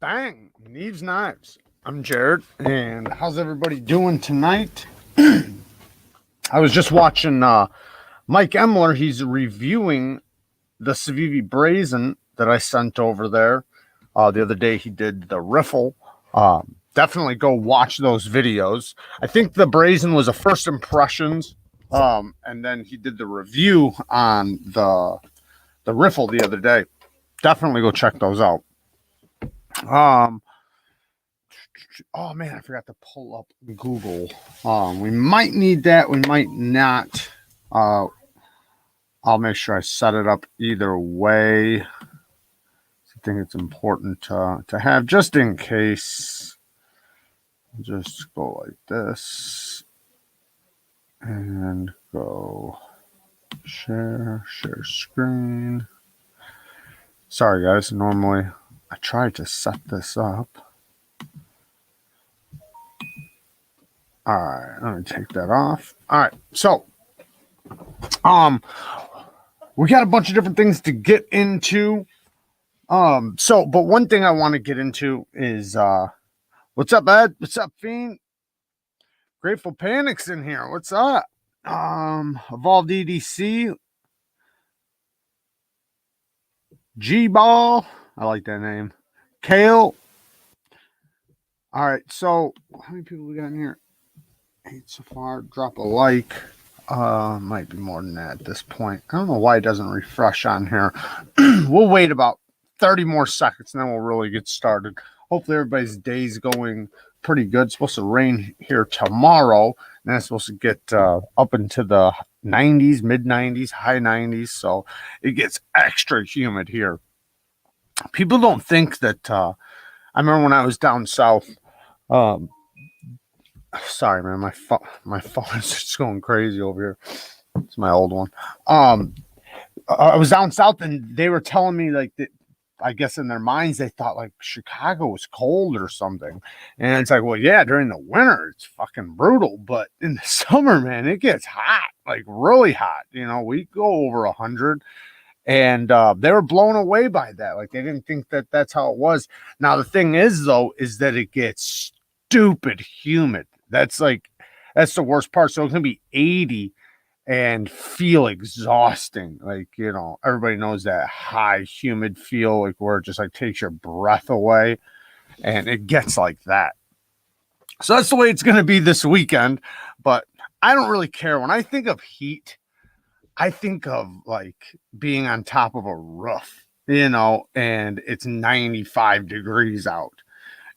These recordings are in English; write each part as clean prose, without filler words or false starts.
Bang! Neeves Knives. I'm Jared, and how's everybody doing tonight? I was just watching Mike Emler. He's reviewing the Civivi Brazen that I sent over there. The other day he did the riffle. Definitely go watch those videos. I think the Brazen was a first impressions, and then he did the review on the riffle the other day. Definitely go check those out. Oh man, I forgot to pull up Google. We might need that. We might not. I'll make sure I set it up either way. I think it's important to have just in case. Just go like this and go share screen. Sorry guys, normally I try to set this up. All right, let me take that off. All right, so we got a bunch of different things to get into. But one thing I want to get into is what's up, Ed? What's up, Fiend? Grateful Panic's in here. What's up? Evolved EDC. G-Ball. I like that name. Kale. All right, so how many people we got in here? 8 so far. Drop a like. Might be more than that at this point. I don't know why it doesn't refresh on here. We'll wait about 30 more seconds and then we'll really get started. Hopefully everybody's day's going pretty good. It's supposed to rain here tomorrow, and then it's supposed to get up into the 90s, mid 90s, high 90s. So it gets extra humid here. People don't think that I remember when I was down south. Sorry, man, my phone is just going crazy over here. It's my old one. I was down south and they were telling me like that. I guess in their minds they thought like Chicago was cold or something, and it's like, well, yeah, during the winter it's fucking brutal, but in the summer, man, it gets hot, like really hot. You know, we go over 100, and they were blown away by that. Like they didn't think that that's how it was. Now the thing is, though, is that it gets stupid humid. That's the worst part. So it's gonna be 80 and feel exhausting. Like, you know, everybody knows that high humid feel, like where it just like takes your breath away, and it gets like that. So that's the way it's gonna be this weekend. But I don't really care. When I think of heat, I think of like being on top of a roof, you know, and it's 95 degrees out,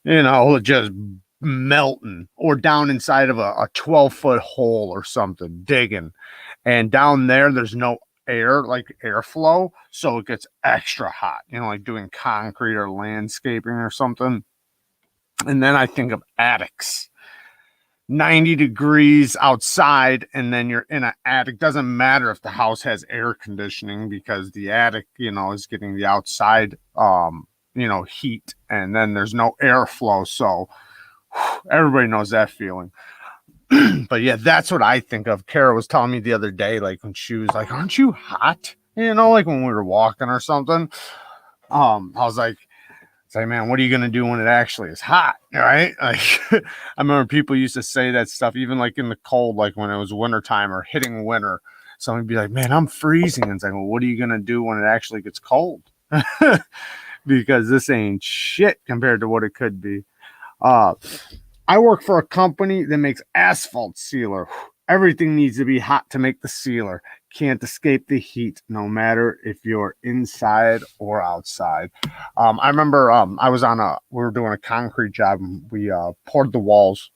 you know, just melting, or down inside of a 12-foot hole or something, digging. And down there's no air, like airflow. So it gets extra hot, you know, like doing concrete or landscaping or something. And then I think of attics. 90 degrees outside, and then you're in an attic. Doesn't matter if the house has air conditioning, because the attic, you know, is getting the outside heat, and then there's no airflow. So everybody knows that feeling. But yeah, that's what I think of. Kara was telling me the other day, like when she was like, aren't you hot? You know, like when we were walking or something. I was like, say, man, what are you going to do when it actually is hot? Right? Like, I remember people used to say that stuff, even like in the cold, like when it was wintertime or hitting winter. Someone would be like, man, I'm freezing. And it's like, well, what are you going to do when it actually gets cold? Because this ain't shit compared to what it could be. I work for a company that makes asphalt sealer. Everything needs to be hot to make the sealer. Can't escape the heat, no matter if you're inside or outside. I remember we were doing a concrete job, and we poured the walls.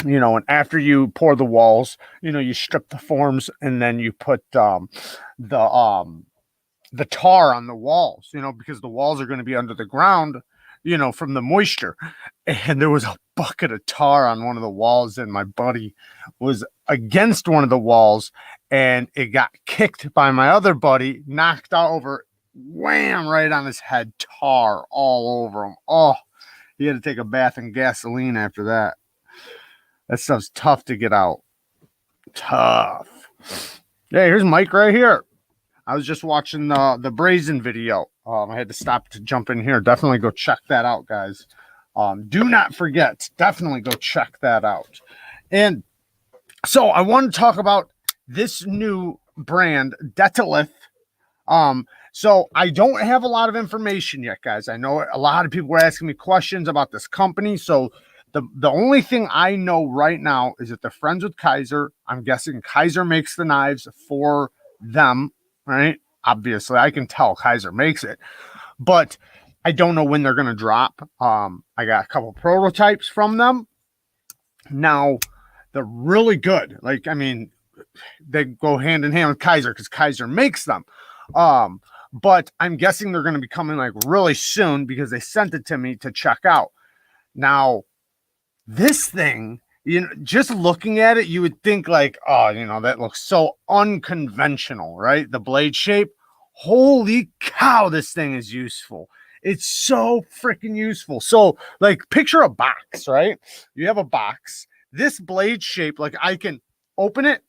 You know, and after you pour the walls, you know, you strip the forms, and then you put the tar on the walls, you know, because the walls are going to be under the ground, you know, from the moisture. And there was a bucket of tar on one of the walls, and my buddy was against one of the walls, and it got kicked by my other buddy, knocked over, wham, right on his head, tar all over him. Oh, he had to take a bath in gasoline after that. That stuff's tough to get out. Tough. Yeah, here's Mike right here. I was just watching the Brazen video. I had to stop to jump in here. Definitely go check that out, guys. Do not forget, definitely go check that out. And so I want to talk about this new brand, Detalith. So I don't have a lot of information yet, guys. I know a lot of people were asking me questions about this company. So the only thing I know right now is that they're friends with Kaiser. I'm guessing Kaiser makes the knives for them, right? Obviously, I can tell Kaiser makes it, but I don't know when they're going to drop. I got a couple prototypes from them. Now, they're really good. Like, I mean, they go hand in hand with Kaiser because Kaiser makes them. But I'm guessing they're going to be coming like really soon because they sent it to me to check out. Now, this thing, you know, just looking at it, you would think like, oh, you know, that looks so unconventional, right? The blade shape. Holy cow, this thing is useful. It's so freaking useful. So, like, picture a box, right? You have a box. This blade shape, like, I can open it,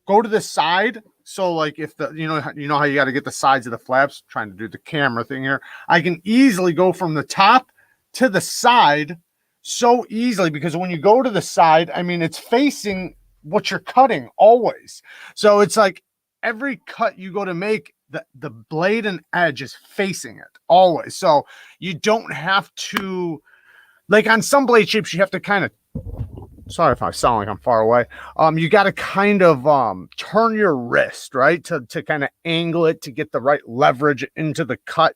go to the side. So, like, if the, you know how you got to get the sides of the flaps, trying to do the camera thing here. I can easily go from the top to the side so easily because when you go to the side, I mean, it's facing what you're cutting always. So it's like every cut you go to make, the blade and edge is facing it always. So you don't have to, like on some blade shapes, you have to kind of, sorry if I sound like I'm far away. You got to kind of turn your wrist, right? To kind of angle it to get the right leverage into the cut.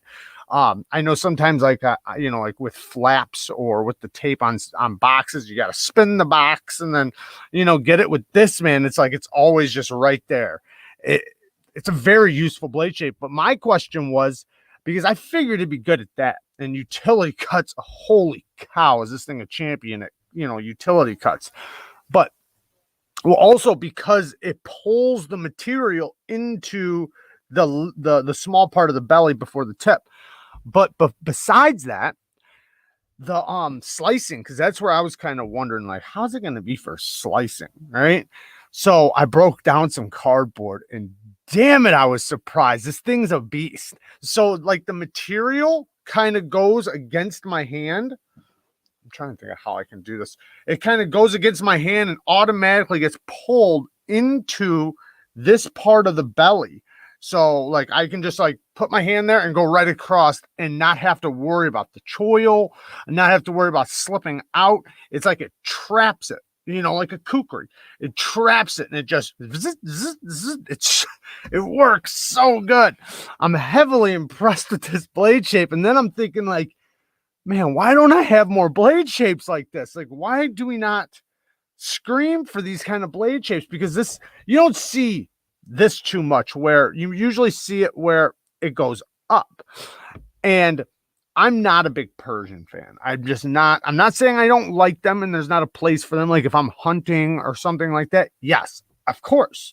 I know sometimes like, you know, like with flaps or with the tape on boxes, you got to spin the box and then, you know, get it with this, man. It's like, it's always just right there. It's a very useful blade shape. But my question was, because I figured it'd be good at that and utility cuts, holy cow, is this thing a champion at, you know, utility cuts? But well, also because it pulls the material into the small part of the belly before the tip. But besides that, the slicing, because that's where I was kind of wondering, like, how's it going to be for slicing, right? So I broke down some cardboard and damn it, I was surprised. This thing's a beast. So like the material kind of goes against my hand. I'm trying to think of how I can do this. It kind of goes against my hand and automatically gets pulled into this part of the belly. So like I can just like put my hand there and go right across and not have to worry about the choil and not have to worry about slipping out. It's like it traps it, you know, like a kukri. It traps it and it just, it works so good. I'm heavily impressed with this blade shape. And then I'm thinking like, man, why don't I have more blade shapes like this? Like, why do we not scream for these kind of blade shapes? Because this, you don't see this too much, where you usually see it where it goes up. And I'm not a big Persian fan. I'm not saying I don't like them and there's not a place for them. Like if I'm hunting or something like that, yes, of course.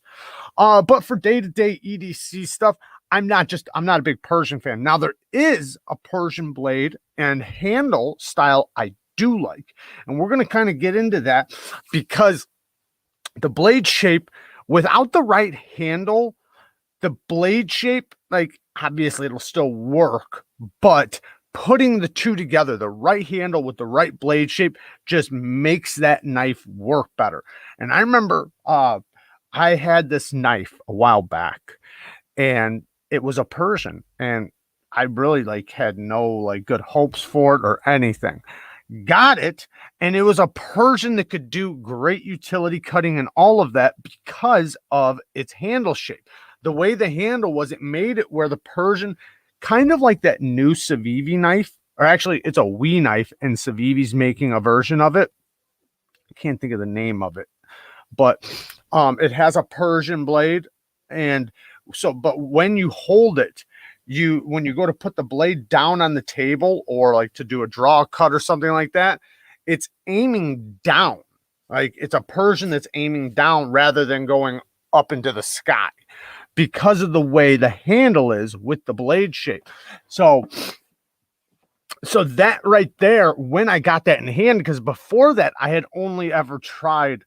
But for day-to-day EDC stuff, I'm not a big Persian fan. Now there is a Persian blade and handle style I do like. And we're going to kind of get into that because the blade shape without the right handle, the blade shape, like obviously it'll still work, but putting the two together, the right handle with the right blade shape just makes that knife work better. And I remember I had this knife a while back and it was a Persian and I really like had no like good hopes for it or anything. Got it, and it was a Persian that could do great utility cutting and all of that because of its handle shape. The way the handle was, it made it where the Persian, kind of like that new Civivi knife, or actually it's a Wii knife and Civivi's making a version of it. I can't think of the name of it, but it has a Persian blade. And so, but when you hold it, when you go to put the blade down on the table or like to do a draw cut or something like that, it's aiming down. Like it's a Persian that's aiming down rather than going up into the sky because of the way the handle is with the blade shape. So that right there, when I got that in hand, because before that I had only ever tried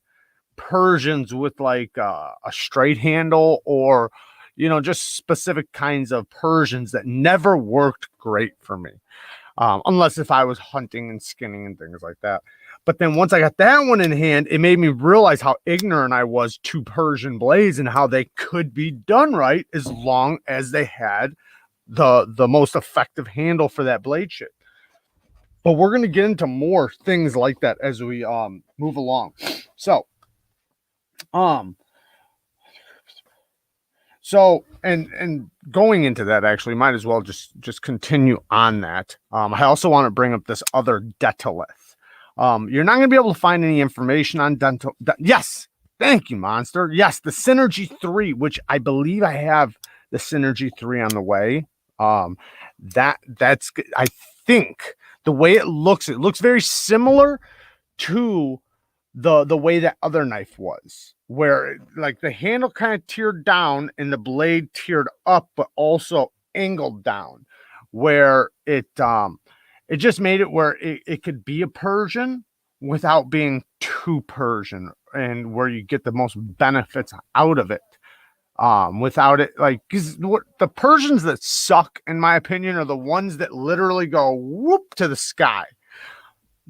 Persians with like a straight handle or, you know, just specific kinds of Persians that never worked great for me. Unless if I was hunting and skinning and things like that. But then once I got that one in hand, it made me realize how ignorant I was to Persian blades and how they could be done right as long as they had the most effective handle for that blade shape. But we're going to get into more things like that as we move along. So and going into that, actually might as well just continue on that. I also want to bring up this other Detolith. You're not going to be able to find any information on dental. Yes, thank you, Monster. Yes, the Synergy 3, which I believe I have the Synergy 3 on the way. That's I think the way it looks very similar to the way that other knife was, where like the handle kind of tiered down and the blade tiered up, but also angled down, where it just made it where it could be a Persian without being too Persian, and where you get the most benefits out of it. Without it, like, because what the Persians that suck, in my opinion, are the ones that literally go whoop to the sky.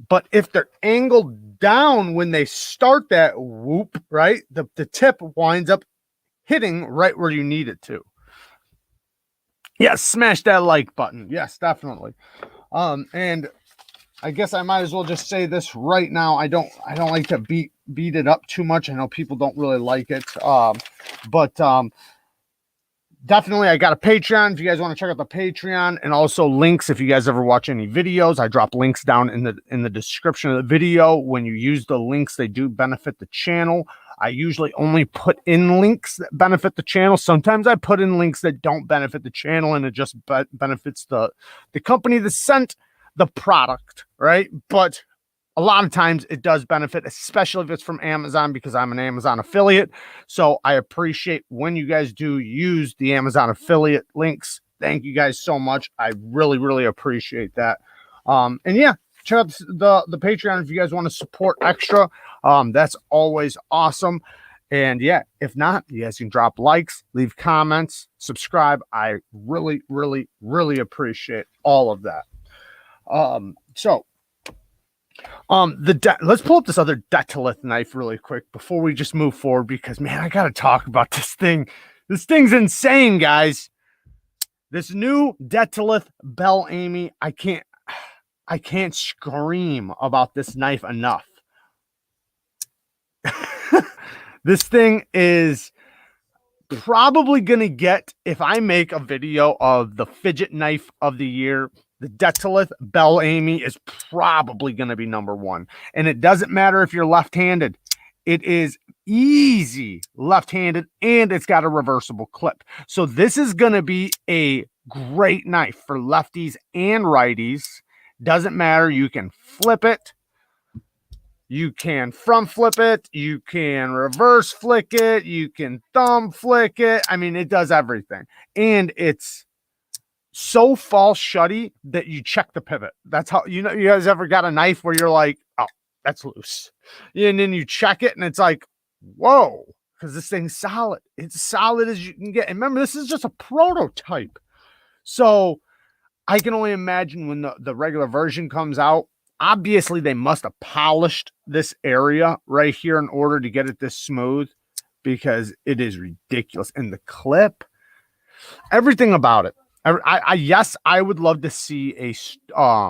But if they're angled down when they start that whoop, right, the tip winds up hitting right where you need it to. Yes, smash that like button. Yes, definitely. And I guess I might as well just say this right now. I don't like to beat it up too much. I know people don't really like it. But definitely, I got a Patreon if you guys want to check out the Patreon, and also links if you guys ever watch any videos. I drop links down in the description of the video. When you use the links, they do benefit the channel. I usually only put in links that benefit the channel. Sometimes I put in links that don't benefit the channel, and it just benefits the company that sent the product, right? But a lot of times it does benefit, especially if it's from Amazon, because I'm an Amazon affiliate. So I appreciate when you guys do use the Amazon affiliate links. Thank you guys so much. I really, really appreciate that. And yeah, check out the Patreon if you guys want to support extra. That's always awesome. And yeah, if not, you guys can drop likes, leave comments, subscribe. I really, really, really appreciate all of that. Let's pull up this other Detolith knife really quick before we just move forward, because man, I gotta talk about this thing. This thing's insane, guys. This new Detolith Bell Amy. I can't scream about this knife enough. This thing is probably gonna get, if I make a video of the fidget knife of the year, the Detolith Bell Amy is probably going to be number one. And it doesn't matter if you're left-handed. It is easy left-handed, and it's got a reversible clip. So this is going to be a great knife for lefties and righties. Doesn't matter. You can flip it. You can front flip it. You can reverse flick it. You can thumb flick it. I mean, it does everything. And it's so fall shutty that you check the pivot. That's how, you guys ever got a knife where you're like, oh, that's loose. And then you check it and it's like, whoa, because this thing's solid. It's solid as you can get. And remember, this is just a prototype. So I can only imagine when the regular version comes out, obviously they must have polished this area right here in order to get it this smooth, because it is ridiculous. And the clip, everything about it. Yes, I would love to see a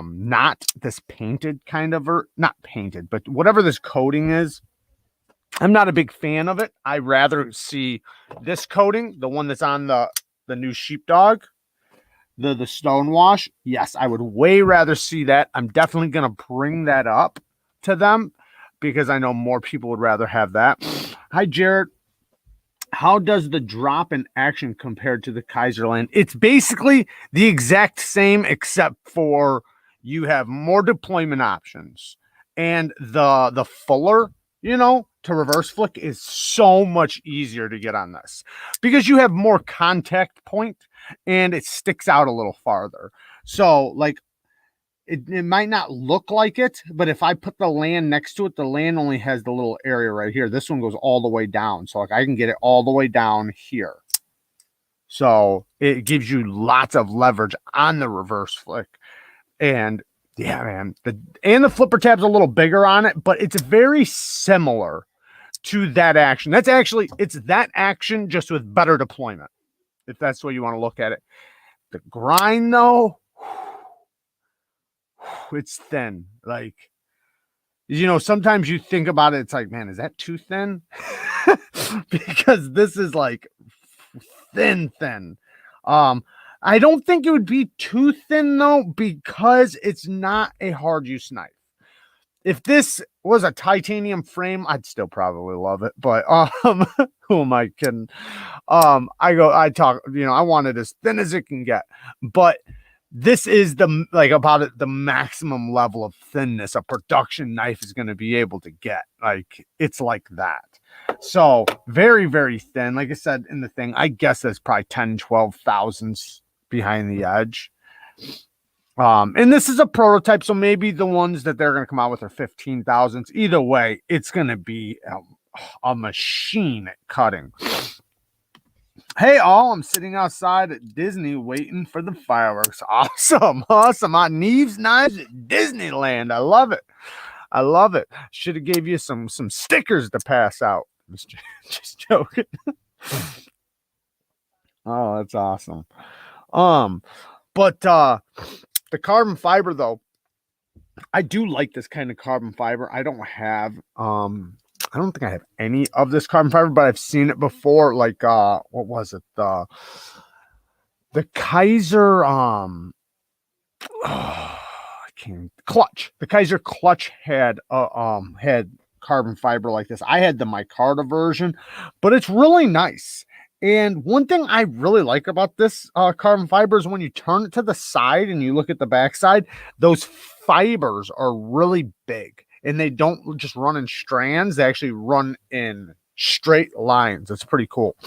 not this painted kind of, or not painted, but whatever this coating is. I'm not a big fan of it. I rather see this coating, the one that's on the new sheepdog, the stonewash. Yes, I would way rather see that. I'm definitely gonna bring that up to them, because I know more people would rather have that. Hi, Jared. How does the drop in action compared to the Kaiserland? It's basically the exact same, except for you have more deployment options, and the fuller, to reverse flick is so much easier to get on this, because you have more contact point and it sticks out a little farther. So like, it might not look like it, but if I put the land next to it, the land only has the little area right here. This one goes all the way down. So like, I can get it all the way down here. So it gives you lots of leverage on the reverse flick. And yeah, man, the flipper tab's a little bigger on it, but it's very similar to that action. It's that action just with better deployment, if that's the way you want to look at it. The grind, though, it's thin. Like, sometimes you think about it, it's like, man, is that too thin? Because this is like thin. I don't think it would be too thin though, because it's not a hard use knife. If this was a titanium frame, I'd still probably love it. But who am I kidding? I want it as thin as it can get. But this is the maximum level of thinness a production knife is going to be able to get. Like, it's like that. So very, very thin. Like I said in the thing, I guess that's probably 10, 12 thousandths behind the edge. And this is a prototype, so maybe the ones that they're going to come out with are 15 thousandths. Either way, it's going to be a machine at cutting. Hey, all, I'm sitting outside at Disney waiting for the fireworks. Awesome. On Neevesknives at Disneyland. I love it. Should have gave you some stickers to pass out. Just joking. Oh, that's awesome. But the carbon fiber, though, I do like this kind of carbon fiber. I don't think I have any of this carbon fiber, but I've seen it before. Like, what was it? The Kaiser, clutch. The Kaiser clutch had carbon fiber like this. I had the micarta version, but it's really nice. And one thing I really like about this carbon fiber is when you turn it to the side and you look at the backside, those fibers are really big. And they don't just run in strands. They actually run in straight lines. It's pretty cool.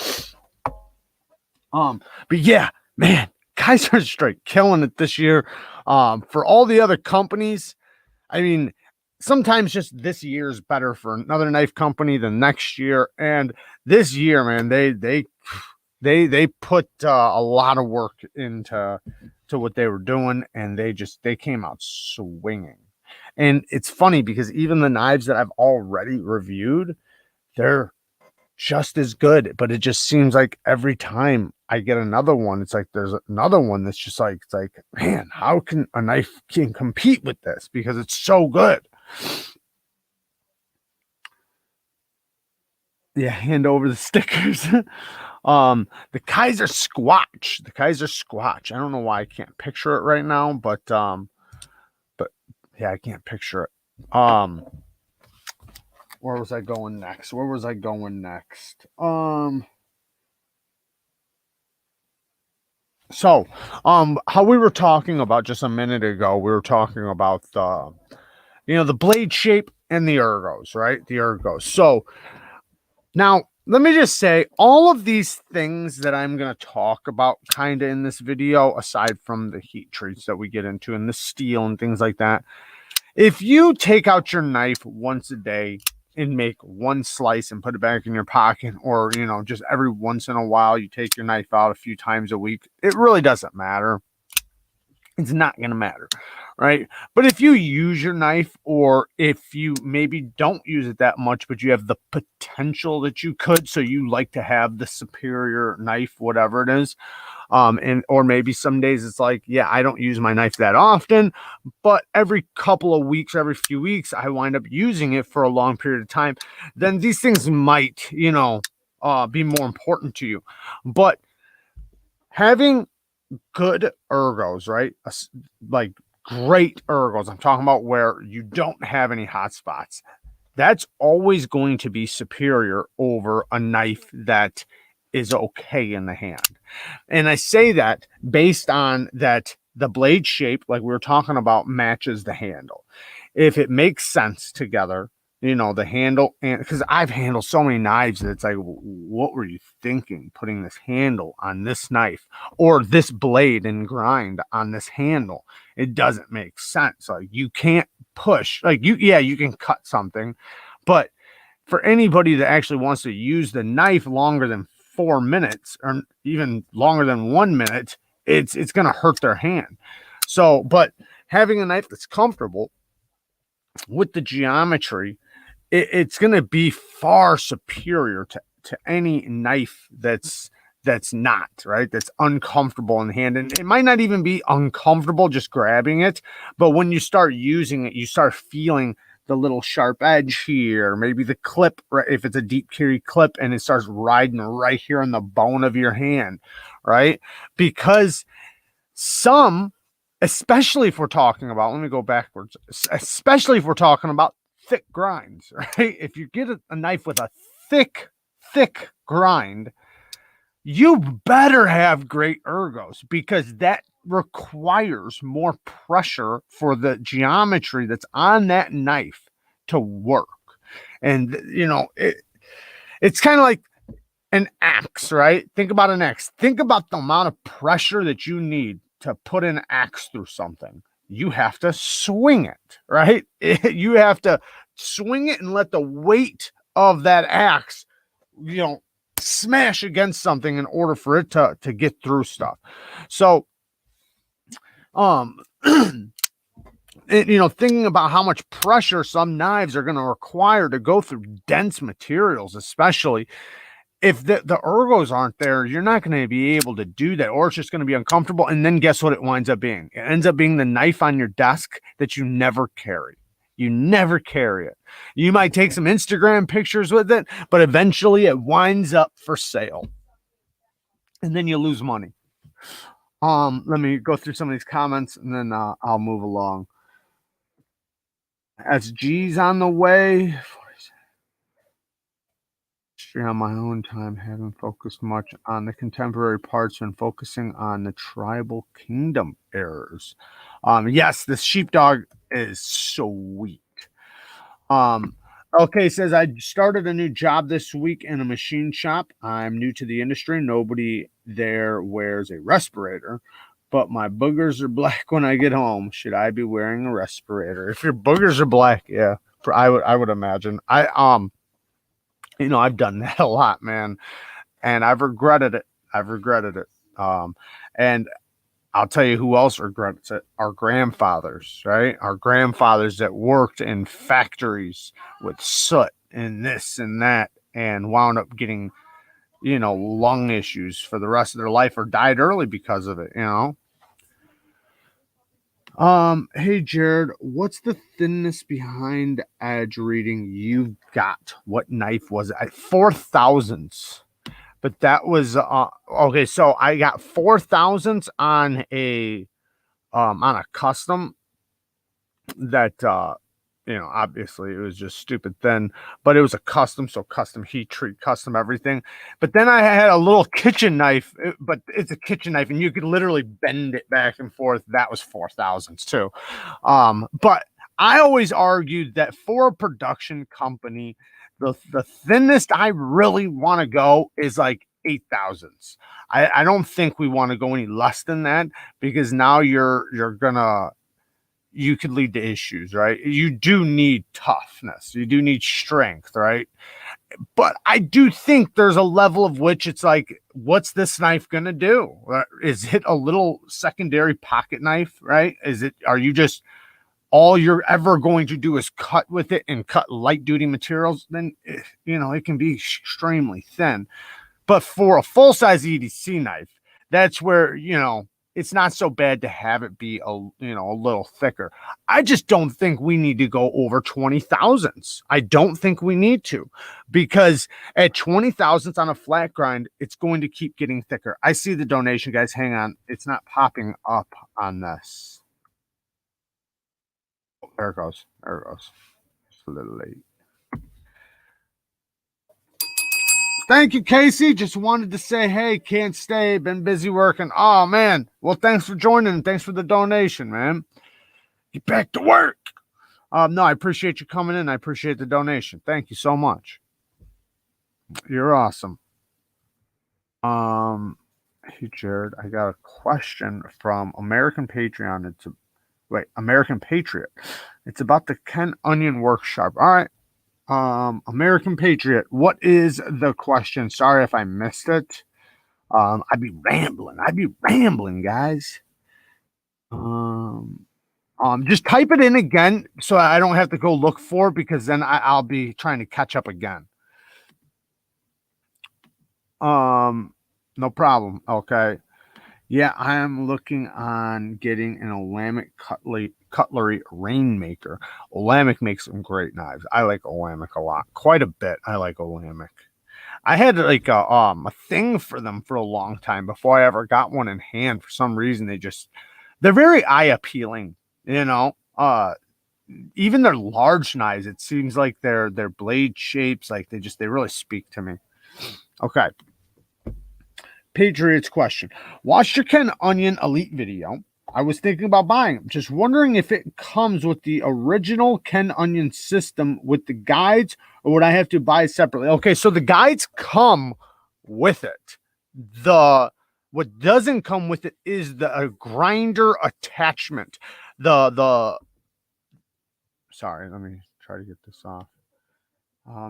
But yeah, man, Kaiser's straight killing it this year. For all the other companies, I mean, sometimes just this year is better for another knife company than next year. And this year, man, they put a lot of work into what they were doing, and they came out swinging. And it's funny because even the knives that I've already reviewed, they're just as good, but it just seems like every time I get another one, it's like there's another one that's just like, it's like, man, how can a knife can compete with this? Because it's so good. Yeah, hand over the stickers. The Kaiser Squatch. I don't know why I can't picture it right now, but yeah, I can't picture it. Where was I going next? So, how we were talking about just a minute ago, we were talking about the blade shape and the ergos, right? The ergos. So now let me just say, all of these things that I'm going to talk about kind of in this video, aside from the heat treats that we get into and the steel and things like that, if you take out your knife once a day and make one slice and put it back in your pocket, or, just every once in a while you take your knife out a few times a week, it really doesn't matter. It's not going to matter, right? But if you use your knife, or if you maybe don't use it that much, but you have the potential that you could, so you like to have the superior knife, whatever it is, or maybe some days it's like, yeah, I don't use my knife that often, but every couple of weeks, every few weeks, I wind up using it for a long period of time, then these things might, be more important to you. But having good ergos, right? Like great ergos. I'm talking about where you don't have any hot spots. That's always going to be superior over a knife that is okay in the hand. And I say that based on that the blade shape, like we were talking about, matches the handle. If it makes sense together, the handle, and because I've handled so many knives that it's like, what were you thinking putting this handle on this knife, or this blade and grind on this handle? It doesn't make sense. Like, you can't push, like, you can cut something, but for anybody that actually wants to use the knife longer than 4 minutes or even longer than 1 minute, it's going to hurt their hand. So, but having a knife that's comfortable with the geometry, it's going to be far superior to any knife that's not right, that's uncomfortable in the hand. And it might not even be uncomfortable just grabbing it, but when you start using it, you start feeling the little sharp edge here, maybe the clip, right, if it's a deep carry clip, and it starts riding right here on the bone of your hand, right? Because some, especially if we're talking about, let me go backwards, especially if we're talking about thick grinds, right? If you get a knife with a thick grind, you better have great ergos, because that requires more pressure for the geometry that's on that knife to work. And it's kind of like an axe, right? Think about an axe. Think about the amount of pressure that you need to put an axe through something. You have to swing it, right? You have to swing it and let the weight of that axe, smash against something in order for it to get through stuff. So, thinking about how much pressure some knives are going to require to go through dense materials, especially if the ergos aren't there, you're not going to be able to do that, or it's just going to be uncomfortable. And then guess what it winds up being? It ends up being the knife on your desk that you never carry. You never carry it. You might take some Instagram pictures with it, but eventually it winds up for sale. And then you lose money. Let me go through some of these comments, and then I'll move along. SG's on the way. On my own time, haven't focused much on the contemporary parts and focusing on the tribal kingdom errors. Yes, this sheepdog is sweet. Okay, says I started a new job this week in a machine shop. I'm new to the industry. Nobody there wears a respirator, but my boogers are black when I get home. Should I be wearing a respirator? If your boogers are black, yeah, I would imagine. I've done that a lot, man, and I've regretted it. And I'll tell you who else regrets it. Our grandfathers, right? Our grandfathers that worked in factories with soot and this and that, and wound up getting, lung issues for the rest of their life, or died early because of it, Hey Jared, what's the thinness behind edge reading you've got? What knife was it? 4,000s. But that was okay. So I got 4,000s on a custom that obviously it was just stupid thin, but it was a custom, so custom heat treat, custom everything. But then I had a little kitchen knife, but it's a kitchen knife and you could literally bend it back and forth. That was 4,000s too. But I always argued that for a production company, the thinnest I really want to go is like 8,000s. I don't think we want to go any less than that, because now you could lead to issues, right? You do need toughness. You do need strength, right? But I do think there's a level of which it's like, what's this knife going to do? Is it a little secondary pocket knife, right? Are you just, all you're ever going to do is cut with it and cut light duty materials? Then, it can be extremely thin. But for a full-size EDC knife, that's where, it's not so bad to have it be a little thicker. I just don't think we need to go over 20,000s. I don't think we need to, because at 20,000s on a flat grind, it's going to keep getting thicker. I see the donation, guys. Hang on. It's not popping up on this. Oh, there it goes. It's a little late. Thank you, Casey. Just wanted to say, hey, can't stay. Been busy working. Oh, man. Well, thanks for joining. Thanks for the donation, man. Get back to work. No, I appreciate you coming in. I appreciate the donation. Thank you so much. You're awesome. Hey, Jared, I got a question from American Patreon. American Patriot. It's about the Ken Onion Workshop. All right. American Patriot, what is the question? Sorry if I missed it. I'd be rambling. Guys. Um, just type it in again so I don't have to go look for it, because then I'll be trying to catch up again. No problem. Okay. Yeah, I am looking on getting an Olamic cutlery rainmaker. Olamic makes some great knives. I like Olamic a lot, quite a bit. I like Olamic. I had like a thing for them for a long time before I ever got one in hand. For some reason, they're very eye appealing. You know, even their large knives. It seems like their blade shapes, like they really speak to me. Okay. Patriots question. Watched your Ken Onion Elite video. I was thinking about buying them. Just wondering if it comes with the original Ken Onion system with the guides, or would I have to buy it separately? Okay, so the guides come with it. What doesn't come with it is the grinder attachment. Sorry, let me try to get this off.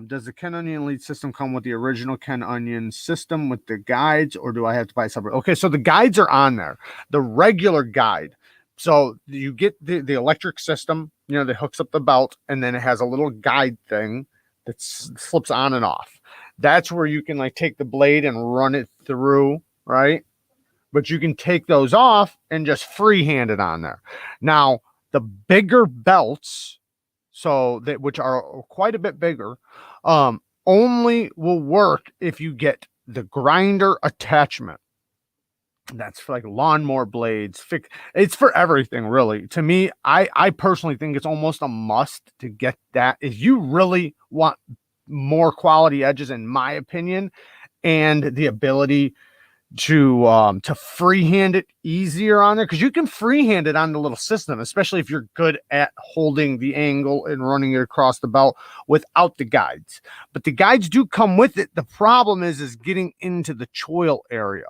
Does the Ken Onion Elite system come with the original Ken Onion system with the guides, or do I have to buy separate? Okay, so the guides are on there, the regular guide. So you get the electric system, that hooks up the belt, and then it has a little guide thing that slips on and off. That's where you can like take the blade and run it through, right? But you can take those off and just freehand it on there. Now, the bigger belts, which are quite a bit bigger, only will work if you get the grinder attachment. That's for like lawnmower blades. It's for everything, really. To me, I personally think it's almost a must to get that if you really want more quality edges, in my opinion, and the ability to freehand it easier on there, because you can freehand it on the little system, especially if you're good at holding the angle and running it across the belt without the guides. But the guides do come with it. The problem is getting into the choil area.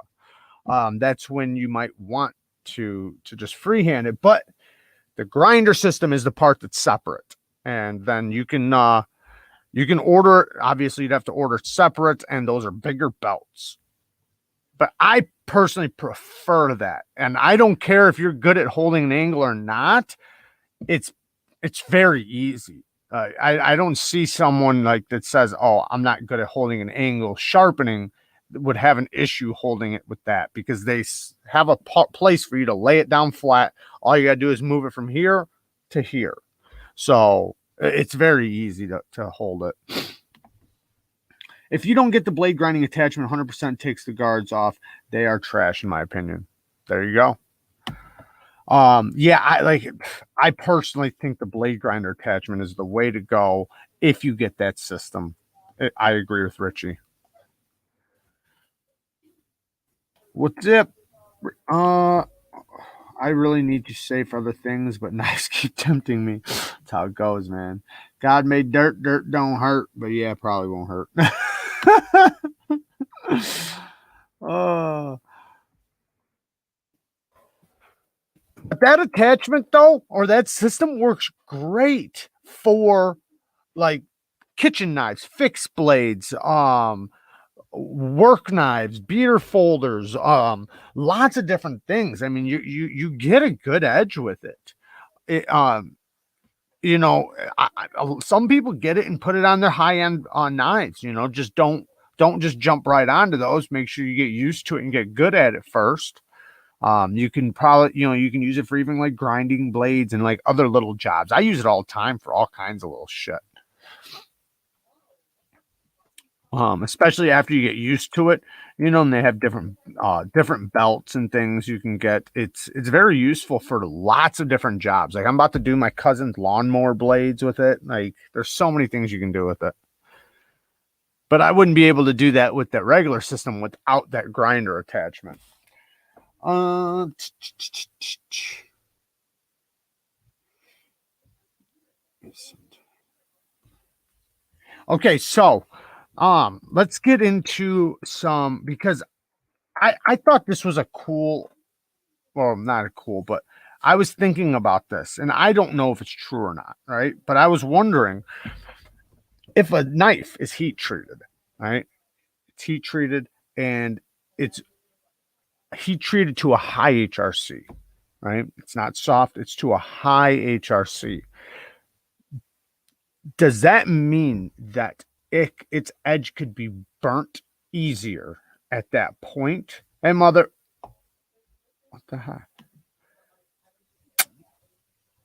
That's when you might want to just freehand it. But the grinder system is the part that's separate, and then you can order it. Obviously, you'd have to order it separate, and those are bigger belts. But I personally prefer that. And I don't care if you're good at holding an angle or not. It's very easy. I don't see someone like that says, oh, I'm not good at holding an angle. Sharpening would have an issue holding it with that, because they have a place for you to lay it down flat. All you got to do is move it from here to here. So it's very easy to hold it. If you don't get the blade grinding attachment, 100% takes the guards off. They are trash, in my opinion. There you go. Yeah, I personally think the blade grinder attachment is the way to go if you get that system. I agree with Richie. What's up? I really need to save for other things, but knives keep tempting me. That's how it goes, man. God made dirt don't hurt, but yeah, it probably won't hurt. Oh, but that attachment though, or that system works great for like kitchen knives, fixed blades, work knives, beer folders, lots of different things. I mean, you get a good edge with it. It some people get it and put it on their high end knives. Just don't just jump right onto those. Make sure you get used to it and get good at it first. You can probably, you can use it for even like grinding blades and like other little jobs. I use it all the time for all kinds of little shit. Especially after you get used to it, and they have different belts and things you can get. It's very useful for lots of different jobs. Like I'm about to do my cousin's lawnmower blades with it. Like there's so many things you can do with it. But I wouldn't be able to do that with that regular system without that grinder attachment. Okay, so let's get into some, because I thought this was not a cool, but I was thinking about this, and I don't know if it's true or not, right? But I was wondering if a knife is heat treated, right? It's heat treated and it's heat treated to a high HRC, right? It's not soft, it's to a high HRC. Does that mean that its edge could be burnt easier at that point? And what the heck?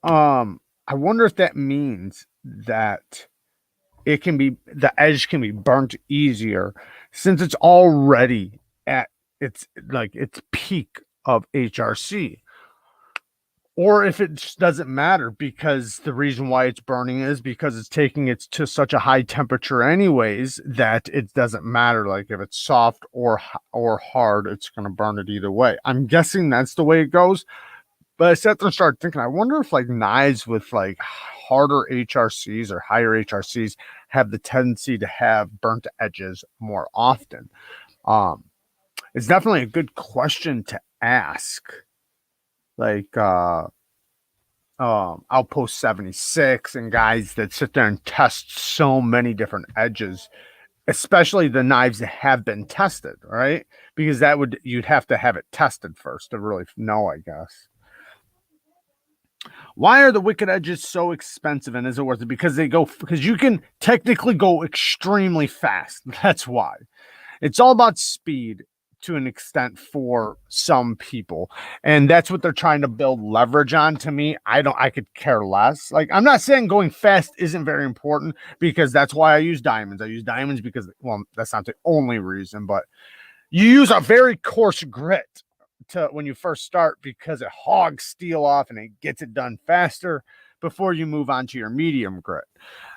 I wonder if that means that the edge can be burnt easier since it's already at its peak of HRC. Or if it just doesn't matter because the reason why it's burning is because it's taking it to such a high temperature anyways that it doesn't matter. Like if it's soft or hard, it's going to burn it either way. I'm guessing that's the way it goes. But I sat there and started thinking, I wonder if like knives with like harder HRCs or higher HRCs have the tendency to have burnt edges more often. It's definitely a good question to ask. Like Outpost 76 and guys that sit there and test so many different edges, especially the knives that have been tested, right? Because you'd have to have it tested first to really know, I guess. Why are the wicked edges so expensive and is it worth it? Because you can technically go extremely fast. That's why. It's all about speed to an extent for some people. And that's what they're trying to build leverage on. To me, I could care less. Like, I'm not saying going fast isn't very important because that's why I use diamonds. I use diamonds because, well, that's not the only reason, but you use a very coarse grit when you first start because it hogs steel off and it gets it done faster before you move on to your medium grit.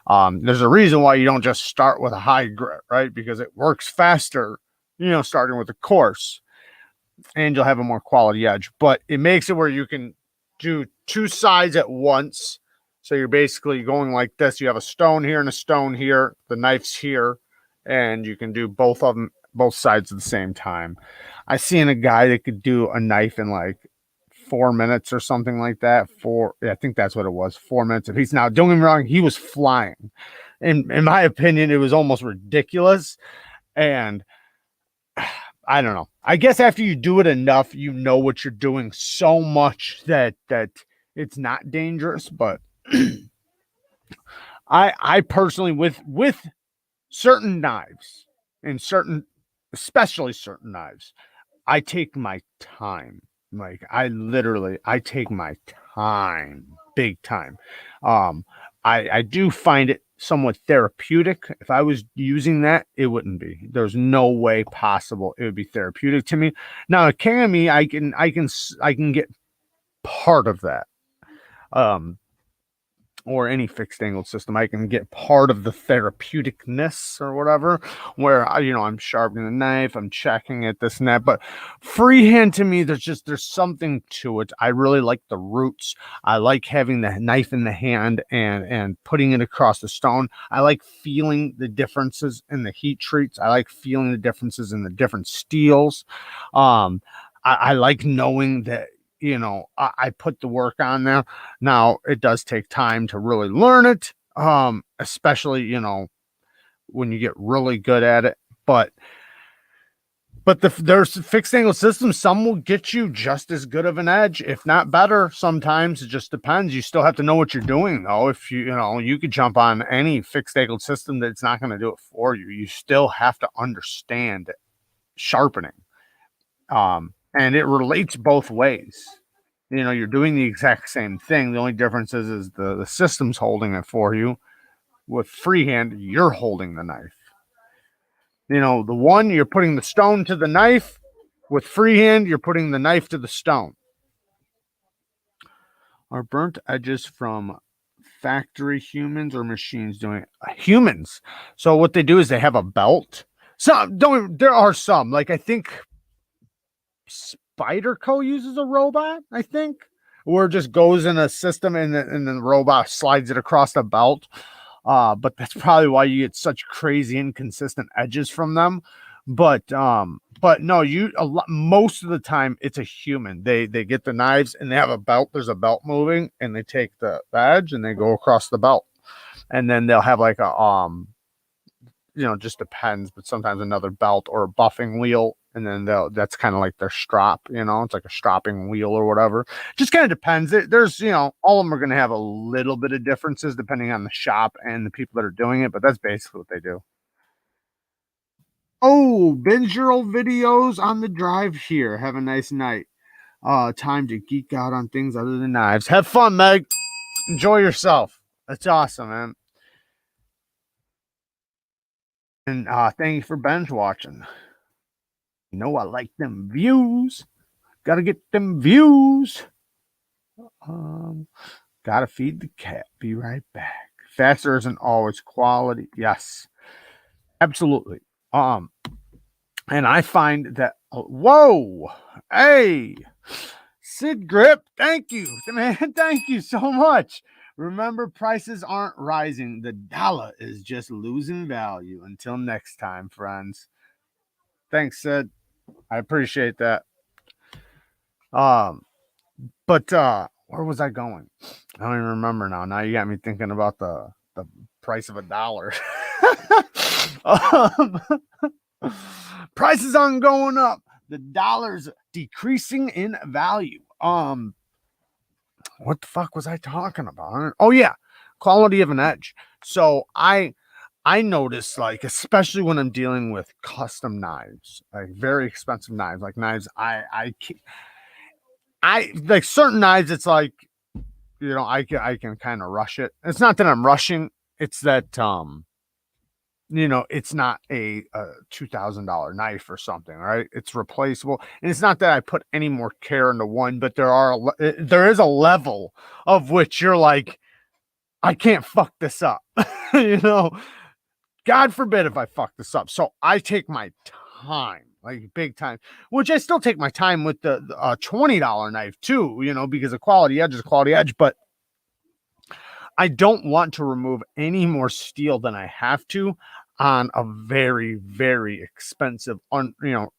There's a reason why you don't just start with a high grit, right? Because it works faster, starting with a coarse, and you'll have a more quality edge. But it makes it where you can do two sides at once. So you're basically going like this. You have a stone here and a stone here. The knife's here, and you can do both of them, both sides at the same time. I seen a guy that could do a knife in like 4 minutes or something like that. I think that's what it was. 4 minutes. If he's now, don't get me wrong, he was flying. In my opinion, it was almost ridiculous. And I don't know. I guess after you do it enough, you know what you're doing so much that it's not dangerous. But I personally with certain knives and especially certain knives, I take my time. Like I take my time, big time. I do find it somewhat therapeutic. If I was using that, it wouldn't be. There's no way possible it would be therapeutic to me. Now, a Kami, I can get part of that. Or any fixed angled system, I can get part of the therapeuticness or whatever, where I'm sharpening the knife, I'm checking it, this and that. But freehand to me, there's something to it. I really like the roots. I like having the knife in the hand and putting it across the stone. I like feeling the differences in the heat treats. I like feeling the differences in the different steels. I like knowing that I put the work on there. Now it does take time to really learn it, especially when you get really good at it. But there's fixed angle systems. Some will get you just as good of an edge, if not better. Sometimes it just depends. You still have to know what you're doing, though. If you could jump on any fixed angle system that's not going to do it for you. You still have to understand sharpening. And it relates both ways. You're doing the exact same thing. The only difference is the system's holding it for you. With freehand, you're holding the knife. The one, you're putting the stone to the knife. With freehand, you're putting the knife to the stone. Are burnt edges from factory humans or machines doing it? Humans. So what they do is they have a belt. There are some, like I think Spyderco uses a robot, I think, where it just goes in a system and the robot slides it across the belt. But that's probably why you get such crazy inconsistent edges from them. But no, most of the time it's a human. They get the knives and they have a belt. There's a belt moving, and they take the edge and they go across the belt, and then they'll have like a just depends, but sometimes another belt or a buffing wheel, and then that's kind of like their strop, it's like a stropping wheel or whatever. Just kind of depends. There's, all of them are going to have a little bit of differences depending on the shop and the people that are doing it, but that's basically what they do. Oh, binge your old videos on the drive here. Have a nice night. Time to geek out on things other than knives. Have fun, Meg. Enjoy yourself. That's awesome, man. And thank you for binge watching. I like them views. Gotta get them views. Um, gotta feed the cat. Be right back. Faster isn't always quality. Yes, absolutely. And I find that whoa, hey, Sid Grip, thank you, man. Thank you so much. Remember, prices aren't rising. The dollar is just losing value. Until next time, friends. Thanks, Sid. I appreciate that. But where was I going? I don't even remember now. Now you got me thinking about the price of a dollar. um, prices aren't going up. The dollar's decreasing in value. What the fuck was I talking about? Oh yeah, quality of an edge. So I notice, like, especially when I'm dealing with custom knives, like very expensive knives, like knives I like certain knives. It's like, I can kind of rush it. It's not that I'm rushing. It's that it's not a $2,000 knife or something, right? It's replaceable, and it's not that I put any more care into one, but there is a level of which you're like, I can't fuck this up, you know. God forbid if I fuck this up. So I take my time, like big time, which I still take my time with the $20 knife too, because a quality edge is a quality edge, but I don't want to remove any more steel than I have to on a very, very expensive,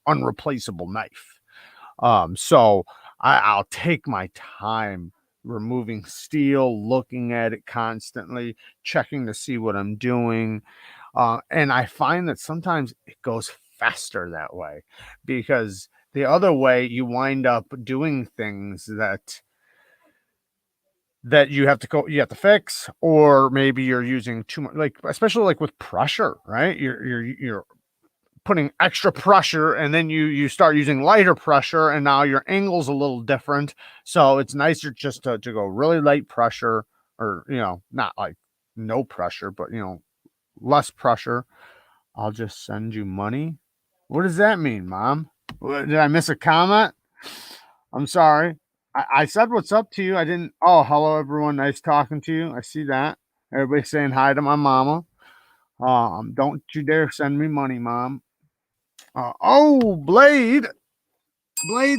unreplaceable knife. So I'll take my time removing steel, looking at it constantly, checking to see what I'm doing. And I find that sometimes it goes faster that way, because the other way you wind up doing things that you have to fix, or maybe you're using too much, like especially like with pressure, right? You're putting extra pressure, and then you start using lighter pressure, and now your angle's a little different. So it's nicer just to go really light pressure, or not like no pressure, but less pressure. I'll just send you money. What does that mean, Mom? Did I miss a comment? I'm sorry. I said what's up to you. I didn't. Oh, hello, everyone. Nice talking to you. I see that. Everybody saying hi to my mama. Don't you dare send me money, Mom. Oh, Blade's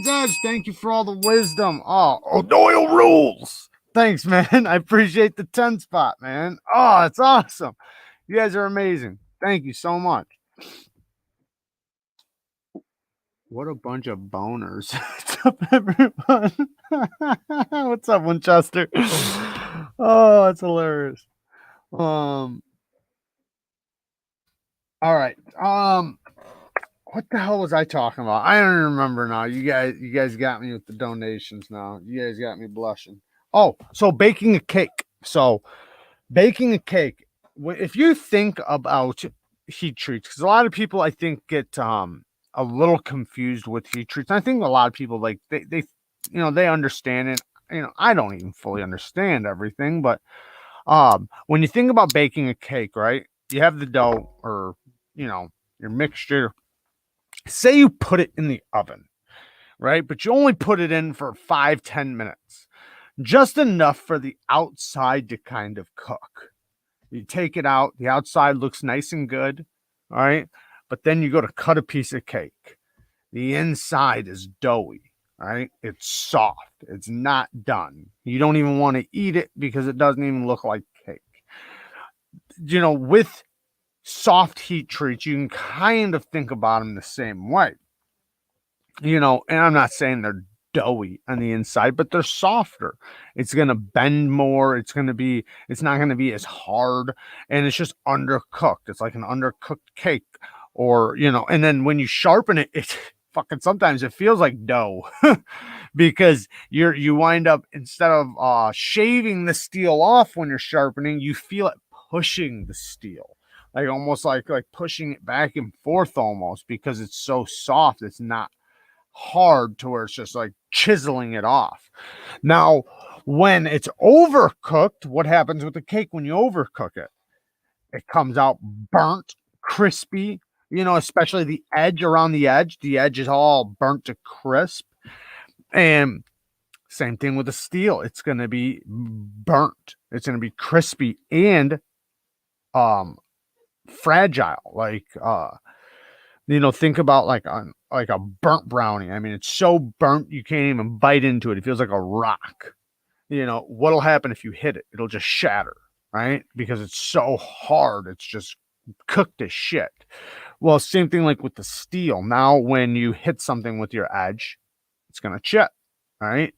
Edge. Thank you for all the wisdom. Oh, Doyle rules. Thanks, man. I appreciate the 10 spot, man. Oh, it's awesome. You guys are amazing. Thank you so much. What a bunch of boners. What's up, everyone? What's up, Winchester? Oh, it's hilarious. All right. What the hell was I talking about? I don't remember now. You guys got me with the donations now. You guys got me blushing. Oh, so baking a cake. So baking a cake. If you think about heat treats, because a lot of people, I think, get a little confused with heat treats. I think a lot of people, like, they understand it. I don't even fully understand everything, but when you think about baking a cake, right? You have the dough, or your mixture. Say you put it in the oven, right? But you only put it in for 5-10 minutes, just enough for the outside to kind of cook. You take it out, the outside looks nice and good, all right? But then you go to cut a piece of cake. The inside is doughy, right? It's soft. It's not done. You don't even want to eat it because it doesn't even look like cake. With soft heat treats, you can kind of think about them the same way. And I'm not saying they're doughy on the inside, but they're softer. It's going to bend more. It's not going to be as hard, and it's just undercooked. It's like an undercooked cake, or, and then when you sharpen it, it's fucking, sometimes it feels like dough because you wind up, instead of shaving the steel off when you're sharpening, you feel it pushing the steel, like almost like pushing it back and forth almost, because it's so soft. It's not hard to where it's just like chiseling it off. Now, when it's overcooked, what happens with the cake when you overcook it? It comes out burnt, crispy, especially the edge around the edge. The edge is all burnt to crisp. And same thing with the steel. It's going to be burnt. It's going to be crispy and fragile. Like think about like a burnt brownie. I mean, it's so burnt you can't even bite into it. It feels like a rock. What'll happen if you hit it? It'll just shatter, right? Because it's so hard. It's just cooked as shit. Well, same thing like with the steel. Now, when you hit something with your edge, it's gonna chip, right?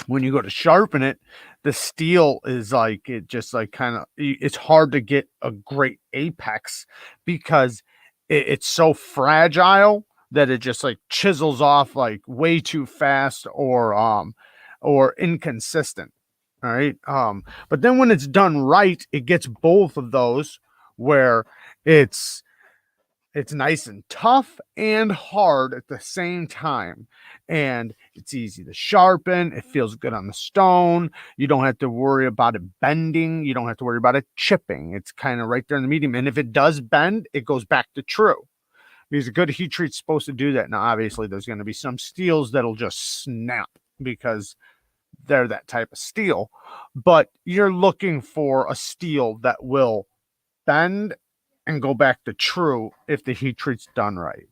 When you go to sharpen it, the steel is like, it just like kind of, it's hard to get a great apex because it's so fragile that it just like chisels off like way too fast, or inconsistent. All right. But then when it's done right, it gets both of those, where it's nice and tough and hard at the same time. And it's easy to sharpen. It feels good on the stone. You don't have to worry about it bending. You don't have to worry about it chipping. It's kind of right there in the medium. And if it does bend, it goes back to true. Because a good heat treat's supposed to do that. Now, obviously, there's going to be some steels that'll just snap because they're that type of steel. But you're looking for a steel that will bend and go back to true if the heat treat's done right.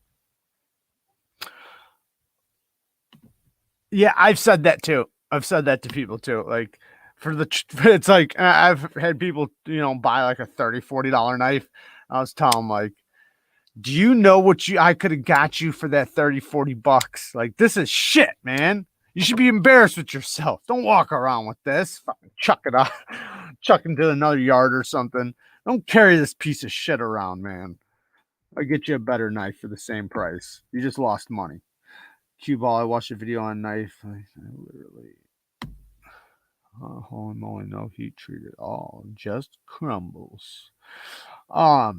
Yeah, I've said that too. I've said that to people too. Like, it's like, I've had people, buy like a $30-$40 knife. I was telling them, like, do you know what I could have got you for that $30-$40? Like, this is shit, man. You should be embarrassed with yourself. Don't walk around with this. Fucking chuck it up. Chuck into another yard or something. Don't carry this piece of shit around, man. I'll get you a better knife for the same price. You just lost money. Cue ball, I watched a video on knife. I literally, holy moly, no heat treat at all. Just crumbles. But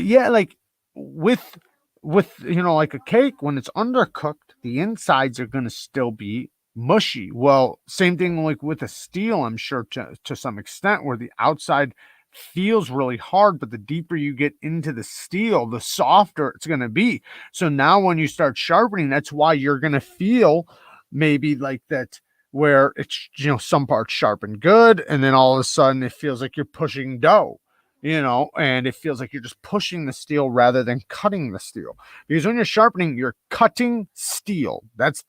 yeah, like with like a cake, when it's undercooked, the insides are going to still be mushy. Well, same thing like with a steel, I'm sure, to some extent, where the outside feels really hard, but the deeper you get into the steel, the softer it's going to be. So now when you start sharpening, that's why you're going to feel maybe like that, where it's, some parts sharpen good, and then all of a sudden it feels like you're pushing dough, and it feels like you're just pushing the steel rather than cutting the steel. Because when you're sharpening, you're cutting steel. That's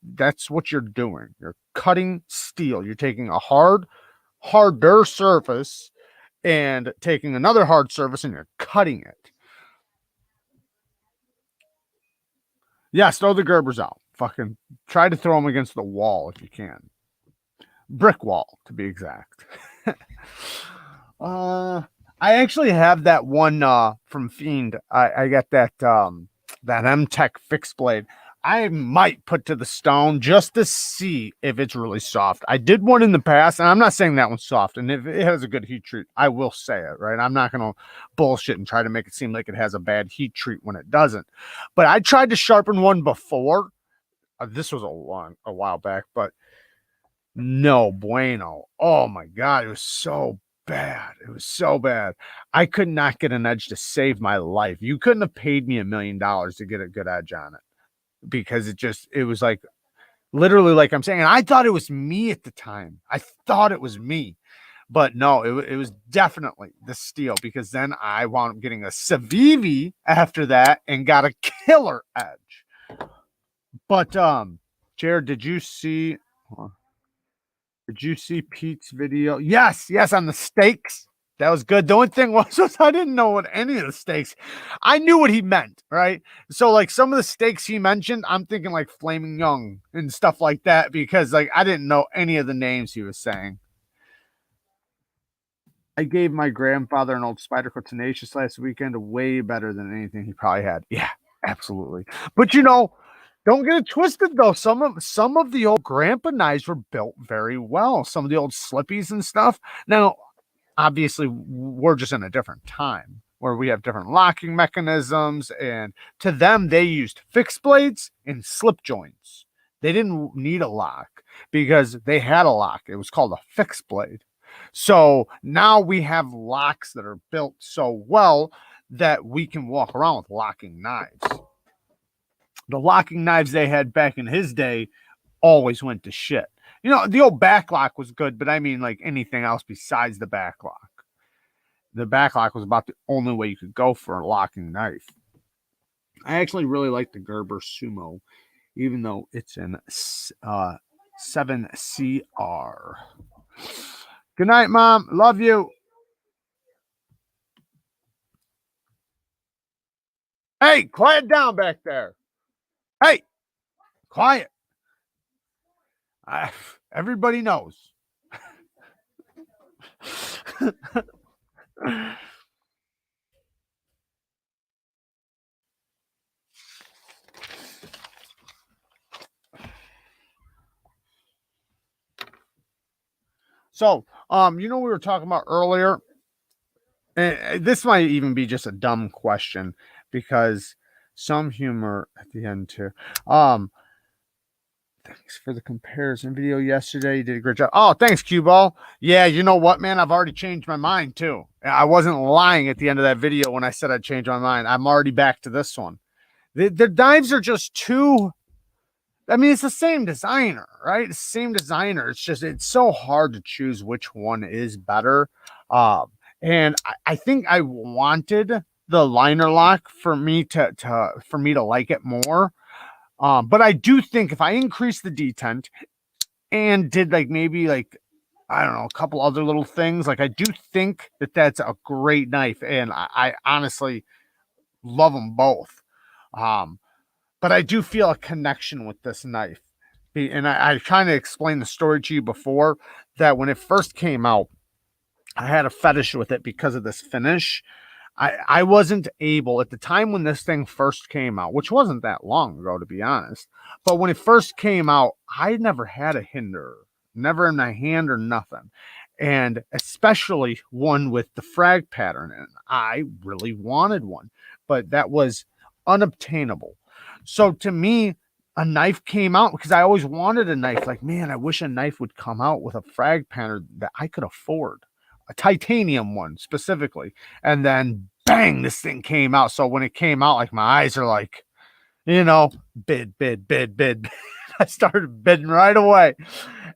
what you're doing. You're cutting steel. You're taking a harder surface and taking another hard surface, and you're cutting it. Yes, throw the Gerbers out. Fucking try to throw them against the wall if you can. Brick wall, to be exact. I actually have that one from Fiend. I got that M-Tech fixed blade. I might put to the stone just to see if it's really soft. I did one in the past, and I'm not saying that one's soft. And if it has a good heat treat, I will say it, right? I'm not going to bullshit and try to make it seem like it has a bad heat treat when it doesn't. But I tried to sharpen one before. This was a while back, but no bueno. Oh my God, it was so bad. It was so bad. I could not get an edge to save my life. You couldn't have paid me $1 million to get a good edge on it, because it was like literally, like I'm saying, and I thought it was me at the time. I thought it was me, but no, it was definitely the steel, because then I wound up getting a Civivi after that and got a killer edge. But Jared, did you see Pete's video? Yes, on the steaks. That was good. The only thing was I didn't know what any of the steaks. I knew what he meant, right? So like some of the steaks he mentioned, I'm thinking like Flaming Young and stuff like that because like I didn't know any of the names he was saying. I gave my grandfather an old Spyderco Tenacious last weekend, way better than anything he probably had. Yeah, absolutely. But don't get it twisted though. Some of the old grandpa knives were built very well. Some of the old slippies and stuff. Now, obviously, we're just in a different time where we have different locking mechanisms, and to them, they used fixed blades and slip joints. They didn't need a lock because they had a lock. It was called a fixed blade. So now we have locks that are built so well that we can walk around with locking knives. The locking knives they had back in his day always went to shit. The old backlock was good, but I mean, like anything else besides the backlock. The backlock was about the only way you could go for a locking knife. I actually really like the Gerber Sumo, even though it's in 7CR. Good night, Mom. Love you. Hey, quiet down back there. Hey, quiet. Everybody knows. So, we were talking about earlier, and this might even be just a dumb question because some humor at the end too. Thanks for the comparison video yesterday. You did a great job. Oh, thanks, Cue Ball. Yeah, you know what, man? I've already changed my mind too. I wasn't lying at the end of that video when I said I'd change my mind. I'm already back to this one. The knives are just too. I mean, it's the same designer, right? It's the same designer. It's so hard to choose which one is better. And I think I wanted the liner lock for me to like it more. But I do think if I increase the detent and did like maybe like I don't know a couple other little things, like I do think that that's a great knife, and I honestly love them both. Um, but I do feel a connection with this knife. And I kind of explained the story to you before that when it first came out, I had a fetish with it because of this finish. I wasn't able at the time when this thing first came out, which wasn't that long ago, to be honest. But when it first came out, I never had a hinder, never in my hand or nothing. And especially one with the frag pattern. And I really wanted one, but that was unobtainable. So to me, a knife came out because I always wanted a knife. Like, man, I wish a knife would come out with a frag pattern that I could afford, a titanium one specifically. And then bang, this thing came out. So when it came out, like my eyes are like, bid, bid, bid, bid. I started bidding right away.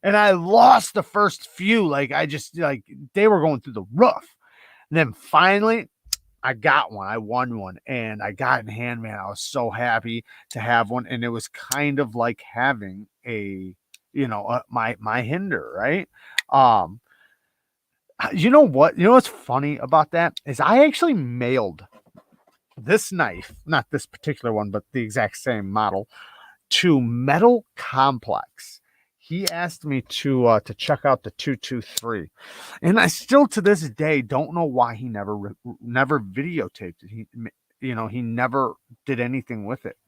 And I lost the first few. Like I just like they were going through the roof. And then finally I got one. I won one and I got in hand, man. I was so happy to have one. And it was kind of like having my hinder, right? You know what? You know what's funny about that is I actually mailed this knife, not this particular one, but the exact same model, to Metal Complex. He asked me to check out the 223, and I still to this day don't know why he never videotaped it. He never did anything with it.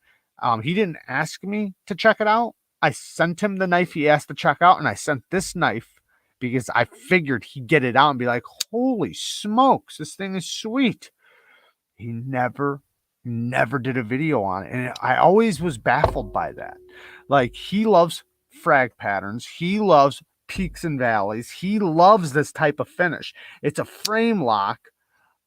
He didn't ask me to check it out. I sent him the knife he asked to check out, and I sent this knife because I figured he'd get it out and be like, "Holy smokes, this thing is sweet." He never did a video on it. And I always was baffled by that. Like he loves frag patterns. He loves peaks and valleys. He loves this type of finish. It's a frame lock,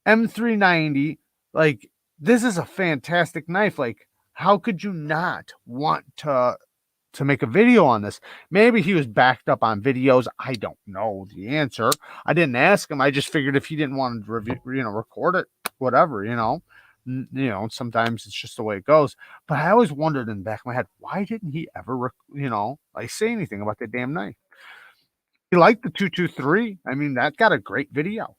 M390. Like this is a fantastic knife. Like how could you not want to make a video on this? Maybe he was backed up on videos. I don't know the answer. I didn't ask him. I just figured if he didn't want to record it, whatever, sometimes it's just the way it goes. But I always wondered in the back of my head, why didn't he ever, say anything about that damn knife? He liked the 223. I mean, that got a great video.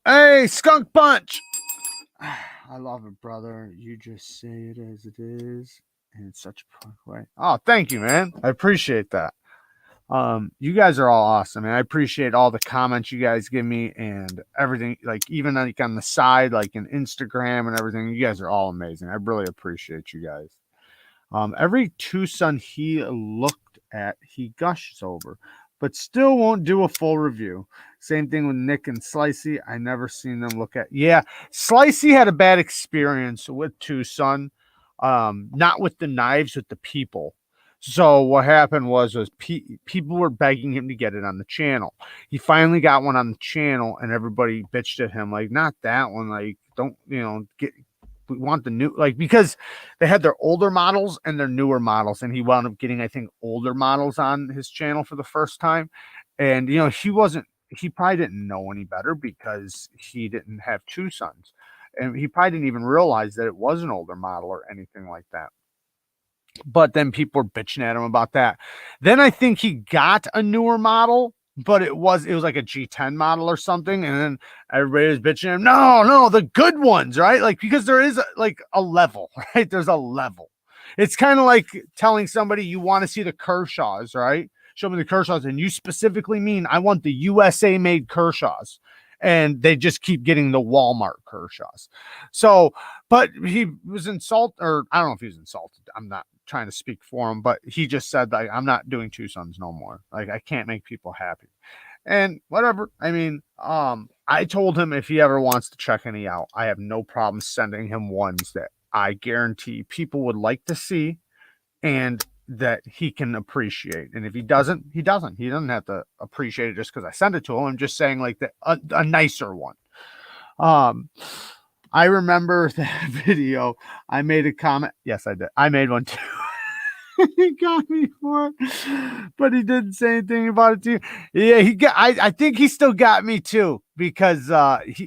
Hey, Skunk Punch. I love it, brother. You just say it as it is, and it's such a punk way. Oh, thank you, man. I appreciate that. You guys are all awesome, and I appreciate all the comments you guys give me and everything. Like even like on the side, like in Instagram and everything. You guys are all amazing. I really appreciate you guys. Every Tucson he looked at, he gushes over, but still won't do a full review. Same thing with Nick and Slicey. I never seen them look at. Yeah, Slicey had a bad experience with Tucson, not with the knives, with the people. So what happened was people were begging him to get it on the channel. He finally got one on the channel, and everybody bitched at him like, "Not that one! Like, don't get we want the new because they had their older models and their newer models, and he wound up getting I think older models on his channel for the first time, and he probably didn't know any better because he didn't have two sons, and he probably didn't even realize that it was an older model or anything like that. But then people were bitching at him about that. Then I think he got a newer model, but it was like a G10 model or something. And then everybody was bitching at him. No, the good ones, right? Like because there is like a level, right? There's a level. It's kind of like telling somebody you want to see the Kershaws, right? Show me the Kershaws, and you specifically mean I want the USA made Kershaws. And they just keep getting the Walmart Kershaws. So, but he was insulted, or I don't know if he was insulted. I'm not trying to speak for him, but he just said like I'm not doing two sons no more. Like I can't make people happy. And whatever. I mean, I told him if he ever wants to check any out, I have no problem sending him ones that I guarantee people would like to see and that he can appreciate. And if he doesn't, he doesn't. He doesn't have to appreciate it just because I send it to him. I'm just saying like a nicer one. I remember that video. I made a comment. Yes, I did. I made one too. He got me for it, but he didn't say anything about it too. Yeah, he got. I think he still got me too because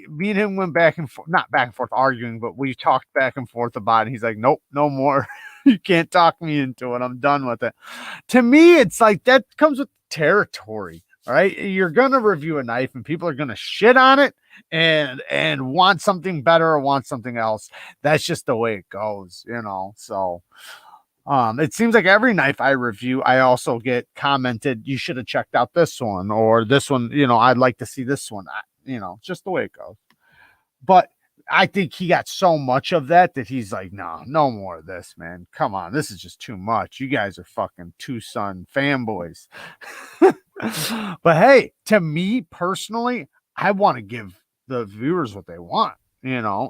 me and him went back and forth, not back and forth arguing, but we talked back and forth about it. He's like, nope, no more. You can't talk me into it. I'm done with it. To me, it's like that comes with territory. All right, you're gonna review a knife, and people are gonna shit on it and want something better or want something else. That's just the way it goes, So. It seems like every knife I review, I also get commented, you should have checked out this one or this one, I'd like to see this one, just the way it goes. But I think he got so much of that he's like, no more of this, man. Come on. This is just too much. You guys are fucking Tucson fanboys. But hey, to me personally, I want to give the viewers what they want,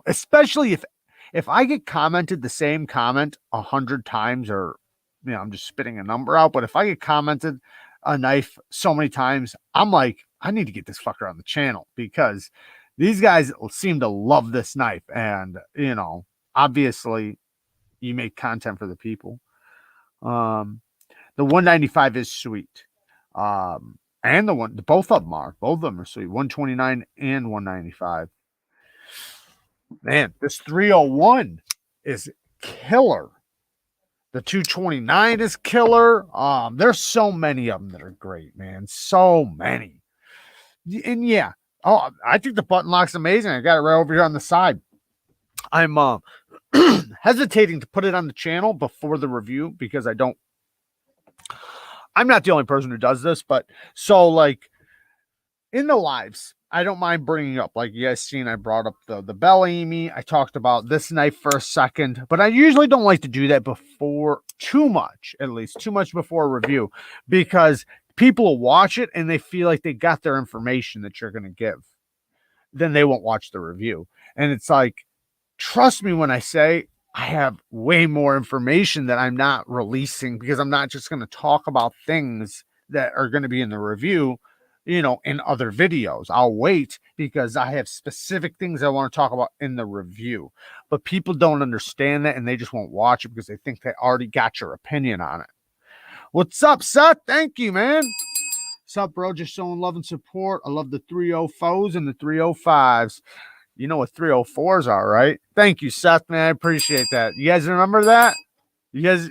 especially if I get commented the same comment 100 times, or I'm just spitting a number out, but if I get commented a knife so many times, I'm like, I need to get this fucker on the channel because these guys seem to love this knife. And, obviously you make content for the people. The 195 is sweet. And both of them are sweet. 129 and 195. Man, this 301 is killer. The 229 is killer. There's so many of them that are great, man. So many. And yeah, I think the button lock's amazing. I got it right over here on the side. I'm hesitating to put it on the channel before the review because I'm not the only person who does this, but so like in the lives, I don't mind bringing up, like you guys seen, I brought up the Bellamy. I talked about this knife for a second, but I usually don't like to do that before too much before a review, because people will watch it and they feel like they got their information that you're going to give. Then they won't watch the review. And it's like, trust me when I say I have way more information that I'm not releasing, because I'm not just going to talk about things that are going to be in the review, in other videos. I'll wait because I have specific things I want to talk about in the review. But people don't understand that and they just won't watch it because they think they already got your opinion on it. What's up, Seth? Thank you, man. What's up, bro? Just showing love and support. I love the 304s and the 305s. You know what 304s are, right? Thank you, Seth, man. I appreciate that. You guys remember that? You guys,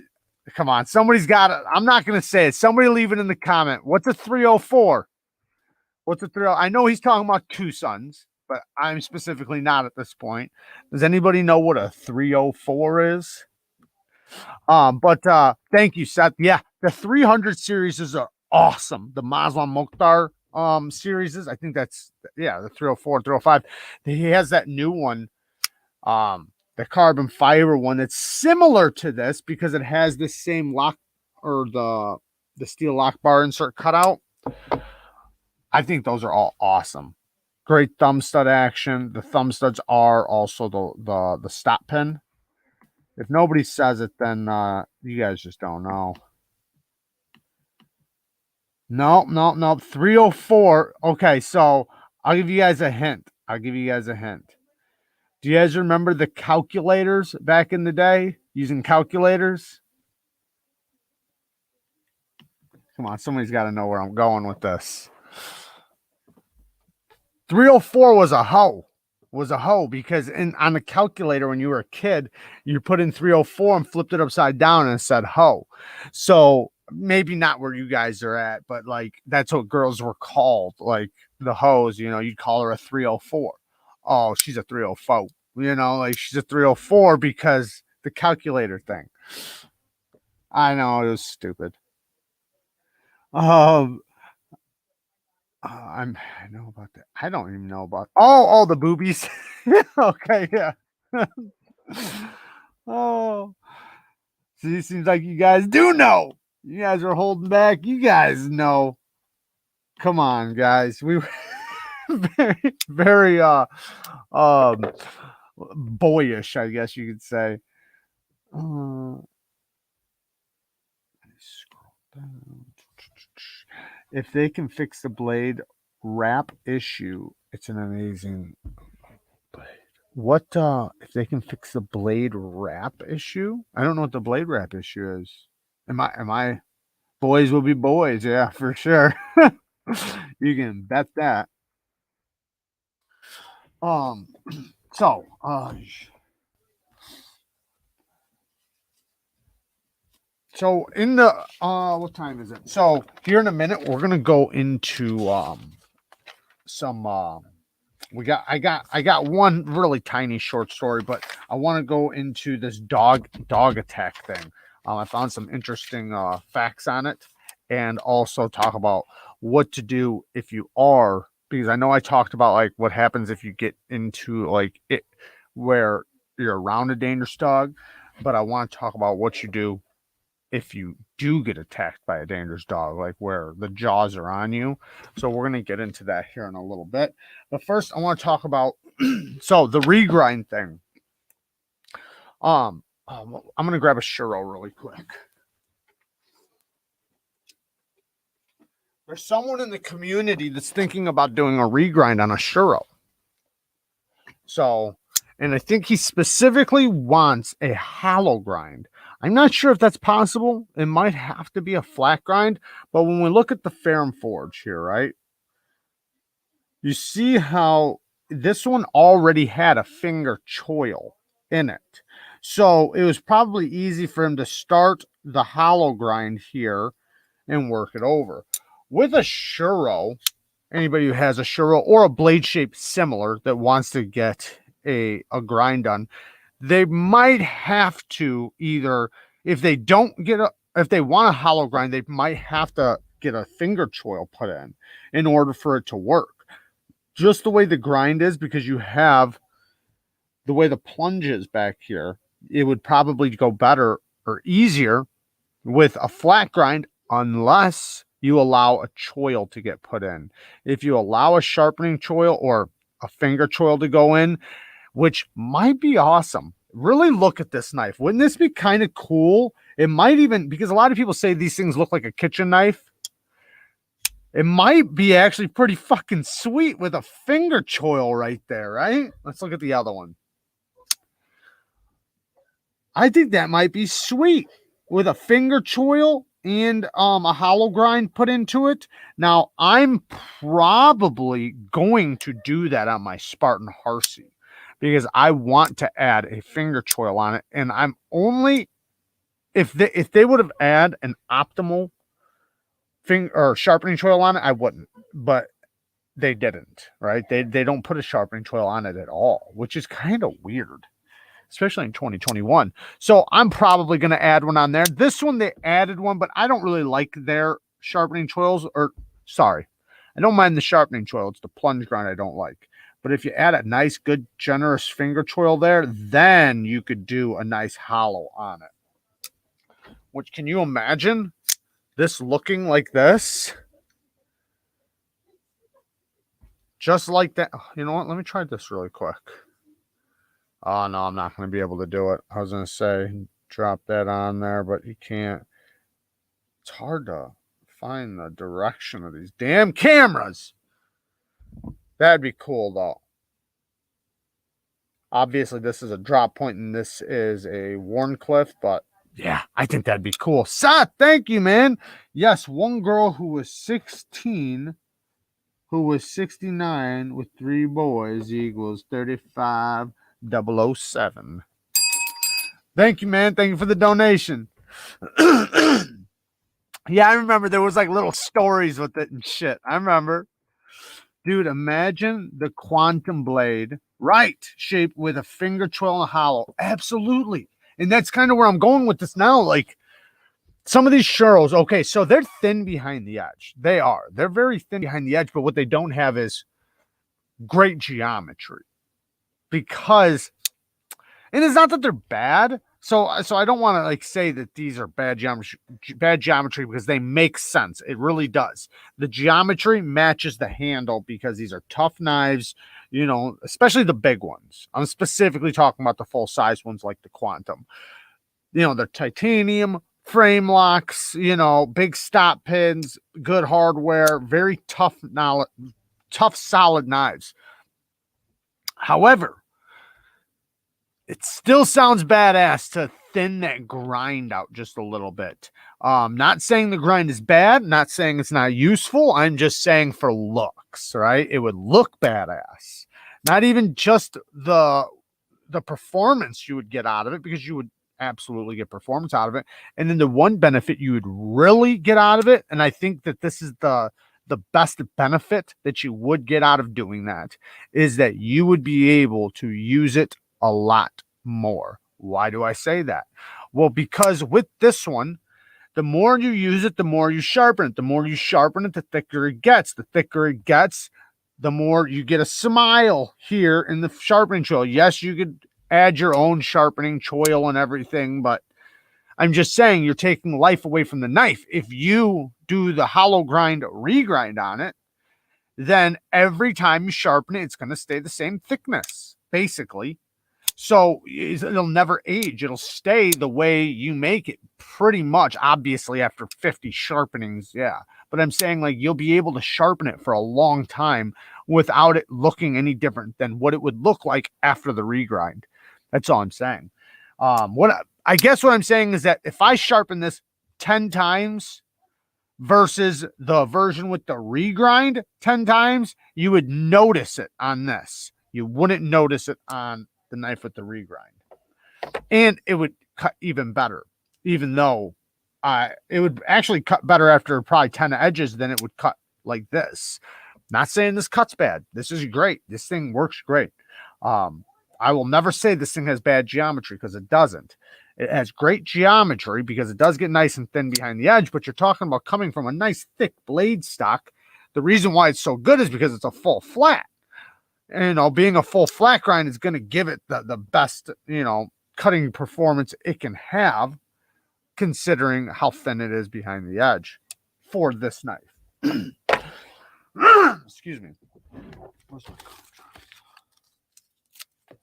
Come on, somebody's got it. I'm not going to say it. Somebody leave it in the comment. What's a 304? What's a 30? I know he's talking about two sons, but I'm specifically not at this point. Does anybody know what a 304 is? But thank you, Seth. Yeah, the 300 series are awesome. The Maslam Mokhtar series is, I think that's, yeah, the 304, 305. He has that new one, the carbon fiber one that's similar to this because it has the same lock or the steel lock bar insert cutout. I think those are all awesome. Great thumb stud action. The thumb studs are also the stop pin. If nobody says it, then you guys just don't know. No. 304. Okay, so I'll give you guys a hint. Do you guys remember the calculators back in the day? Using calculators? Come on, somebody's got to know where I'm going with this. 304 was a hoe. Because on the calculator when you were a kid, you put in 304 and flipped it upside down and it said hoe. So maybe not where you guys are at, but like that's what girls were called. Like the hoes, you'd call her a 304. Oh, she's a 304. Like she's a 304 because the calculator thing. I know it was stupid. I know about that. I don't even know about. Oh, the boobies. Okay, yeah. Oh, see, it seems like you guys do know. You guys are holding back. You guys know. Come on, guys. We were very, very boyish, I guess you could say. Scroll down. If they can fix the blade wrap issue, it's an amazing blade. What if they can fix the blade wrap issue? I don't know what the blade wrap issue is. Am I boys will be boys, yeah, for sure. You can bet that. So so in the what time is it? So here in a minute we're gonna go into some I got one really tiny short story, but I want to go into this dog attack thing. I found some interesting facts on it, and also talk about what to do if you are, because I know I talked about like what happens if you get into like it where you're around a dangerous dog, but I want to talk about what you do if you do get attacked by a dangerous dog, like where the jaws are on you. So we're going to get into that here in a little bit. But first I want to talk about, so the regrind thing. I'm going to grab a churro really quick. There's someone in the community that's thinking about doing a regrind on a churro. So, and I think he specifically wants a hollow grind. I'm not sure if that's possible. It might have to be a flat grind, but when we look at the Ferrum Forge here, right? You see how this one already had a finger choil in it. So it was probably easy for him to start the hollow grind here and work it over. With a churro, anybody who has a churro or a blade shape similar that wants to get a grind done, they might have to either, if they want a hollow grind, they might have to get a finger choil put in order for it to work. Just the way the grind is, because you have the way the plunge is back here, it would probably go better or easier with a flat grind, unless you allow a choil to get put in. If you allow a sharpening choil or a finger choil to go in, which might be awesome. Really look at this knife. Wouldn't this be kind of cool? It might even, because a lot of people say these things look like a kitchen knife. It might be actually pretty fucking sweet with a finger choil right there, right? Let's look at the other one. I think that might be sweet with a finger choil and a hollow grind put into it. Now, I'm probably going to do that on my Spartan Harsey, because I want to add a finger choil on it, and I'm only if they would have add an optimal finger or sharpening choil on it, I wouldn't. But they didn't, right? They don't put a sharpening choil on it at all, which is kind of weird, especially in 2021. So I'm probably going to add one on there. This one, they added one, but I don't really like their sharpening choils. Or, sorry, I don't mind the sharpening choil. It's the plunge grind I don't like. But if you add a nice, good, generous finger choil there, then you could do a nice hollow on it. Which, can you imagine this looking like this? Just like that. You know what? Let me try this really quick. Oh, no, I'm not going to be able to do it. I was going to say drop that on there, but you can't. It's hard to find the direction of these damn cameras. That'd be cool, though. Obviously, this is a drop point, and this is a Warncliffe, but yeah, I think that'd be cool. Seth, thank you, man. Yes, one girl who was 16, who was 69 with 3 boys equals 35,007. Thank you, man. Thank you for the donation. Yeah, I remember there was like little stories with it and shit. I remember. Dude, imagine the quantum blade, right, shaped with a finger choil and a hollow. Absolutely. And that's kind of where I'm going with this now. Like, some of these churros, okay, so they're thin behind the edge. They are. They're very thin behind the edge, but what they don't have is great geometry. Because, and it's not that they're bad. So I don't want to like say that these are bad geometry because they make sense. It really does. The geometry matches the handle because these are tough knives, you know, especially the big ones. I'm specifically talking about the full size ones like the Quantum. You know, they're titanium frame locks, you know, big stop pins, good hardware, very tough, solid knives. However, it still sounds badass to thin that grind out just a little bit. Not saying the grind is bad, not saying it's not useful. I'm just saying for looks, right? It would look badass. Not even just the performance you would get out of it, because you would absolutely get performance out of it. And then the one benefit you would really get out of it, and I think that this is the best benefit that you would get out of doing that, is that you would be able to use it a lot more. Why do I say that? Well, because with this one, the more you use it, the more you sharpen it. The more you sharpen it, the thicker it gets. The thicker it gets, the more you get a smile here in the sharpening choil. Yes, you could add your own sharpening choil and everything, but I'm just saying you're taking life away from the knife. If you do the hollow grind regrind on it, then every time you sharpen it, it's going to stay the same thickness, basically. So it'll never age. It'll stay the way you make it pretty much, obviously, after 50 sharpenings. Yeah. But I'm saying, like, you'll be able to sharpen it for a long time without it looking any different than what it would look like after the regrind. That's all I'm saying. I guess what I'm saying is that if I sharpen this 10 times versus the version with the regrind 10 times, you would notice it on this. You wouldn't notice it on the knife with the regrind. And it would cut even better, even though it would actually cut better after probably 10 edges than it would cut like this. Not saying this cuts bad. This is great. This thing works great. I will never say this thing has bad geometry, because it doesn't. It has great geometry because it does get nice and thin behind the edge, but you're talking about coming from a nice thick blade stock. The reason why it's so good is because it's a full flat. And, you know, being a full flat grind is going to give it the best, you know, cutting performance it can have, considering how thin it is behind the edge for this knife. Excuse me. Where's my cough drops?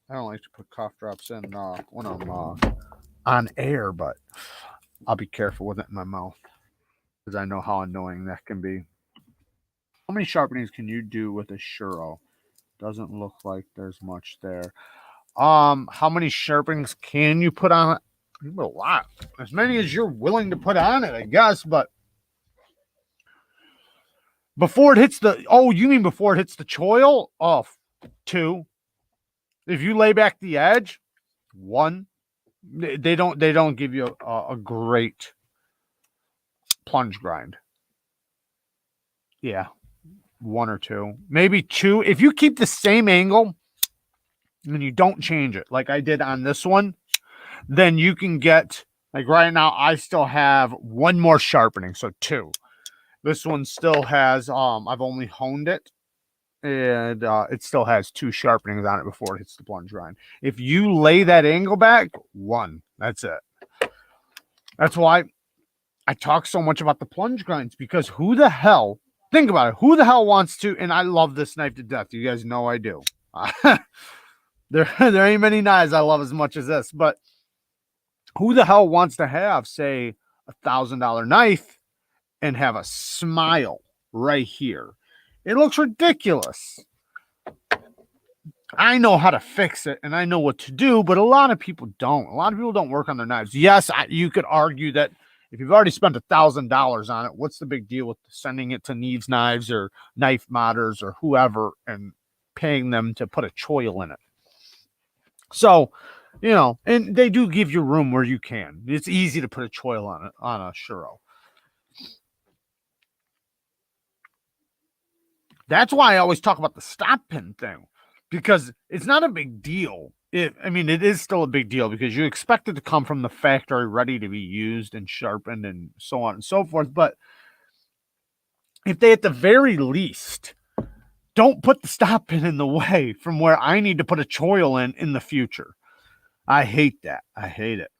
I don't like to put cough drops in when I'm on air, but I'll be careful with it in my mouth because I know how annoying that can be. How many sharpenings can you do with a churro? Doesn't look like there's much there. How many sharpenings can you put on it? You put a lot. As many as you're willing to put on it, I guess, but before it hits the, oh, you mean before it hits the choil? Oh, 2. If you lay back the edge, 1. They don't give you a great plunge grind. Yeah, one or two, maybe two. If you keep the same angle and you don't change it, like I did on this one, then you can get, like right now, I still have one more sharpening, so two. This one still has, I've only honed it, and it still has two sharpenings on it before it hits the plunge grind. If you lay that angle back, one, that's it. That's why I talk so much about the plunge grinds, because who the hell, think about it, who the hell wants to, and I love this knife to death. You guys know I do. There ain't many knives I love as much as this, but who the hell wants to have, say, $1,000 knife and have a smile right here? It looks ridiculous. I know how to fix it and I know what to do, but a lot of people don't. A lot of people don't work on their knives. Yes, you could argue that if you've already spent $1,000 on it, what's the big deal with sending it to Neevesknives or Knife Modders or whoever and paying them to put a choil in it? So, and they do give you room where you can. It's easy to put a choil on a Shuro. That's why I always talk about the stop pin thing, because it's not a big deal. It is still a big deal because you expect it to come from the factory ready to be used and sharpened and so on and so forth. But if they, at the very least, don't put the stop pin in the way from where I need to put a choil in the future. I hate that. I hate it.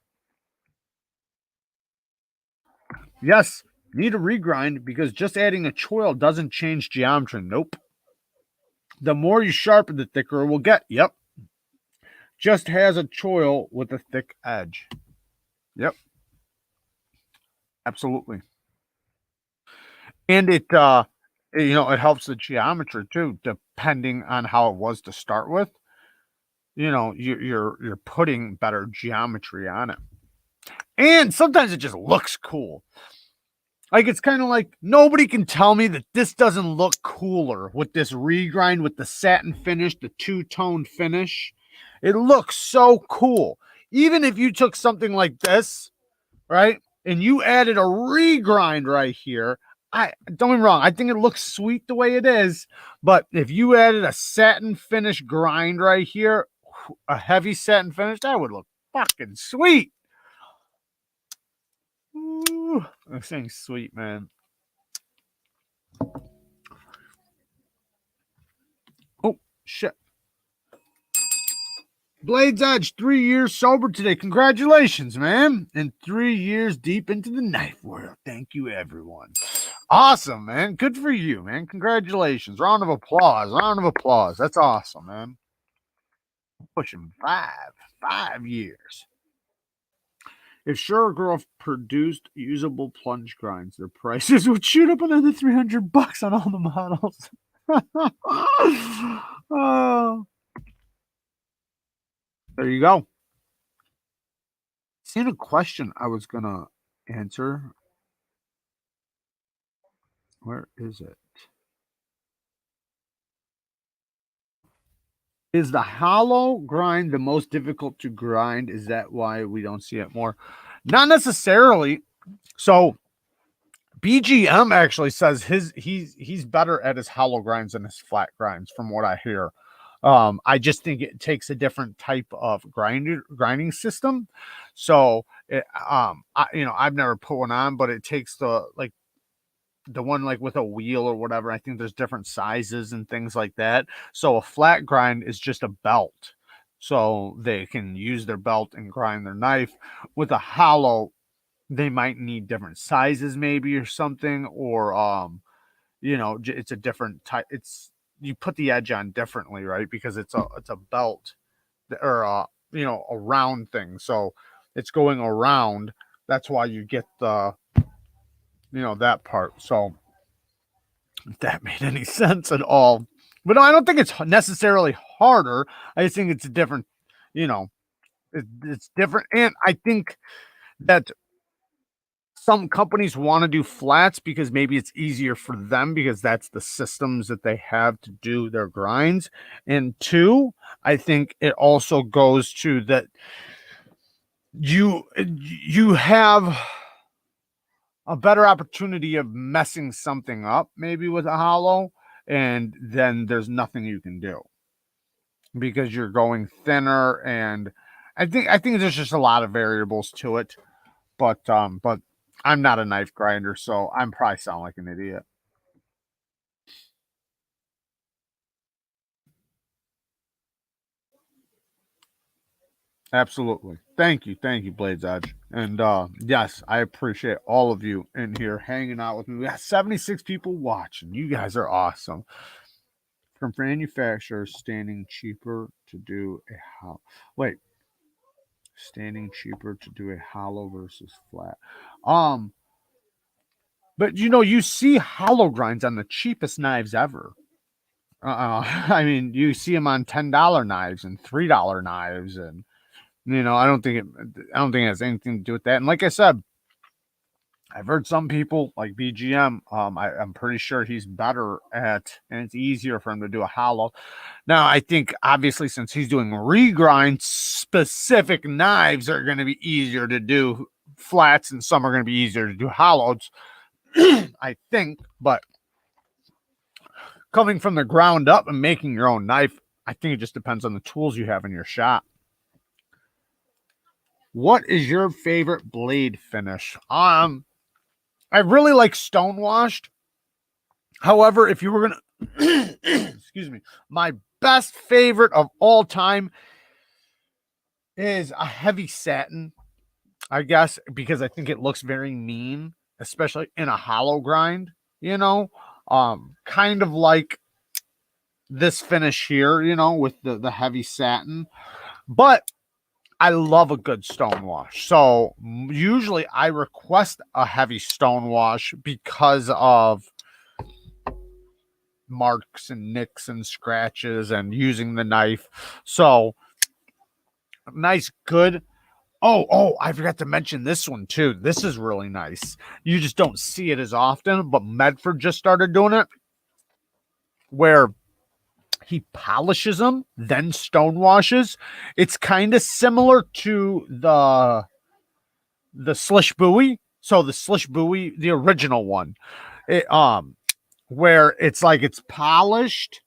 Yes, need a regrind because just adding a choil doesn't change geometry. Nope. The more you sharpen, the thicker it will get. Yep. Just has a choil with a thick edge. Yep. Absolutely. And it helps the geometry too, depending on how it was to start with. You're putting better geometry on it. And sometimes it just looks cool. Like, it's kind of like nobody can tell me that this doesn't look cooler with this regrind, with the satin finish, the two-tone finish. It looks so cool. Even if you took something like this, right, and you added a regrind right here, I don't get me wrong, I think it looks sweet the way it is, but if you added a satin finish grind right here, a heavy satin finish, that would look fucking sweet. Ooh, this thing's sweet, man. Oh, shit. Blades Edge, 3 years sober today. Congratulations, man. And 3 years deep into the knife world. Thank you, everyone. Awesome, man. Good for you, man. Congratulations. Round of applause. Round of applause. That's awesome, man. Pushing 5 years. If Sure Girl produced usable plunge grinds, their prices would shoot up another $300 on all the models. Oh, there you go. Seen a question I was gonna answer. Where is it? Is the hollow grind the most difficult to grind? Is that why we don't see it more? Not necessarily. So BGM actually says he's better at his hollow grinds than his flat grinds, from what I hear. I just think it takes a different type of grinding system. So I've never put one on, but it takes the one like with a wheel or whatever. I think there's different sizes and things like that. So a flat grind is just a belt. So they can use their belt and grind their knife. With a hollow, they might need different sizes maybe or something, or it's a different type. You put the edge on differently, right? Because it's a belt or a round thing. So it's going around. That's why you get that part. So if that made any sense at all. But no, I don't think it's necessarily harder. I just think it's a different, it's different. And I think that some companies want to do flats because maybe it's easier for them because that's the systems that they have to do their grinds. And two, I think it also goes to that you have a better opportunity of messing something up maybe with a hollow, and then there's nothing you can do because you're going thinner. And I think there's just a lot of variables to it. But I'm not a knife grinder, so I'm probably sound like an idiot. Absolutely. Thank you, Blades Edge. And yes, I appreciate all of you in here hanging out with me. We got 76 people watching. You guys are awesome. From manufacturers standing cheaper to do a hollow. Wait, standing cheaper to do a hollow versus flat. Um, but you see hollow grinds on the cheapest knives ever. I mean, you see them on $10 knives and $3 knives, and I don't think it has anything to do with that. And like I said, I've heard some people like BGM. I'm pretty sure he's better at, and it's easier for him to do a hollow. Now, I think obviously since he's doing regrind, specific knives are going to be easier to do flats, and some are going to be easier to do hollows. I think, but coming from the ground up and making your own knife, I think it just depends on the tools you have in your shop. What is your favorite blade finish? I really like stonewashed. However, if you were gonna excuse me, my best favorite of all time is a heavy satin, I guess, because I think it looks very mean, especially in a hollow grind, kind of like this finish here, with the heavy satin. But I love a good stonewash. So usually I request a heavy stonewash because of marks and nicks and scratches and using the knife. So nice, good. Oh, I forgot to mention this one too. This is really nice. You just don't see it as often, but Medford just started doing it where he polishes them, then stone washes. It's kind of similar to the Slish Buoy. So the Slish Buoy, the original one, it, where it's like it's polished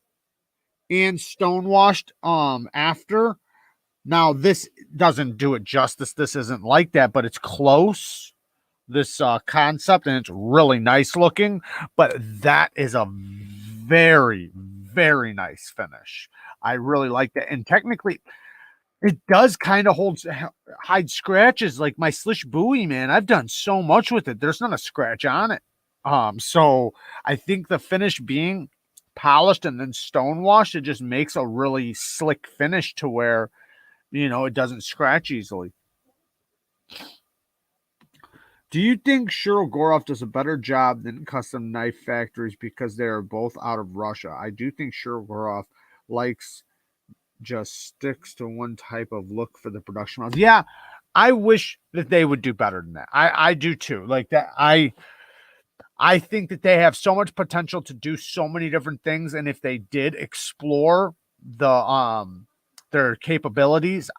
and stonewashed after. Now this doesn't do it justice. This isn't like that, but it's close. This concept, and it's really nice looking. But that is a very, very nice finish. I really like that, and technically, it does kind of hide scratches. Like my Slish Buoy, man, I've done so much with it. There's not a scratch on it. So I think the finish being polished and then stonewashed, it just makes a really slick finish to where it doesn't scratch easily. Do you think Shirogorov does a better job than custom knife factories because they are both out of Russia? I do think Shirogorov likes just sticks to one type of look for the production models. Yeah, I wish that they would do better than that. I do too. Like that, I think that they have so much potential to do so many different things, and if they did explore their capabilities,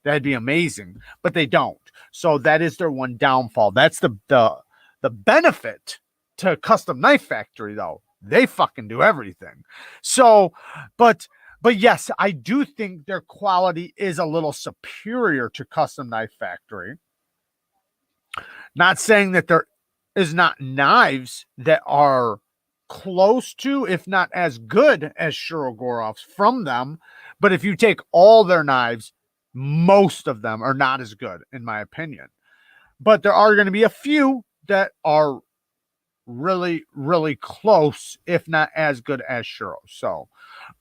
that'd be amazing. But they don't. So that is their one downfall. That's the benefit to Custom Knife Factory, though. They fucking do everything. So, but yes, I do think their quality is a little superior to Custom Knife Factory. Not saying that there is not knives that are close to, if not as good as Shirogorov's from them. But if you take all their knives, most of them are not as good, in my opinion. But there are going to be a few that are really, really close, if not as good as Shiro. So,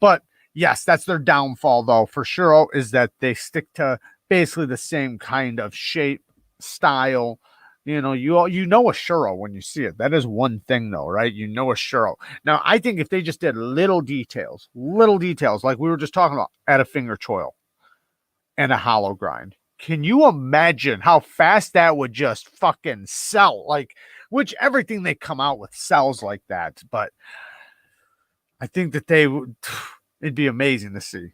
but yes, that's their downfall, though, for Shiro, is that they stick to basically the same kind of shape, style. You know a Shiro when you see it. That is one thing, though, right? You know a Shiro. Now, I think if they just did little details, like we were just talking about, add a finger choil and a hollow grind. Can you imagine how fast that would just fucking sell? Like, which everything they come out with sells like that. But I think that it'd be amazing to see.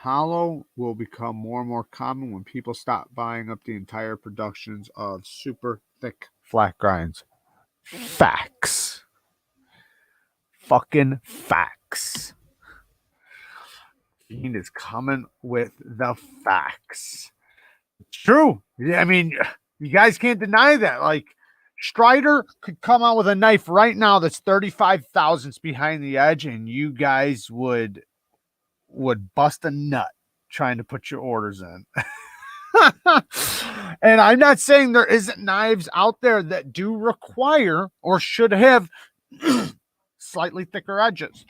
hollow will become more and more common when people stop buying up the entire productions of super thick flat grinds. Facts. Fucking facts. Fiend is coming with the facts. True. Yeah, I mean, you guys can't deny that. Like, Strider could come out with a knife right now that's 35 thousandths behind the edge, and you guys would bust a nut trying to put your orders in. And I'm not saying there isn't knives out there that do require or should have slightly thicker edges.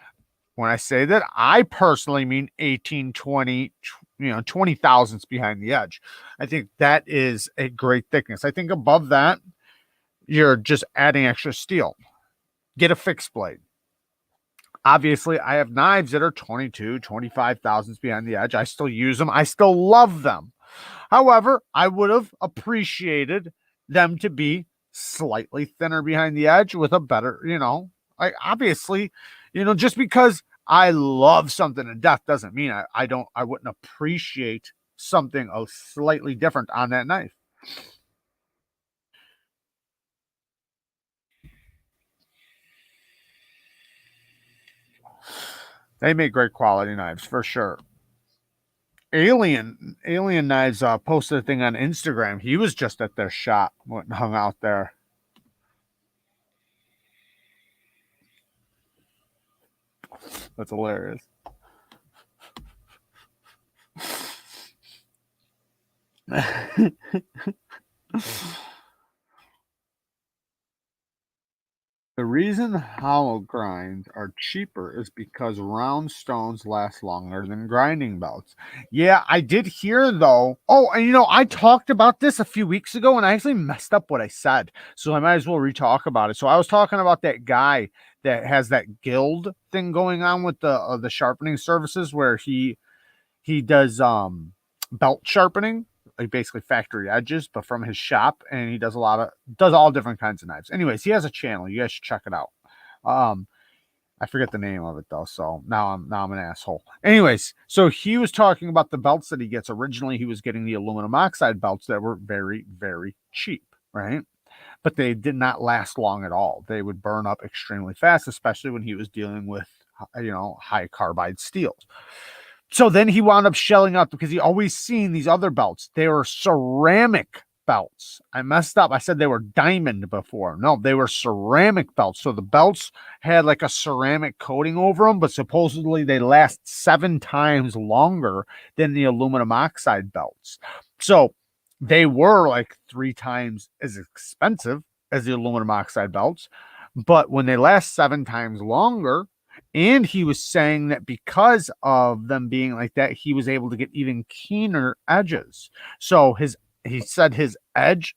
When I say that, I personally mean 18, 20, 20 thousandths behind the edge. I think that is a great thickness. I think above that, you're just adding extra steel. Get a fixed blade. Obviously, I have knives that are 22, 25 thousandths behind the edge. I still use them. I still love them. However, I would have appreciated them to be slightly thinner behind the edge with a better, obviously, just because I love something to death doesn't mean I wouldn't appreciate something slightly different on that knife. They make great quality knives for sure. Alien Knives posted a thing on Instagram. He was just at their shop, went and hung out there. That's hilarious. The reason hollow grinds are cheaper is because round stones last longer than grinding belts. Yeah, I did hear though. Oh, and I talked about this a few weeks ago and I actually messed up what I said. So I might as well re-talk about it. So I was talking about that guy that has that guild thing going on with the sharpening services where he does belt sharpening, like basically factory edges, but from his shop, and he does all different kinds of knives. Anyways, he has a channel. You guys should check it out. I forget the name of it though, so now I'm an asshole. Anyways, so he was talking about the belts that he gets. Originally, he was getting the aluminum oxide belts that were very, very cheap, right? But they did not last long at all. They would burn up extremely fast, especially when he was dealing with high carbide steels. So then he wound up shelling out because he always seen these other belts. They were ceramic belts. I messed up. I said they were diamond before. No, they were ceramic belts. So the belts had like a ceramic coating over them, but supposedly they last 7 times longer than the aluminum oxide belts. So they were like 3 times as expensive as the aluminum oxide belts, but when they last 7 times longer, and he was saying that because of them being like that, he was able to get even keener edges. So he said his edge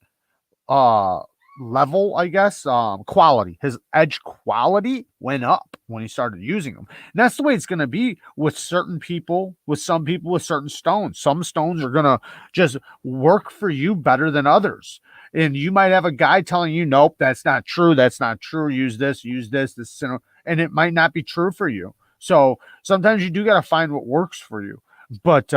uh level, I guess, quality, his edge quality went up when he started using them. And that's the way it's going to be with certain people, with some people, with certain stones. Some stones are going to just work for you better than others. And you might have a guy telling you, nope, that's not true. That's not true. Use this, and it might not be true for you. So sometimes you do got to find what works for you. But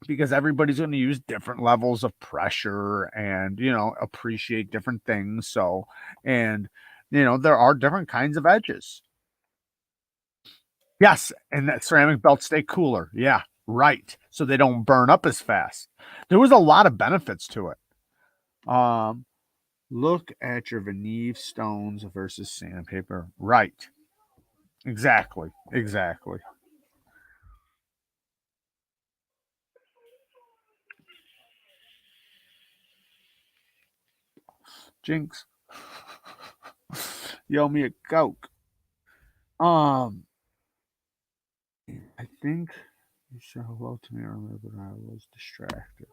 because everybody's going to use different levels of pressure and appreciate different things. So, and there are different kinds of edges. Yes, and that ceramic belts stay cooler. Yeah, right. So they don't burn up as fast. There was a lot of benefits to it. Look at your Neeves stones versus sandpaper. Right. Exactly. Exactly. Jinx. You owe me a Coke. Um, I think you said hello to me earlier, but I was distracted.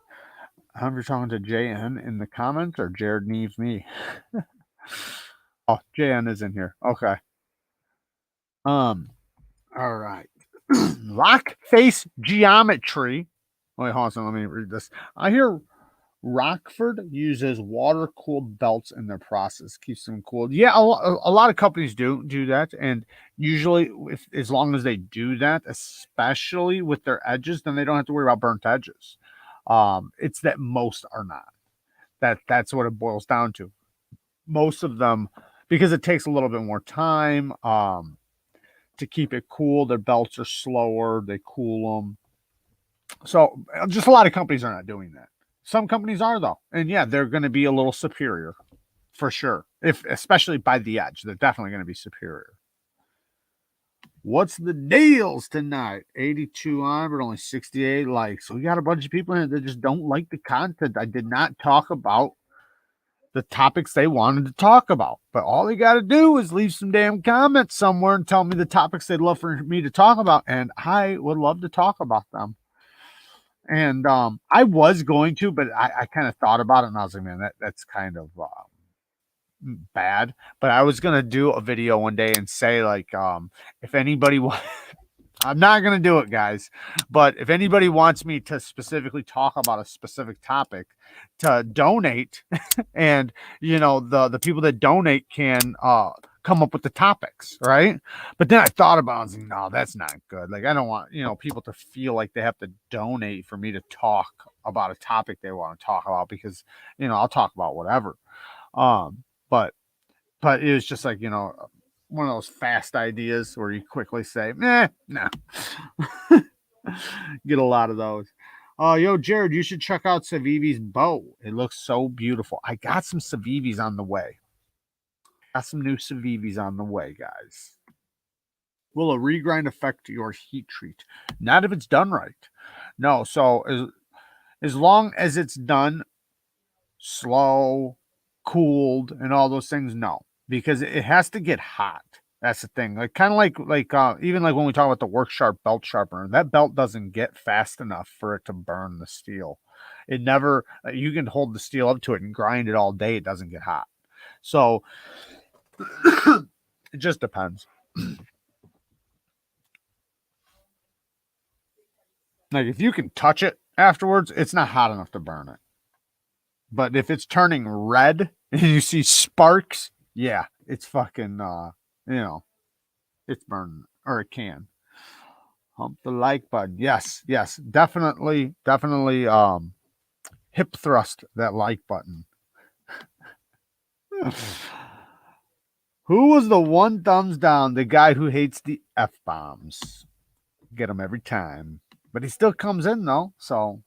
I'm talking to JN in the comments or Jared Neeves me. Oh, JN is in here. Okay. Um. All right. Lock face geometry. Wait, hold on. Let me read this. I hear Rockford uses water-cooled belts in their process, keeps them cooled. Yeah, a lot of companies do that, and usually, as long as they do that, especially with their edges, then they don't have to worry about burnt edges. It's that most are not. That's what it boils down to. Most of them, because it takes a little bit more time to keep it cool. Their belts are slower. They cool them. So just a lot of companies are not doing that. Some companies are though, and yeah, they're going to be a little superior for sure. If especially by the edge, they're definitely going to be superior. What's the deals tonight? 82 on, but only 68 likes. So we got a bunch of people here that just don't like the content. I did not talk about the topics they wanted to talk about, but all they got to do is leave some damn comments somewhere and tell me the topics they'd love for me to talk about, and I would love to talk about them. And I was going to, but I kind of thought about it, and I was like, man, that's kind of bad. But I was gonna do a video one day and say like, if anybody I'm not going to do it, guys. But if anybody wants me to specifically talk about a specific topic, to donate, and the people that donate can come up with the topics, right? But then I thought about it, I was like, no, that's not good. Like, I don't want people to feel like they have to donate for me to talk about a topic they want to talk about, because I'll talk about whatever. But it was just like one of those fast ideas where you quickly say, no. Get a lot of those. Yo, Jared, you should check out Savivi's bow. It looks so beautiful. I got some Savivis on the way. Got some new Savivis on the way, guys. Will a regrind affect your heat treat? Not if it's done right. No, so as long as it's done slow, cooled, and all those things, no. Because it has to get hot. That's the thing. Like kind of like even like when we talk about the work sharp belt sharpener, that belt doesn't get fast enough for it to burn the steel. It never. You can hold the steel up to it and grind it all day. It doesn't get hot. So it just depends. Like if you can touch it afterwards, it's not hot enough to burn it. But if it's turning red and you see sparks, yeah, it's fucking it's burning, or it can. Hump the like button. Yes, definitely hip thrust that like button. Who was the one thumbs down? The guy who hates the F-bombs. Get him every time. But he still comes in though, so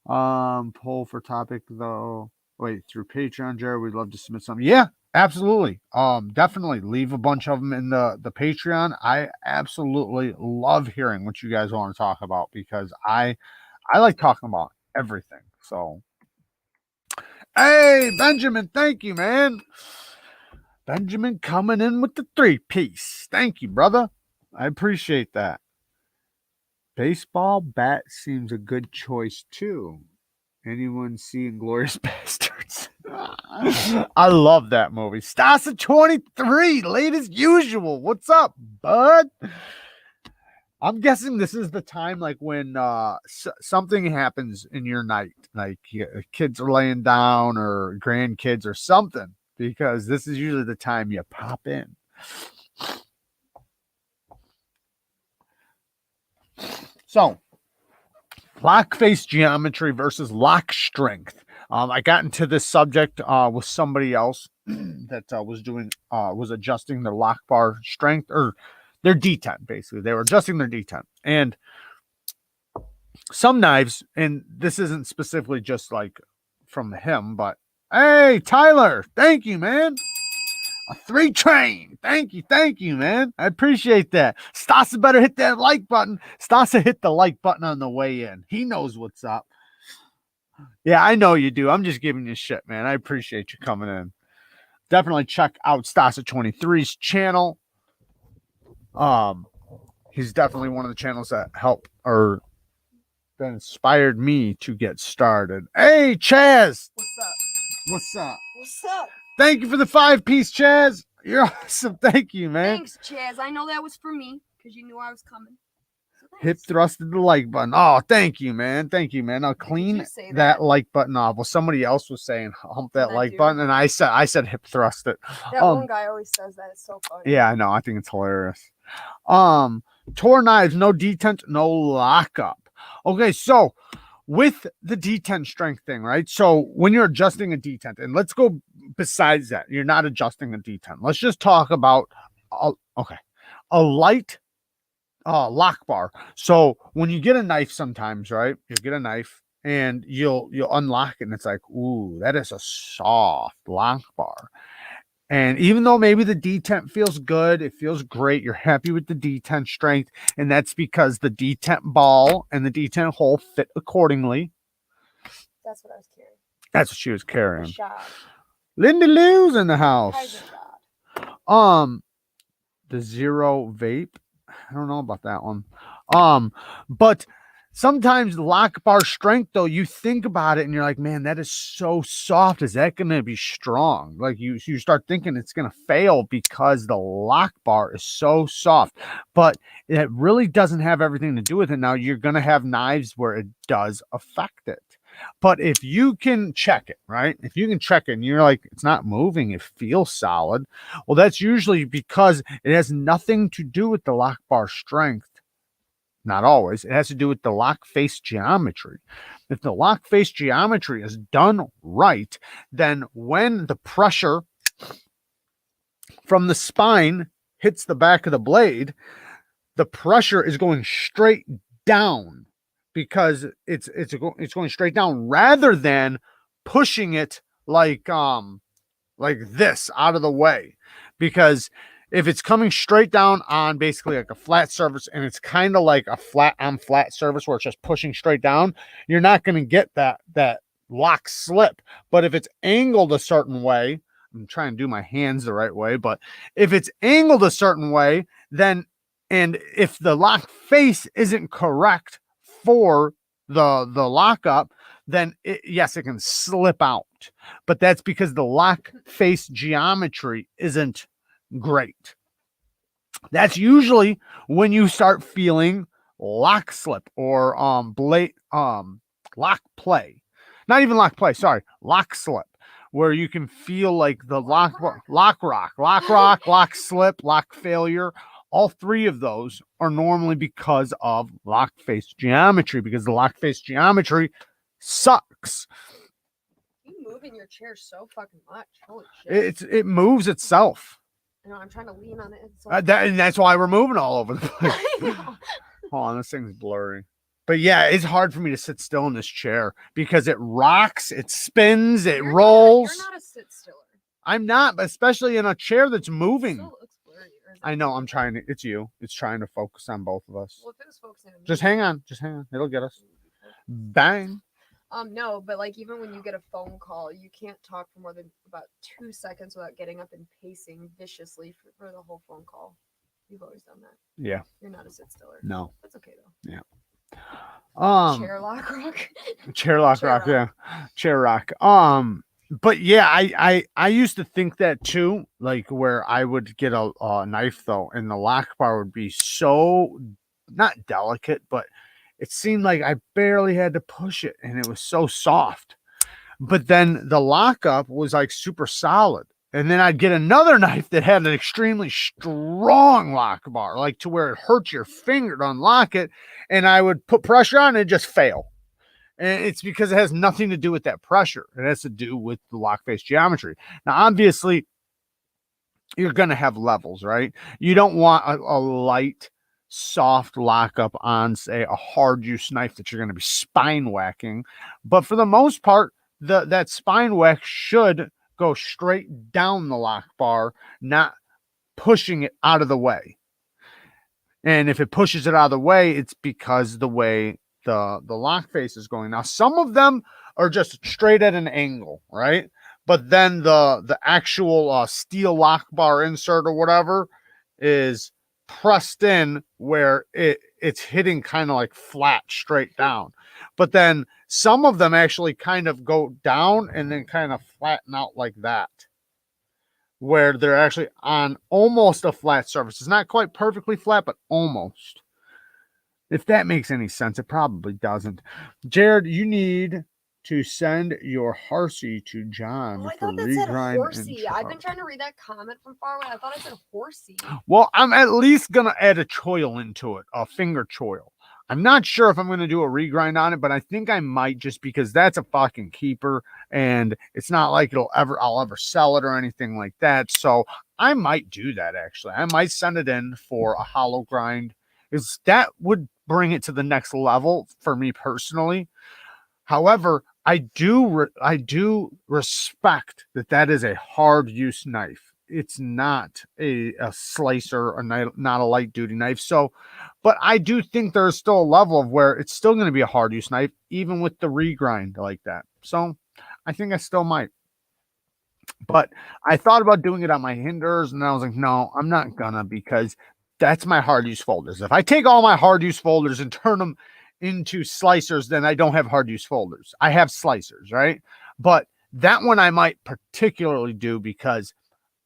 poll for topic though. Wait, through Patreon, Jared, we'd love to submit something. Yeah, absolutely. Definitely leave a bunch of them in the Patreon. I absolutely love hearing what you guys want to talk about, because I like talking about everything. So, hey, Benjamin, thank you, man. Benjamin coming in with the 3-piece. Thank you, brother. I appreciate that. Baseball bat seems a good choice too. Anyone seeing Glorious Bastards? I love that movie. Stasa 23, late as usual. What's up, bud? I'm guessing this is the time like when something happens in your night, like kids are laying down or grandkids or something, because this is usually the time you pop in. So, lock face geometry versus lock strength. I got into this subject with somebody else that was adjusting their lock bar strength, or their detent, basically. They were adjusting their detent. And some knives, and this isn't specifically just like from him, but hey, Tyler, thank you, man. A 3 train. Thank you, man. I appreciate that. Stasa better hit that like button. Stasa hit the like button on the way in. He knows what's up. Yeah, I know you do. I'm just giving you shit, man. I appreciate you coming in. Definitely check out Stasa 23's channel. He's definitely one of the channels that help or that inspired me to get started. Hey, Chaz. What's up? Thank you for the 5-piece, Chaz. You're awesome. Thank you, man. Thanks, Chaz. I know that was for me because you knew I was coming. So Hip thrusted the like button. Oh, thank you, man. Thank you, man. I'll clean that like button off. Well, somebody else was saying hump that like button, and I said hip thrust it. That one guy always says that. It's so funny. Yeah, I know. I think it's hilarious. Tore knives, no detent, no lockup. Okay, so with the detent strength thing, right? So when you're adjusting a detent, and let's go besides that, you're not adjusting a detent. Let's just talk about a light lock bar. So when you get a knife sometimes, right? You get a knife and you'll unlock it and it's like, ooh, that is a soft lock bar. And even though maybe the detent feels good, it feels great, you're happy with the detent strength, and that's because the detent ball and the detent hole fit accordingly. That's what I was carrying. That's what she was carrying. Linda Lou's in the house. The zero vape. I don't know about that one. But sometimes lock bar strength, though, you think about it and you're like, man, that is so soft. Is that going to be strong? Like you start thinking it's going to fail because the lock bar is so soft. But it really doesn't have everything to do with it. Now, you're going to have knives where it does affect it. But if you can check it, right? If you can check it and you're like, it's not moving, it feels solid. Well, that's usually because it has nothing to do with the lock bar strength. Not always. It has to do with the lock face geometry. If the lock face geometry is done right, then when the pressure from the spine hits the back of the blade, the pressure is going straight down because it's going straight down rather than pushing it like this out of the way. Because if it's coming straight down on basically like a flat surface and it's kind of like a flat on flat surface where it's just pushing straight down, you're not going to get that lock slip. But if it's angled a certain way, I'm trying to do my hands the right way, but if it's angled a certain way, then, and if the lock face isn't correct for the lockup, then yes, it can slip out. But that's because the lock face geometry isn't great. That's usually when you start feeling lock slip or lock play. Not even lock play, sorry, lock slip, where you can feel like the lock slip, lock failure. All three of those are normally because of lock face geometry, because the lock face geometry sucks. You move in your chair so fucking much. Holy shit. It moves itself. I know, I'm trying to lean on it. And that's why we're moving all over the place. Hold on, this thing's blurry. But yeah, it's hard for me to sit still in this chair because it rocks, it spins, it rolls. You're not a sit stiller. I'm not, but especially in a chair that's moving. It still looks blurry. I know, I'm trying to, it's you. It's trying to focus on both of us. Well, if it was focusing on me. Just hang on. It'll get us. Bang. No, but like even when you get a phone call, you can't talk for more than about 2 seconds without getting up and pacing viciously for the whole phone call. You've always done that. Yeah. You're not a sit stiller. No. That's okay though. Yeah. Chair lock rock. Chair lock rock, yeah. Chair rock. But yeah, I used to think that too, like where I would get a knife though, and the lock bar would be so not delicate, but it seemed like I barely had to push it and it was so soft. But then the lockup was like super solid. And then I'd get another knife that had an extremely strong lock bar, like to where it hurt your finger to unlock it. And I would put pressure on it and just fail. And it's because it has nothing to do with that pressure. It has to do with the lock face geometry. Now, obviously, you're going to have levels, right? You don't want a light, soft lockup on, say, a hard use knife that you're going to be spine whacking. But for the most part, that spine whack should go straight down the lock bar, not pushing it out of the way. And if it pushes it out of the way, it's because the way the lock face is going. Now, some of them are just straight at an angle, right? But then the actual steel lock bar insert or whatever is pressed in where it's hitting kind of like flat straight down. But then some of them actually kind of go down and then kind of flatten out like that, where they're actually on almost a flat surface. It's not quite perfectly flat, but almost. If that makes any sense, it probably doesn't. Jared, you need to send your Harsey to John Oh, I for thought that said regrind and horsey. I've been chop. trying to read that comment from far away. I thought I said horsey. Well, I'm at least gonna add a choil into it, a finger choil. I'm not sure if I'm gonna do a regrind on it, but I think I might, just because that's a fucking keeper, and it's not like I'll ever sell it or anything like that. So I might do that actually. I might send it in for a hollow grind, because that would bring it to the next level for me personally. However, I do respect that is a hard use knife. It's not a slicer, not a light duty knife. So, but I do think there's still a level of where it's still going to be a hard use knife, even with the regrind like that. So, I think I still might. But I thought about doing it on my hinders, and I was like, no, I'm not gonna, because that's my hard use folders. If I take all my hard use folders and turn them into slicers, then I don't have hard use folders. I have slicers, right? But that one I might particularly do because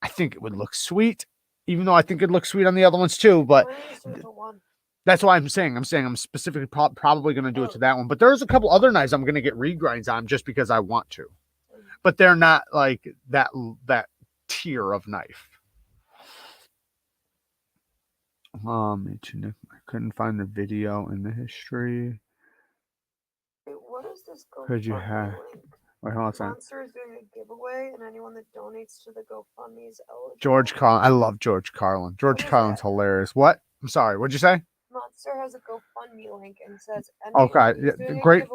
I think it would look sweet, even though I think it looks sweet on the other ones too. But that's why I'm saying I'm specifically probably going to do it to that one. But there's a couple other knives I'm going to get regrinds on just because I want to. But they're not like that tier of knife. I couldn't find the video in the history. Wait, what is this Could you have? Wait, hold on a second. Monster is doing a giveaway, and anyone that donates to the GoFundMe is eligible. George Carlin. I love George Carlin. George Carlin's hilarious. What? I'm sorry. What'd you say? Monster has a GoFundMe link and says, okay, yeah, great.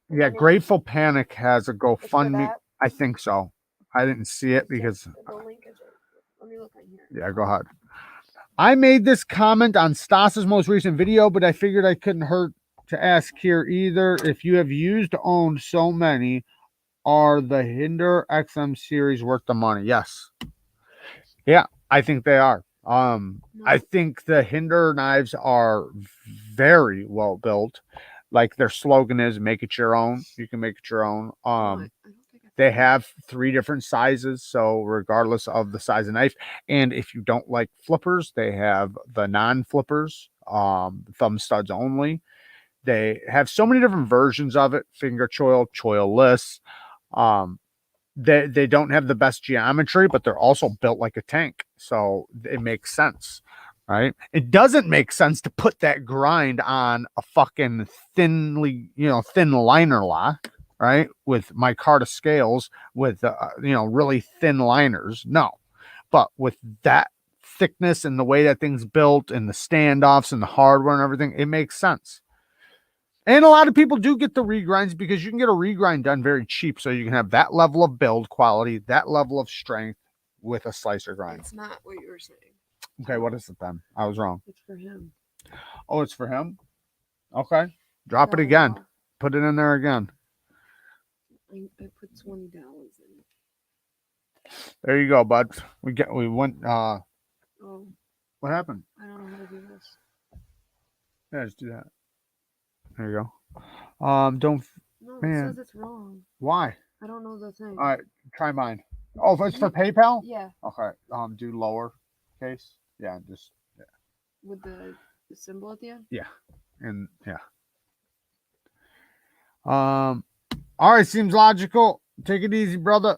Yeah, Grateful Panic has a GoFundMe. I think so. I didn't see it because. Let me look on here. Yeah, go ahead. I made this comment on Stas's most recent video, but I figured I couldn't hurt to ask here either. If you have used owned so many, are the Hinder XM series worth the money? Yes. Yeah, I think they are. I think the Hinder knives are very well built. Like their slogan is "Make it your own." You can make it your own. They have 3 different sizes, so regardless of the size of knife. And if you don't like flippers, they have the non-flippers, thumb studs only. They have so many different versions of it: finger choil, choil-less. They don't have the best geometry, but they're also built like a tank, so it makes sense, right? It doesn't make sense to put that grind on a fucking thin liner lock, right? With micarta scales with really thin liners. No, but with that thickness and the way that thing's built and the standoffs and the hardware and everything, it makes sense. And a lot of people do get the regrinds because you can get a regrind done very cheap. So you can have that level of build quality, that level of strength with a slicer grind. It's not what you were saying. Okay, what is it then? I was wrong. It's for him. Oh, it's for him? Okay. Drop it again. Put it in there again. I put $20 in it. There you go, bud. We went Oh. What happened? I don't know how to do this. Yeah, just do that. There you go. Don't. No, man. It says it's wrong. Why? I don't know the thing. All right, try mine. Oh, it's for PayPal? Yeah. Okay. Do lower case. Yeah, just With the symbol at the end? Yeah. And yeah. All right, seems logical. Take it easy, brother.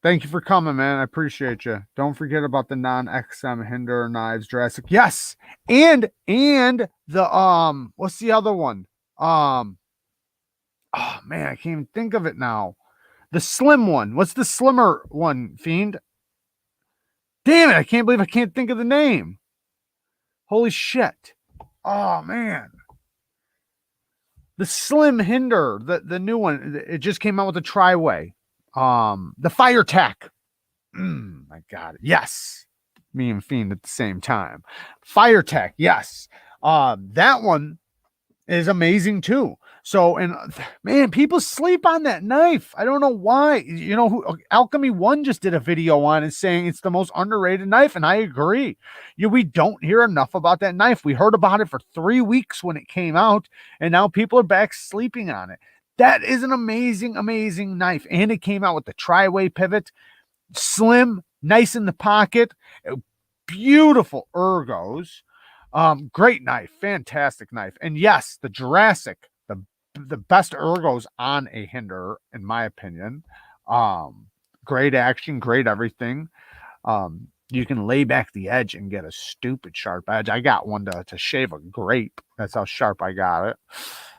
Thank you for coming, man. I appreciate you. Don't forget about the non-XM Hinder knives, Jurassic. Yes. And the what's the other one? Oh man, I can't even think of it now. The slim one. What's the slimmer one, Fiend? Damn it, I can't believe I can't think of the name. Holy shit. Oh man. The slim Hinder, the new one. It just came out with a tri-way. The Fire Tack. My God. Yes. Me and Fiend at the same time. Fire Tack. Yes. That one is amazing too. So, and man, people sleep on that knife. I don't know why. Alchemy One just did a video on it saying it's the most underrated knife, and I agree. We don't hear enough about that knife. We heard about it for 3 weeks when it came out, and now people are back sleeping on it. That is an amazing, amazing knife. And it came out with the tri-way pivot. Slim, nice in the pocket. Beautiful ergos. Great knife, fantastic knife. And yes, the Jurassic, the best ergos on a Hinder, in my opinion. Great action, great everything. You can lay back the edge and get a stupid sharp edge. I got one to shave a grape. That's how sharp I got it.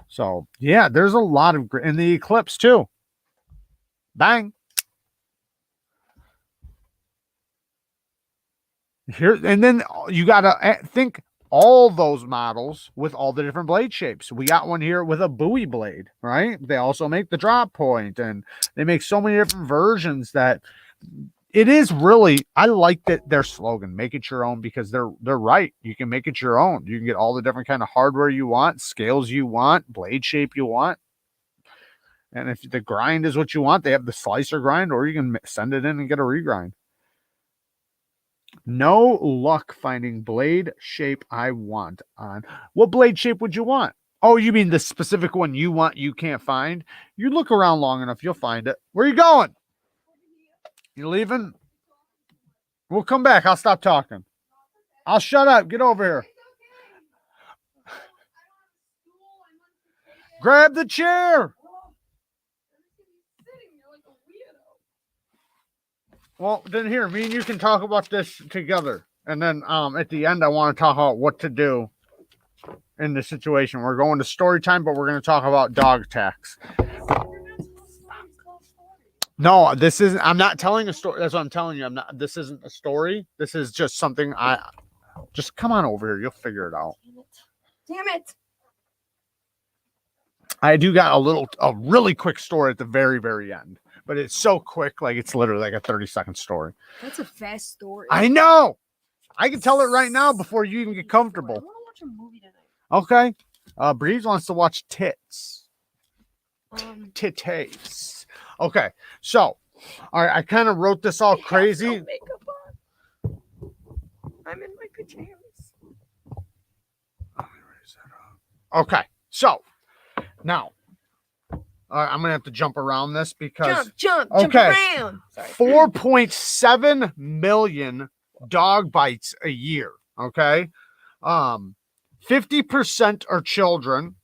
So yeah, there's a lot of in the Eclipse too. Bang. Here and then you gotta think all those models with all the different blade shapes. We got one here with a Bowie blade, right? They also make the drop point, and they make so many different versions that it is really, I like that their slogan, make it your own, because they're right. You can make it your own. You can get all the different kind of hardware you want, scales you want, blade shape you want. And if the grind is what you want, they have the slicer grind, or you can send it in and get a regrind. No luck finding blade shape I want on. What blade shape would you want? Oh, you mean the specific one you want you can't find? You look around long enough, you'll find it. Where are you going? You leaving? We'll come back. I'll stop talking. I'll shut up. Get over here. Grab the chair. Well, then here, me and you can talk about this together. And then at the end, I want to talk about what to do in this situation. We're going to story time, but we're going to talk about dog attacks. No, this isn't. I'm not telling a story. That's what I'm telling you. I'm not. This isn't a story. This is just something just come on over here. You'll figure it out. Damn it. I do got a really quick story at the very, very end. But it's so quick, like it's literally like a 30-second story. That's a fast story. I know. I can tell it right now before you even get comfortable. I want to watch a movie tonight. Okay. Breeze wants to watch tits. Titties. Okay. So, all right, I kind of wrote this all crazy. No makeup on. I'm in my pajamas. Okay. So, now, I'm gonna have to jump around this because jump around. Sorry. 4.7 million dog bites a year. Okay, 50% are children.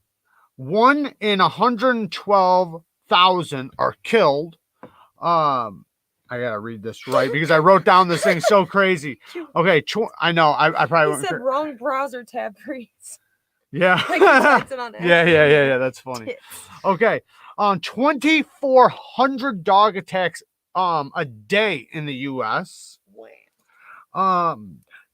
1 in 112,000 are killed. I gotta read this right because I wrote down this thing so crazy. Okay, I know. I probably said wrong browser tab, Breeze. Yeah. Like yeah. That's funny. Tits. Okay. 2,400 dog attacks a day in the U.S. Wow.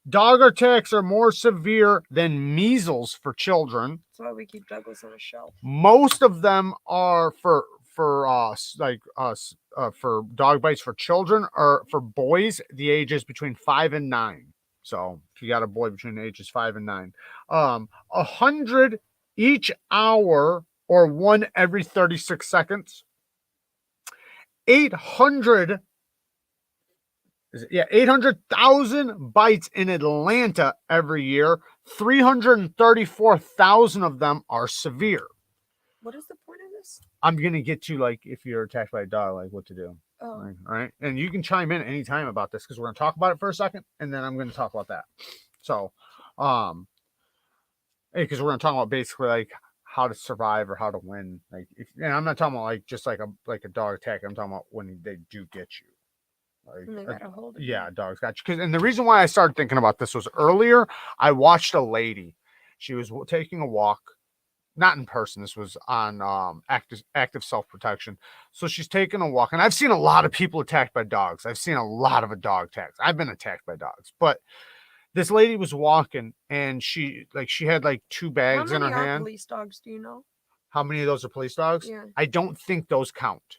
Dog attacks are more severe than measles for children. That's why we keep Douglas on a shelf. Most of them are for dog bites for children or for boys the ages between 5 and 9. So if you got a boy between the ages 5 and 9, 100 each hour or 1 every 36 seconds. 800,000 bites in Atlanta every year. 334,000 of them are severe. What is the point of this? I'm going to get to, like, if you're attacked by a dog, like, what to do. Oh. All right. And you can chime in anytime about this because we're going to talk about it for a second, and then I'm going to talk about that. So, because we're going to talk about basically, like, how to survive or how to win. Like, and I'm not talking about, like, just like a dog attack. I'm talking about when they do get you. Like, and they gotta hold it. Yeah, dogs got you. And the reason why I started thinking about this was earlier, I watched a lady. She was taking a walk. Not in person. This was on active self-protection. So she's taking a walk. And I've seen a lot of people attacked by dogs. I've seen a lot of dog attacks. I've been attacked by dogs. But this lady was walking and she had like 2 bags in her hand. How many are police dogs, do you know? How many of those are police dogs? Yeah. I don't think those count.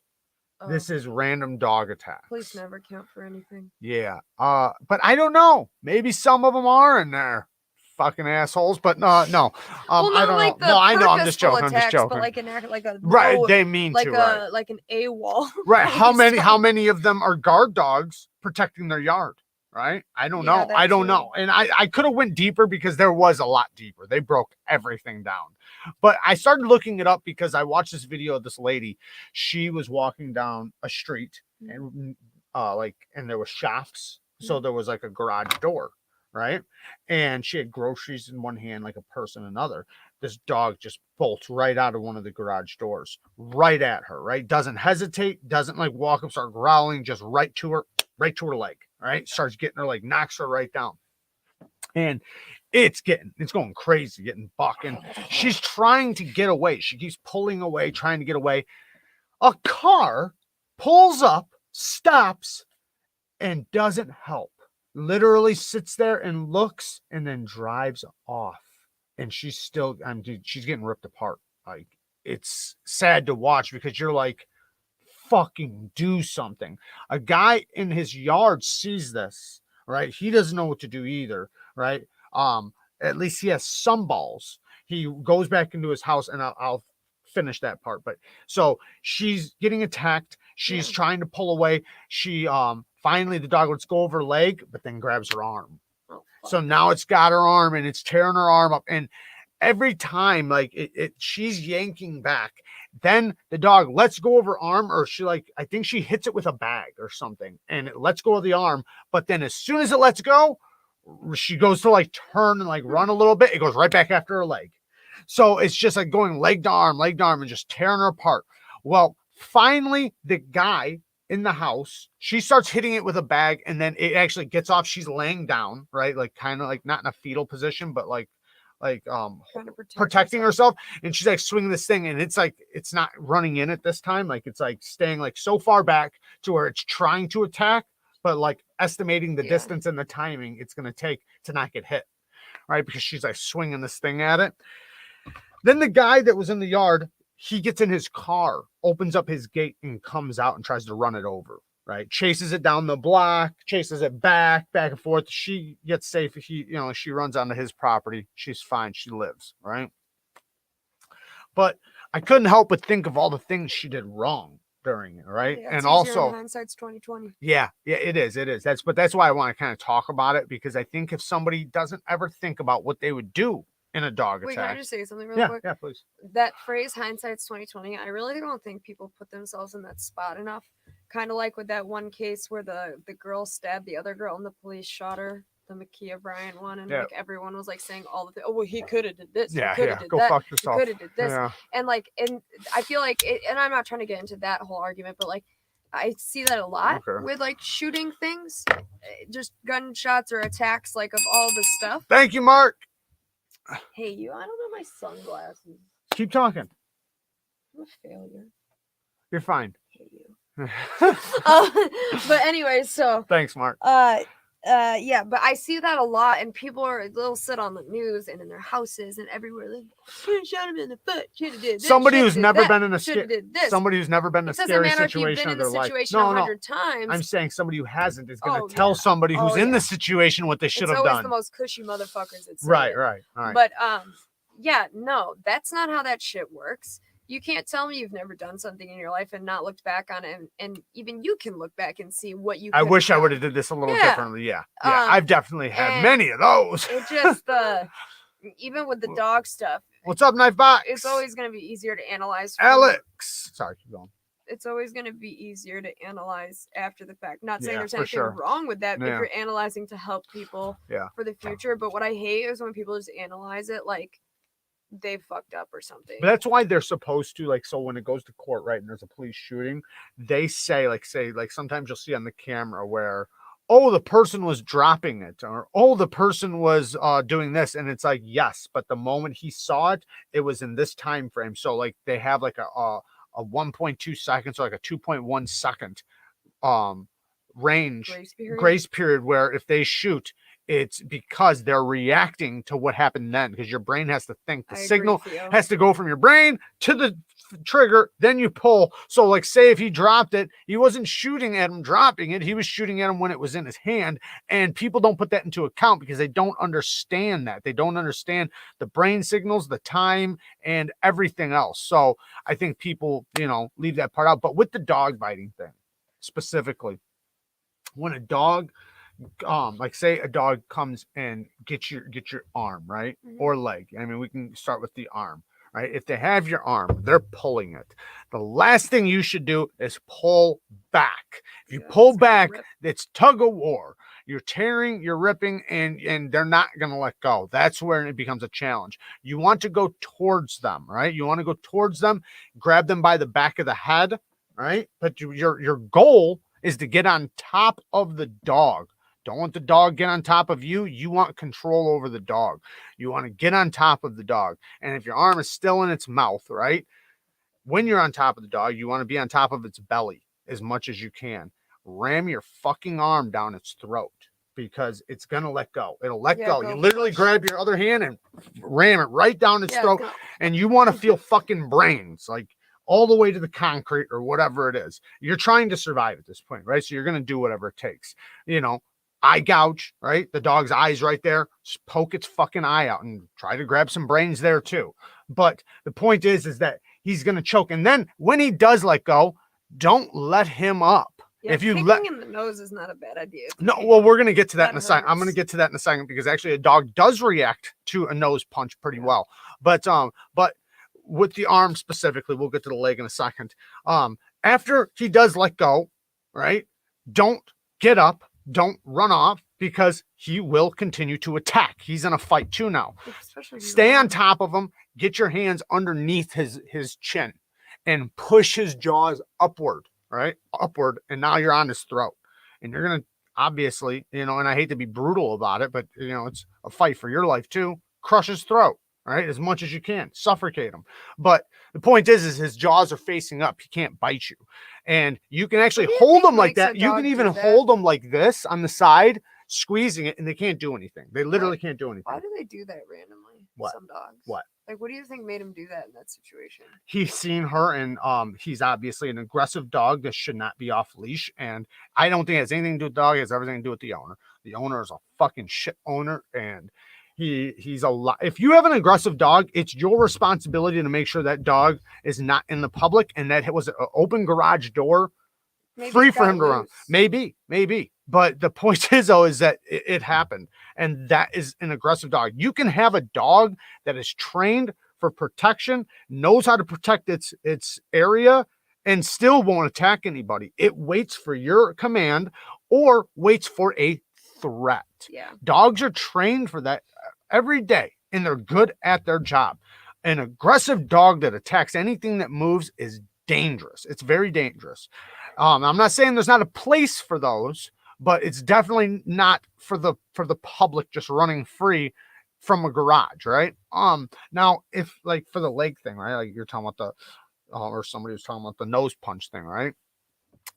Oh. This is random dog attacks. Police never count for anything. Yeah. But I don't know. Maybe some of them are in there. Fucking assholes, but no. Well, I don't know. No, I know. I'm just joking. Attacks, I'm just joking. But like a right. They mean like to. Right. Like an AWOL. Right. How many of them are guard dogs protecting their yard? Right. I don't know. I don't know. And I could have went deeper because there was a lot deeper. They broke everything down. But I started looking it up because I watched this video of this lady. She was walking down a street and and there was shafts. So there was like a garage door. right? And she had groceries in one hand, like a purse in another. This dog just bolts right out of one of the garage doors, right at her, right? Doesn't hesitate, doesn't like walk up, start growling, just right to her leg, right? Starts getting her, like knocks her right down. And it's going crazy, getting bucking. She's trying to get away. She keeps pulling away, trying to get away. A car pulls up, stops, and doesn't help. Literally sits there and looks and then drives off. And she's still, dude, she's getting ripped apart. Like, it's sad to watch because you're like, fucking do something. A guy in his yard sees this, right? He doesn't know what to do either, right? At least he has some balls. He goes back into his house, and I'll finish that part. But so she's getting attacked. She's trying to pull away. She finally, the dog lets go of her leg, but then grabs her arm. So now it's got her arm and it's tearing her arm up. And every time, like she's yanking back, then the dog lets go of her arm, or she, like, I think she hits it with a bag or something, and it lets go of the arm. But then as soon as it lets go, she goes to like turn and like run a little bit. It goes right back after her leg. So it's just like going leg to arm, and just tearing her apart. Well, finally, the guy in the house, she starts hitting it with a bag, and then it actually gets off. She's laying down, right? Like kind of like not in a fetal position, but like kind of protecting herself. And she's like swinging this thing, and it's like, it's not running in at this time. Like it's like staying like so far back to where it's trying to attack, but like estimating the distance and the timing it's going to take to not get hit, right? Because she's like swinging this thing at it. Then the guy that was in the yard, he gets in his car, opens up his gate, and comes out and tries to run it over, right? Chases it down the block, chases it back and forth. She gets safe. She runs onto his property. She's fine. She lives, right? But I couldn't help but think of all the things she did wrong during it, right? Yeah, and also, hindsight's 2020. Yeah, it is. That's why I want to kind of talk about it, because I think if somebody doesn't ever think about what they would do in a dog Wait, attack. can I just say something real quick? Yeah, please. That phrase, hindsight's 2020, I really don't think people put themselves in that spot enough. Kind of like with that one case where the girl stabbed the other girl and the police shot her, the Makia Bryant one, and like everyone was like saying all the things. Oh, well, he could have did this. Yeah, he did go that. fuck yourself. He could have did this. Yeah. And I feel like it, and I'm not trying to get into that whole argument, but like I see that a lot with like shooting things, just gunshots or attacks, like of all the stuff. Thank you, Mark. Hey, I don't know my sunglasses. Keep talking. I'm a failure. You're fine. I hate you. But anyway, so thanks, Mark. Yeah, but I see that a lot, and they'll sit on the news and in their houses and everywhere. Like, shot him in the foot. Should have did this. Somebody who's never been in a scary situation of their life. No, 100 times. I'm saying somebody who hasn't is going to tell somebody who's in the situation what they should have done. It's always the most cushy motherfuckers that say right. All right. But yeah, no, that's not how that shit works. You can't tell me you've never done something in your life and not looked back on it, and even you can look back and see what you. I wish I would have did this a little differently. Yeah, I've definitely had many of those. It just even with the dog stuff. What's up, Knife Box? It's always going to be easier to analyze. Alex, sorry, keep going. It's always going to be easier to analyze after the fact. Not saying there's anything wrong with that, but if you're analyzing to help people for the future. But what I hate is when people just analyze it like they fucked up or something. But that's why they're supposed to, like, so when it goes to court, right, and there's a police shooting, they say sometimes you'll see on the camera where, oh, the person was dropping it, or oh, the person was doing this, and it's like, yes, but the moment he saw it, it was in this time frame. So like they have like a 1.2 seconds, or like a 2.1 second range grace period where if they shoot, it's because they're reacting to what happened then, because your brain has to think. The signal has to go from your brain to the trigger, then you pull. So like, say if he dropped it, he wasn't shooting at him dropping it, he was shooting at him when it was in his hand. And people don't put that into account because they don't understand that. They don't understand the brain signals, the time, and everything else. So I think people, leave that part out. But with the dog biting thing specifically, when a dog like say a dog comes and gets your arm, right? Or leg. I mean, we can start with the arm, right? If they have your arm, they're pulling it. The last thing you should do is pull back. If you pull back, it's tug of war. You're tearing, you're ripping, and they're not going to let go. That's where it becomes a challenge. You want to go towards them, right? You want to go towards them, grab them by the back of the head, right? But your goal is to get on top of the dog. Don't want the dog get on top of you. You want control over the dog. You want to get on top of the dog. And if your arm is still in its mouth, right? When you're on top of the dog, you want to be on top of its belly as much as you can. Ram your fucking arm down its throat because it's going to let go. It'll let go. You literally grab your other hand and ram it right down its throat. And you want to feel fucking brains, like all the way to the concrete or whatever it is. You're trying to survive at this point, right? So you're going to do whatever it takes. You know, eye gouge, right? The dog's eye's right there. Just poke its fucking eye out and try to grab some brains there too. But the point is that he's going to choke. And then when he does let go, don't let him up. Yeah, if you kicking in the nose is not a bad idea. No, well, we're going to get to that in a second. I'm going to get to that in a second because actually a dog does react to a nose punch pretty well. But with the arm specifically, we'll get to the leg in a second. After he does let go, right? Don't get up. Don't run off because he will continue to attack. He's in a fight too now. Stay on top of him. Get your hands underneath his chin and push his jaws upward, right? Upward. And now you're on his throat. And you're going to obviously, you know, and I hate to be brutal about it, but, you know, it's a fight for your life too. Crush his throat, right? As much as you can. Suffocate him. But the point is his jaws are facing up. He can't bite you. And you can actually hold him like that. You can even hold him like this on the side, squeezing it, and they can't do anything. They literally can't do anything. Why do they do that randomly? What? Some dogs. What? Like, what do you think made him do that in that situation? He's seen her, and he's obviously an aggressive dog that should not be off leash. And I don't think it has anything to do with the dog. It has everything to do with the owner. The owner is a fucking shit owner, and he's a lot. If you have an aggressive dog, it's your responsibility to make sure that dog is not in the public, and that it was an open garage door, maybe free for him to run. Maybe. But the point is, though, is that it happened. And that is an aggressive dog. You can have a dog that is trained for protection, knows how to protect its area, and still won't attack anybody. It waits for your command or waits for a threat. Yeah. Dogs are trained for that every day, and they're good at their job. An aggressive dog that attacks anything that moves is dangerous. It's very dangerous. I'm not saying there's not a place for those, but it's definitely not for the public just running free from a garage, right? Now if like for the leg thing, right? Like you're talking about the or somebody was talking about the nose punch thing, right?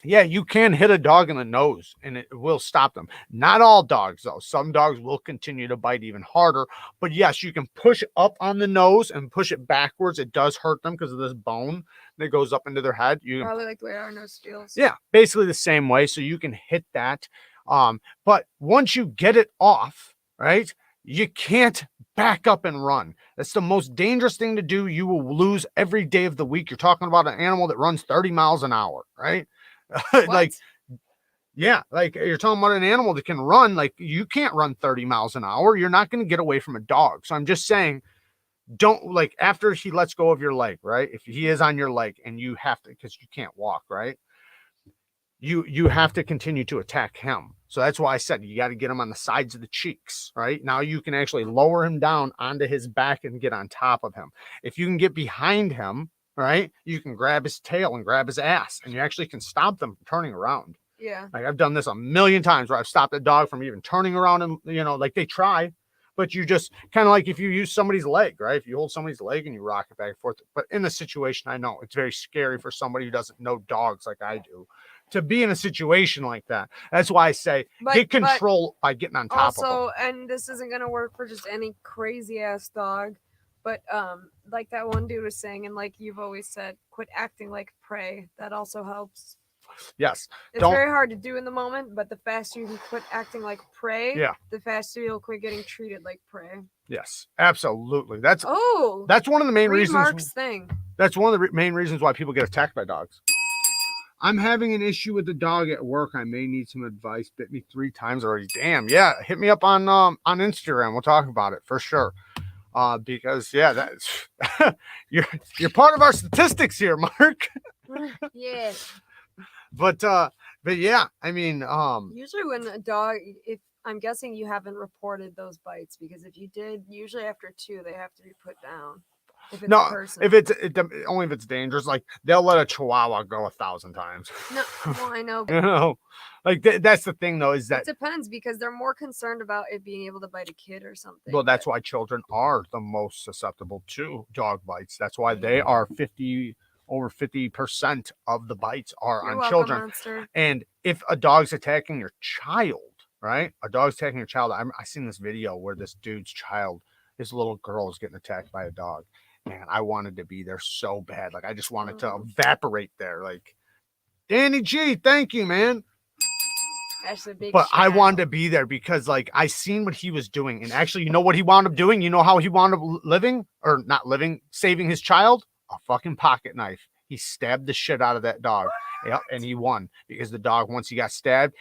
Yeah, you can hit a dog in the nose and it will stop them. Not all dogs, though. Some dogs will continue to bite even harder. But yes, you can push up on the nose and push it backwards. It does hurt them because of this bone that goes up into their head. You can, probably like the way our nose feels. Yeah, basically the same way. So you can hit that. But once you get it off, right, you can't back up and run. That's the most dangerous thing to do. You will lose every day of the week. You're talking about an animal that runs 30 miles an hour, right? Like, yeah, like you're talking about an animal that can run. Like you can't run 30 miles an hour. You're not going to get away from a dog. So I'm just saying, don't like after he lets go of your leg, right? If he is on your leg and you have to, because you can't walk, right? You have to continue to attack him. So that's why I said you got to get him on the sides of the cheeks, right? Now you can actually lower him down onto his back and get on top of him. If you can get behind him, right, you can grab his tail and grab his ass, and you actually can stop them from turning around. Yeah. Like I've done this a million times where I've stopped a dog from even turning around, and you know, like they try, but you just kind of like if you use somebody's leg, right? If you hold somebody's leg and you rock it back and forth. But in the situation, I know it's very scary for somebody who doesn't know dogs like I do to be in a situation like that. That's why I say get control by getting on top of them. Also, and this isn't gonna work for just any crazy ass dog. But like that one dude was saying, and like you've always said, quit acting like prey. That also helps. Yes. It's very hard to do in the moment, but the faster you can quit acting like prey, the faster you'll quit getting treated like prey. Yes, absolutely. That's one of the main reasons. Mark's thing. That's one of the main reasons why people get attacked by dogs. I'm having an issue with the dog at work. I may need some advice. Bit me 3 times already. Damn. Yeah. Hit me up on Instagram. We'll talk about it for sure. Because that's you're part of our statistics here, Mark. Yeah. But But yeah, I mean, Usually when a dog, if I'm guessing you haven't reported those bites, because if you did, usually after 2 they have to be put down. If it's a no, person. if it's only if it's dangerous, like they'll let a Chihuahua go 1,000 times. No, well, I know. You know, like that's the thing though, is that It depends because they're more concerned about it being able to bite a kid or something. well, that's why children are the most susceptible to dog bites. That's why they are over 50% of the bites are You're on welcome, children. Monster. And if a dog's attacking your child, right? A dog's attacking your child. I seen this video where this dude's child, his little girl, is getting attacked by a dog. Man, I wanted to be there so bad. Like I just wanted to evaporate there. Like, Danny G, thank you, man. Actually, big But I shout wanted out. to be there because, like, I seen what he was doing, and actually, you know what he wound up doing? You know how he wound up living, or not living, saving his child? A fucking pocket knife. He stabbed the shit out of that dog. Yep, and he won because the dog, once he got stabbed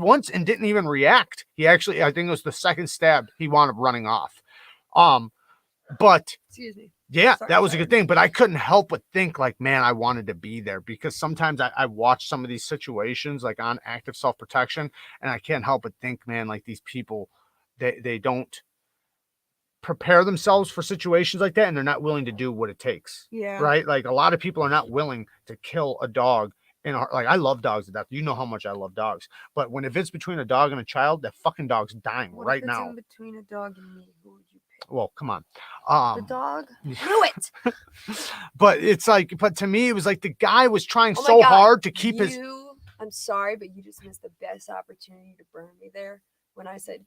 once and didn't even react. He actually, I think it was the second stab, he wound up running off. But Excuse me. yeah, Sorry, that was a sorry. good thing. But I couldn't help but think, like, man, I wanted to be there because sometimes I watch some of these situations like on active self-protection, and I can't help but think, man, like these people, they don't prepare themselves for situations like that, and they're not willing to do what it takes. Yeah. Right? Like a lot of people are not willing to kill a dog. Like I love dogs to death. You know how much I love dogs. But when if it's between a dog and a child, that fucking dog's dying What right if it's now. in between a dog and me? Who would you pick? Well, come on. The dog? Knew it. But it's like, but to me, it was like the guy was trying Oh my so God. hard to keep his. I'm sorry, but you just missed the best opportunity to burn me there. When I said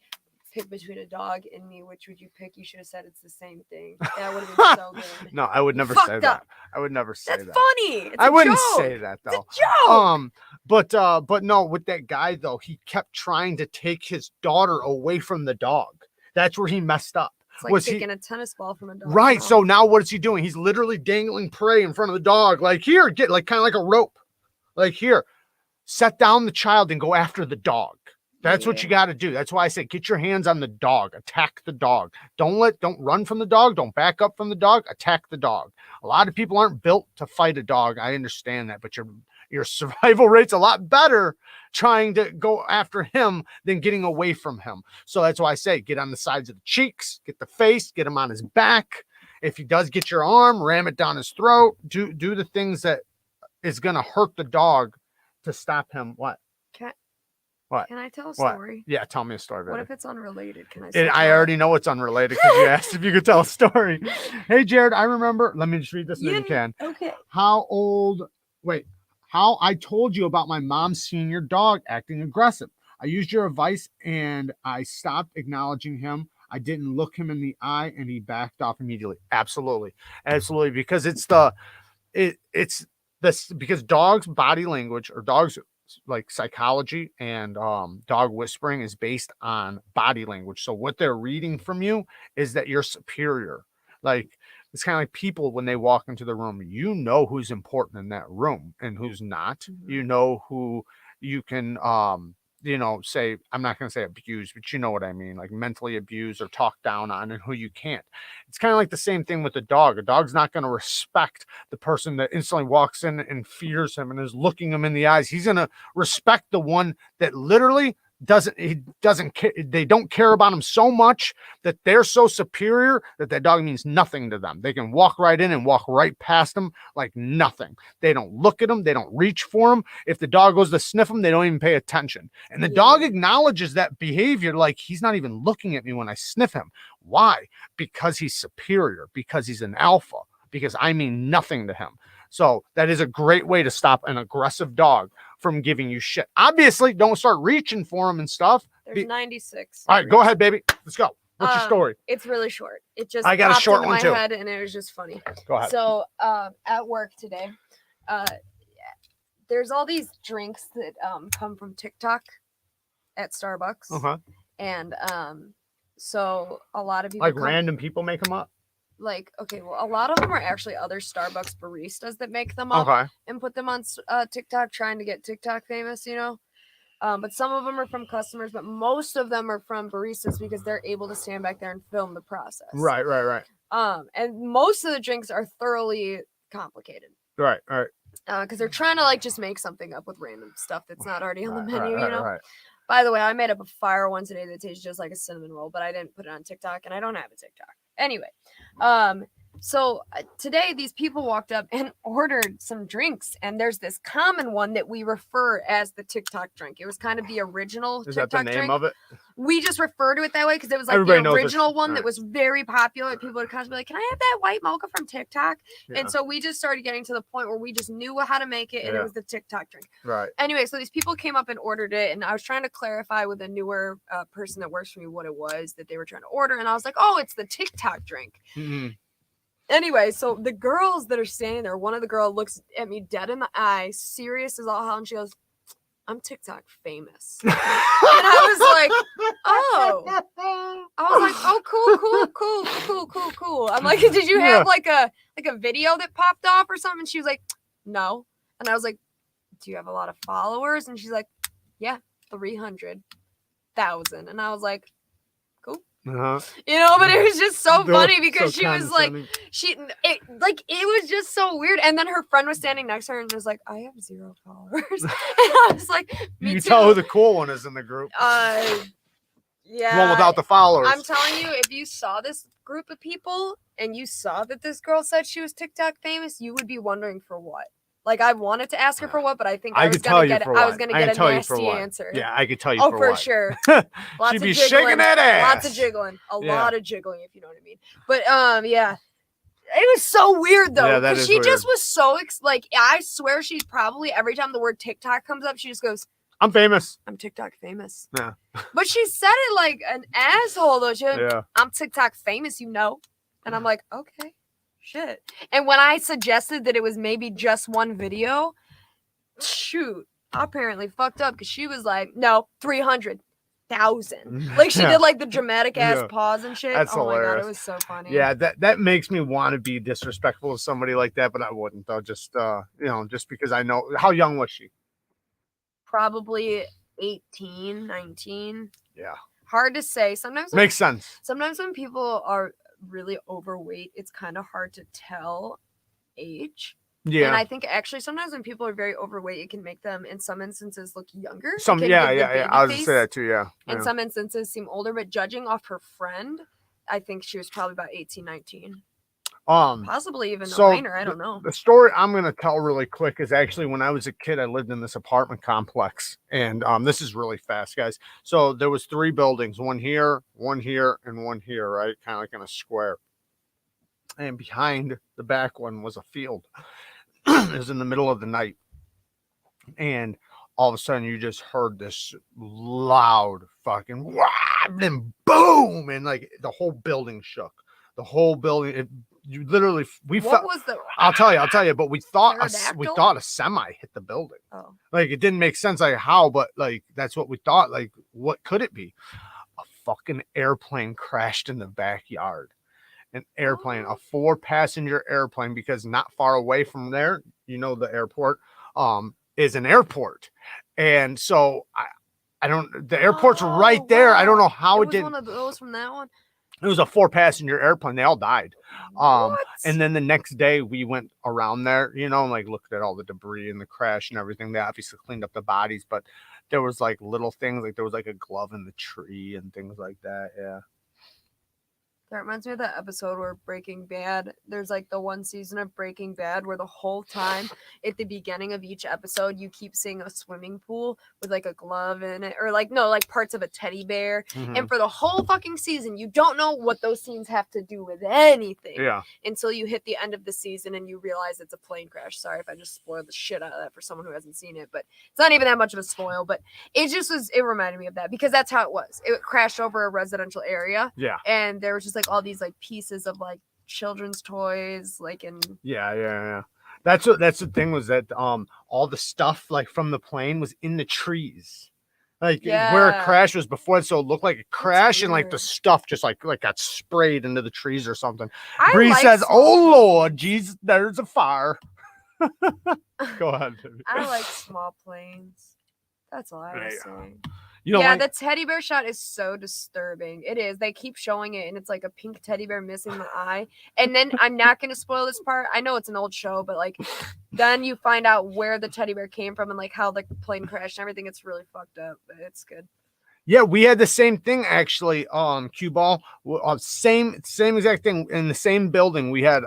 pick between a dog and me, which would you pick? You should have said it's the same thing. That would have been so good. No, I would never Fucked say up. that. I would never say That's that. funny. It's I a wouldn't joke. say that though. It's a joke. But no, with that guy though, he kept trying to take his daughter away from the dog. That's where he messed up. It's like taking a tennis ball from a dog. Right. So now what is he doing? He's literally dangling prey in front of the dog. Like, here, get like kind of like a rope. Like, here, set down the child and go after the dog. That's what you got to do. That's why I say get your hands on the dog. Attack the dog. Don't run from the dog. Don't back up from the dog. Attack the dog. A lot of people aren't built to fight a dog. I understand that, but your survival rate's a lot better trying to go after him than getting away from him. So that's why I say get on the sides of the cheeks, get the face, get him on his back. If he does get your arm, ram it down his throat. Do the things that is going to hurt the dog to stop him. What? What? Can I tell a story? What? Yeah, tell me a story. Baby. What if it's unrelated? Can I? I already know it's unrelated because you asked if you could tell a story. Hey, Jared, I remember. Let me just read this and then you can. Okay. How I told you about my mom's senior dog acting aggressive. I used your advice and I stopped acknowledging him. I didn't look him in the eye and he backed off immediately. Absolutely. Because because dogs' body language or dogs like psychology and dog whispering is based on body language. So what they're reading from you is that you're superior. Like it's kind of like people when they walk into the room, you know who's important in that room and who's not. Mm-hmm. You know who you can say, I'm not going to say abuse, but you know what I mean, like mentally abuse or talk down on, and who you can't. It's kind of like the same thing with a dog. A dog's not going to respect the person that instantly walks in and fears him and is looking him in the eyes. He's going to respect the one that literally they don't care about him so much that they're so superior that dog means nothing to them. They can walk right in and walk right past them like nothing. They don't look at them. They don't reach for them. If the dog goes to sniff them, they don't even pay attention. And the dog acknowledges that behavior. Like he's not even looking at me when I sniff him. Why? Because he's superior, because he's an alpha, because I mean nothing to him. So that is a great way to stop an aggressive dog from giving you shit. Obviously, don't start reaching for them and stuff. There's 96. All right, go ahead, baby. Let's go. What's your story? It's really short. It just I got a short into one my too. Head and it was just funny. Go ahead. So at work today, there's all these drinks that come from TikTok at Starbucks. Uh-huh. And so a lot of people random people make them up. Like, okay, well, a lot of them are actually other Starbucks baristas that make them up and put them on TikTok, trying to get TikTok famous, but some of them are from customers, but most of them are from baristas because they're able to stand back there and film the process. Right. And most of the drinks are thoroughly complicated. Right. because they're trying to like just make something up with random stuff that's not already on the menu, you know. Right. By the way, I made up a fire one today that tastes just like a cinnamon roll, but I didn't put it on TikTok, and I don't have a TikTok. Anyway, so today these people walked up and ordered some drinks, and there's this common one that we refer as the TikTok drink. It was kind of the original Is TikTok that the name drink. of it? We just refer to it that way because it was like Everybody the knows original it's- one that right. was very popular. People would constantly be like, "Can I have that white mocha from TikTok?" Yeah. And so we just started getting to the point where we just knew how to make it, and it Yeah. was the TikTok drink. Right. Anyway, so these people came up and ordered it, and I was trying to clarify with a newer person that works for me what it was that they were trying to order, and I was like, "Oh, it's the TikTok drink." Mm-hmm. Anyway, so the girls that are standing there, one of the girls looks at me dead in the eye, serious as all hell, and she goes, "I'm TikTok famous." And I was like, "Oh." I was like, "Oh, cool. I'm like, "Did you have like a video that popped off or something?" And she was like, "No." And I was like, "Do you have a lot of followers?" And she's like, "Yeah, 300,000." And I was like, "Cool." Uh-huh. You know, but it was just so funny because So she was like, condescending. it was just so weird. And then her friend was standing next to her and was like, "I have 0 followers." And I was like, "Me You too." tell who the cool one is in the group. Yeah. The one without the followers. I'm telling you, if you saw this group of people and you saw that this girl said she was TikTok famous, you would be wondering for what. Like, I wanted to ask her for what, but I think I was gonna get a nasty answer. Yeah, I could tell you Oh, for for what. sure. Lots She'd of be jiggling, shaking that ass. lots of jiggling, Yeah. lot of jiggling, if you know what I mean. But yeah, it was so weird though, Yeah, that because is she weird. just was so like, I swear she's probably every time the word TikTok comes up, she just goes, I'm famous. "I'm TikTok famous." Yeah. But she said it like an asshole though. She went, Yeah. "I'm TikTok famous, you know," and I'm like, "Okay, shit." And when I suggested that it was maybe just one video, shoot, I apparently fucked up because she was like, "No, 300,000." Like she Yeah. did like the dramatic ass Yeah. pause and shit. That's Oh my god, hilarious. it was so funny. Yeah, that makes me want to be disrespectful to somebody like that, but I wouldn't though. Just just because I know. How young was she? Probably 18, 19. Yeah. Hard to say. Sometimes Makes sense. Sometimes when people are really overweight, it's kind of hard to tell age. Yeah. And I think actually sometimes when people are very overweight, it can make them in some instances look younger. It Some can yeah. give the I was baby gonna face. say that too. Yeah. In Yeah. some instances seem older, but judging off her friend, I think she was probably about 18, 19. Possibly even minor, I don't know. The story I'm going to tell really quick is actually when I was a kid, I lived in this apartment complex, and this is really fast, guys. So there was 3 buildings, one here, and one here, right? Kind of like in a square. And behind the back one was a field. It was in the middle of the night, and all of a sudden you just heard this loud fucking wah, and boom, and like the whole building shook. The whole building, you literally, we What felt. was the? I'll tell you, but we thought a Pterodactyl? semi hit the building. Oh, Like it didn't make sense like how, but like that's what we thought. Like what could it be? A fucking airplane crashed in the backyard. An airplane, a 4-passenger airplane, because not far away from there, the airport is an airport. And so I don't, the airport's right there. I don't know how it did. One of those from that one. It was a 4-passenger airplane. They all died. What? And then the next day we went around there, and like looked at all the debris and the crash and everything. They obviously cleaned up the bodies, but there was like little things, like there was like a glove in the tree and things like that. Yeah. That reminds me of that episode where Breaking Bad, there's like the one season of Breaking Bad where the whole time at the beginning of each episode, you keep seeing a swimming pool with like a glove in it, or like, no, like parts of a teddy bear. Mhm. And for the whole fucking season, you don't know what those scenes have to do with anything. Yeah. Until you hit the end of the season and you realize it's a plane crash. Sorry if I just spoiled the shit out of that for someone who hasn't seen it, but it's not even that much of a spoil, but it just was, it reminded me of that because that's how it was. It crashed over a residential area. Yeah. And there was just like all these like pieces of like children's toys, like in Yeah. That's the thing, was that all the stuff like from the plane was in the trees. Like where it crashed was before, so it looked like a crash, and like the stuff just like got sprayed into the trees or something. Bree says, "Oh Lord, Jesus, there's a fire." Go ahead. I like small planes. That's all I was saying. You know, yeah, the teddy bear shot is so disturbing. It is. They keep showing it, and it's like a pink teddy bear missing the eye. And then I'm not going to spoil this part. I know it's an old show, but like, then you find out where the teddy bear came from and like how like the plane crashed and everything. It's really fucked up, but it's good. Yeah, we had the same thing actually. Cue ball, same exact thing in the same building. We had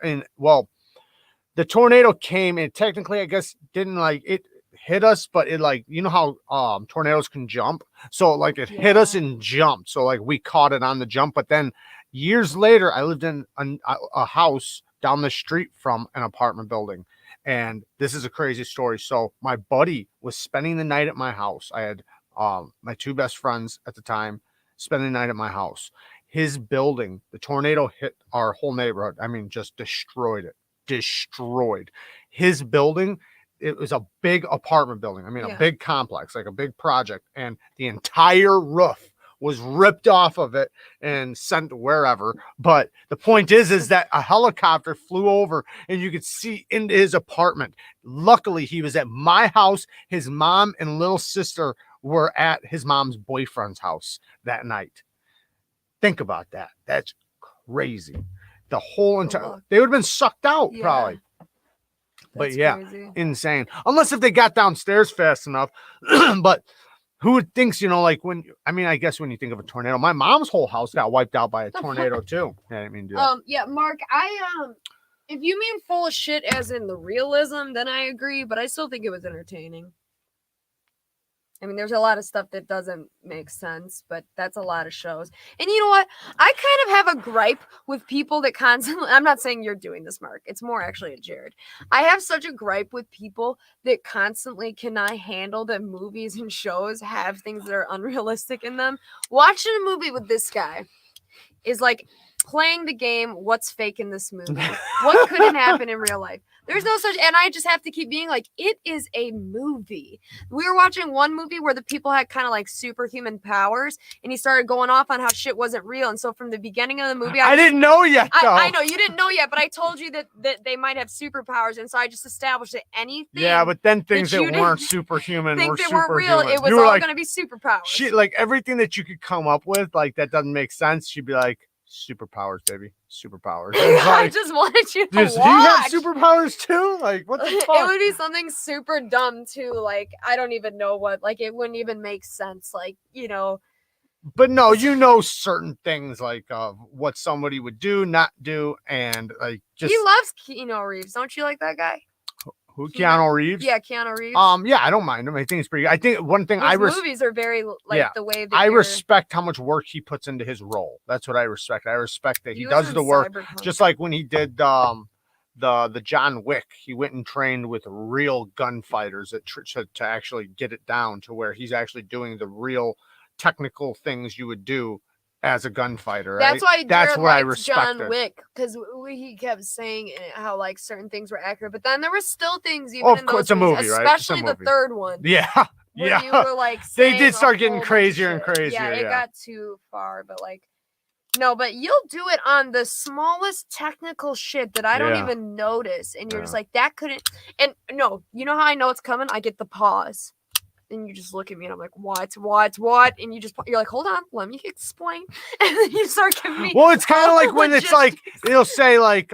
the tornado came and technically I guess didn't like it hit us, but it like you know how tornadoes can jump, so like it hit us and jumped. So like we caught it on the jump, but then years later, I lived in a house down the street from an apartment building, and this is a crazy story. So my buddy was spending the night at my house. I had my two best friends at the time spending the night at my house. His building, the tornado hit our whole neighborhood. I mean, just destroyed his building. It was a big apartment building. I mean, a big complex, like a big project, and the entire roof was ripped off of it and sent wherever. But the point is that a helicopter flew over and you could see into his apartment. Luckily, he was at my house. His mom and little sister were at his mom's boyfriend's house that night. Think about that. That's crazy. The whole entire, they would have been sucked out probably. But yeah, crazy. Insane. Unless if they got downstairs fast enough. But who would think, you know, like when, I mean, I guess when you think of a tornado, my mom's whole house got wiped out by a tornado too. Yeah, I didn't mean to do that. Yeah, Mark, if you mean full of shit as in the realism, then I agree, but I still think it was entertaining. I mean, there's a lot of stuff that doesn't make sense, but that's a lot of shows. And you know what? I kind of have a gripe with people that constantly, I'm not saying you're doing this, Mark. It's more actually a Jared. I have such a gripe with people that constantly cannot handle that movies and shows have things that are unrealistic in them. Watching a movie with this guy is like playing the game, what's fake in this movie? What couldn't happen in real life? There's no such, and I just have to keep being like, it is a movie. We were watching one movie where the people had kind of like superhuman powers, and he started going off on how shit wasn't real. And so from the beginning of the movie, I didn't know yet, though. I know you didn't know yet, but I told you that they might have superpowers, and so I just established that anything. Yeah, but then things that weren't superhuman were superhuman. Weren't real. It was all like, going to be superpowers. She like everything that you could come up with, like that doesn't make sense. She'd be like, superpowers, baby, superpowers. Like, I just wanted you to watch. Do you have superpowers too? Like, what the fuck? It would be something super dumb too. Like, I don't even know what. Like, it wouldn't even make sense. Like, you know. But no, you know certain things like what somebody would do, not do, and like just. He loves Keanu Reeves. Don't you like that guy? Who, Keanu Reeves? Yeah, Keanu Reeves. Yeah, I don't mind him. I think it's pretty good. I think one thing his movies are very like the way that I respect how much work he puts into his role. That's what I respect. I respect that he does the work. Cyberpunk. Just like when he did the John Wick, he went and trained with real gunfighters to actually get it down to where he's actually doing the real technical things you would do as a gunfighter. That's why that's what I respect. John Wick, because he kept saying how like certain things were accurate, but then there were still things even in those it's a movie, movies, right? Especially the third one. Yeah. Yeah. You were like they did start getting crazier and crazier. Yeah, it got too far, but like no, but you'll do it on the smallest technical shit that I don't even notice, and you're just like that couldn't. And no, you know how I know it's coming? I get the pause. And you just look at me and I'm like, what? And you're like, hold on, let me explain. And then you start giving me. Well, it's kind of like when it's like, they'll say like,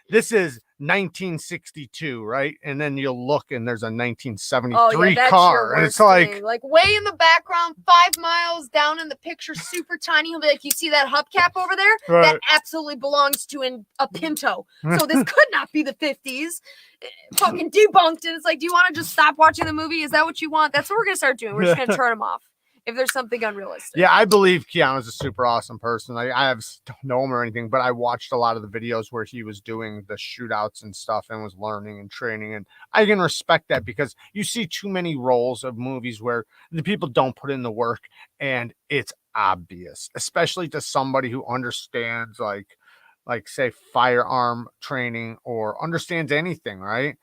this is 1962, right? And then you'll look and there's a 1973 car. And it's like way in the background, 5 miles down in the picture, super tiny. He'll be like, you see that hubcap over there? Right. That absolutely belongs to a Pinto. So this could not be the 50s. Fucking debunked. And it's like, do you want to just stop watching the movie? Is that what you want? That's what we're going to start doing. We're just going to turn them off if there's something unrealistic. Yeah, I believe Keanu's a super awesome person. I don't know him or anything, but I watched a lot of the videos where he was doing the shootouts and stuff and was learning and training. And I can respect that because you see too many roles of movies where the people don't put in the work and it's obvious, especially to somebody who understands like say firearm training or understands anything, right?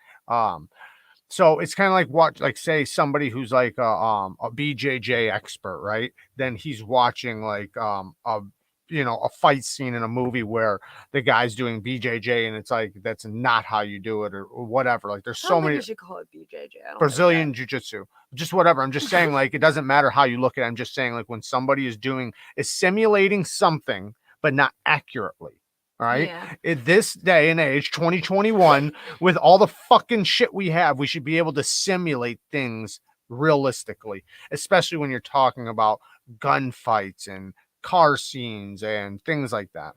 So it's kind of like say somebody who's like a BJJ expert, right? Then he's watching like a a fight scene in a movie where the guy's doing BJJ and it's like that's not how you do it or whatever. Like there's I don't so think many you should call it BJJ. I don't Brazilian jiu-jitsu, just whatever. I'm just saying, like, it doesn't matter how you look at it. I'm just saying, like, when somebody is simulating something, but not accurately. All right. Yeah. In this day and age, 2021, with all the fucking shit we have, we should be able to simulate things realistically, especially when you're talking about gunfights and car scenes and things like that.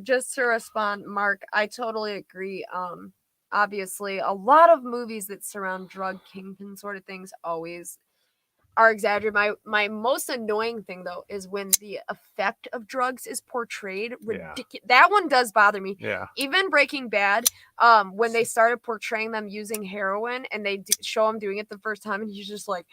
Just to respond, Mark, I totally agree. Obviously, a lot of movies that surround drug kingpin sort of things always are exaggerated. My most annoying thing though is when the effect of drugs is portrayed ridiculous. That one does bother me. Yeah. Even Breaking Bad, when they started portraying them using heroin and they show him doing it the first time and he's just like,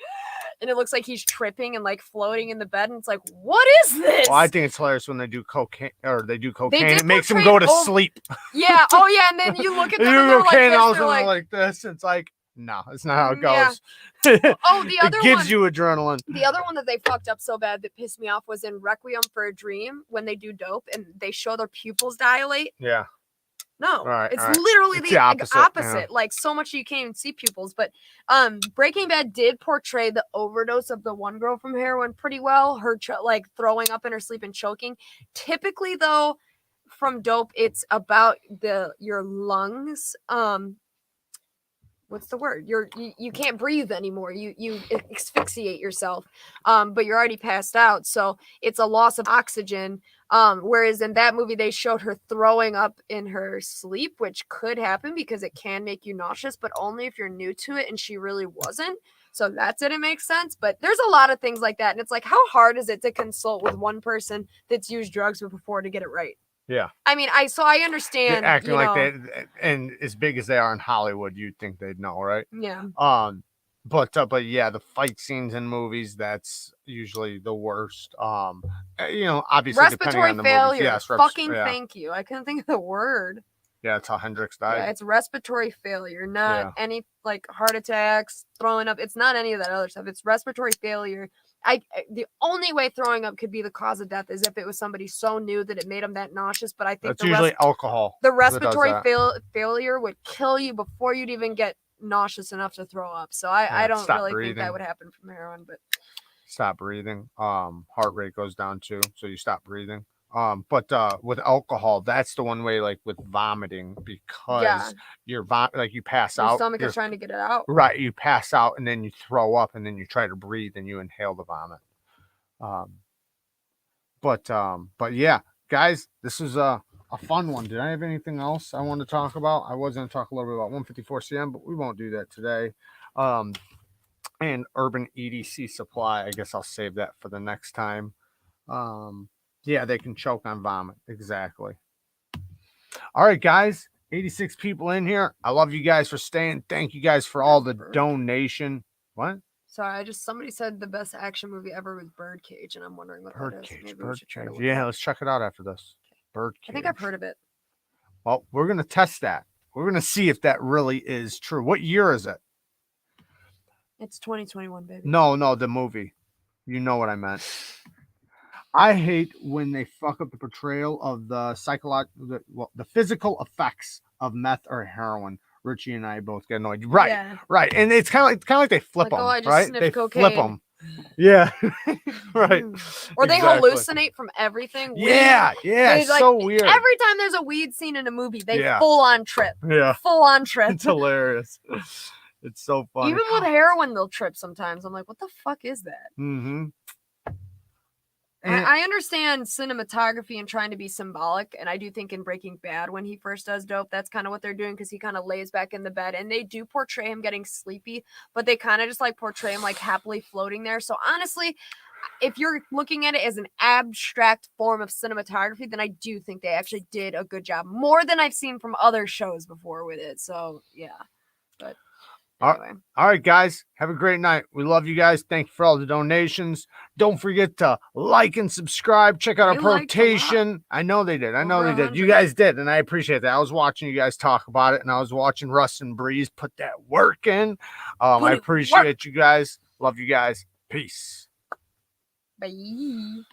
and it looks like he's tripping and like floating in the bed and it's like, what is this? Well, I think it's hilarious when they do cocaine did it makes them go to sleep. Yeah. Oh yeah. And then you look at them and they're like this. It's like, no, it's not how it goes. Yeah. Oh, the other it gives one, you adrenaline. The other one that they fucked up so bad that pissed me off was in Requiem for a Dream when they do dope and they show their pupils dilate. Yeah. No, right, it's literally it's the opposite. opposite. Yeah. Like so much you can't even see pupils. But Breaking Bad did portray the overdose of the one girl from heroin pretty well. Her like throwing up in her sleep and choking. Typically, though, from dope, it's about your lungs. What's the word? You can't breathe anymore. You asphyxiate yourself, but you're already passed out. So it's a loss of oxygen. Whereas in that movie, they showed her throwing up in her sleep, which could happen because it can make you nauseous, but only if you're new to it, and she really wasn't. So that didn't make sense. But there's a lot of things like that. And it's like, how hard is it to consult with one person that's used drugs before to get it right? Yeah. I mean, I understand. They're acting like they, and as big as they are in Hollywood, you'd think they'd know, right? Yeah. But yeah, the fight scenes in movies, that's usually the worst. Obviously respiratory depending on the failure. Movie. Yes, Thank you. I couldn't think of the word. Yeah, that's how Hendrix died. Yeah, it's respiratory failure, not any like heart attacks, throwing up. It's not any of that other stuff. It's respiratory failure. The only way throwing up could be the cause of death is if it was somebody so new that it made them that nauseous. But I think that's usually alcohol. The respiratory failure would kill you before you'd even get nauseous enough to throw up. So I don't really think that would happen from heroin. But stop breathing. Heart rate goes down too, so you stop breathing. But with alcohol, that's the one way, like with vomiting, because you're like you pass out. Your stomach is trying to get it out. Right, you pass out and then you throw up and then you try to breathe and you inhale the vomit. But yeah, guys, this was a fun one. Did I have anything else I wanted to talk about? I was going to talk a little bit about 154 CM, but we won't do that today. And urban EDC supply. I guess I'll save that for the next time. Yeah, they can choke on vomit. Exactly. All right, guys. 86 people in here. I love you guys for staying. Thank you guys for all the donation. What? Sorry, somebody said the best action movie ever was Birdcage, and I'm wondering what that is. Birdcage. Yeah, let's check it out after this. Birdcage. I think I've heard of it. Well, we're going to test that. We're going to see if that really is true. What year is it? It's 2021, baby. No, the movie. You know what I meant. I hate when they fuck up the portrayal of the the physical effects of meth or heroin. Richie and I both get annoyed. Right, yeah. Right. And it's kind of like they flip them, right? They cocaine. Flip them. Yeah, right. Or they hallucinate from everything. Yeah, it's so weird. Every time there's a weed scene in a movie, they full on trip. Yeah, full on trip. It's hilarious. It's so funny. Even with heroin, they'll trip sometimes. I'm like, what the fuck is that? Mm-hmm. I understand cinematography and trying to be symbolic, and I do think in Breaking Bad when he first does dope, that's kind of what they're doing because he kind of lays back in the bed, and they do portray him getting sleepy, but they kind of just like portray him like happily floating there. So honestly, if you're looking at it as an abstract form of cinematography, then I do think they actually did a good job, more than I've seen from other shows before with it. So yeah, but. Anyway. All right, guys. Have a great night. We love you guys. Thank you for all the donations. Don't forget to like and subscribe. Check out our rotation. I know they did. They did. You guys did, and I appreciate that. I was watching you guys talk about it, and I was watching Russ and Breeze put that work in. I appreciate you guys. Love you guys. Peace. Bye.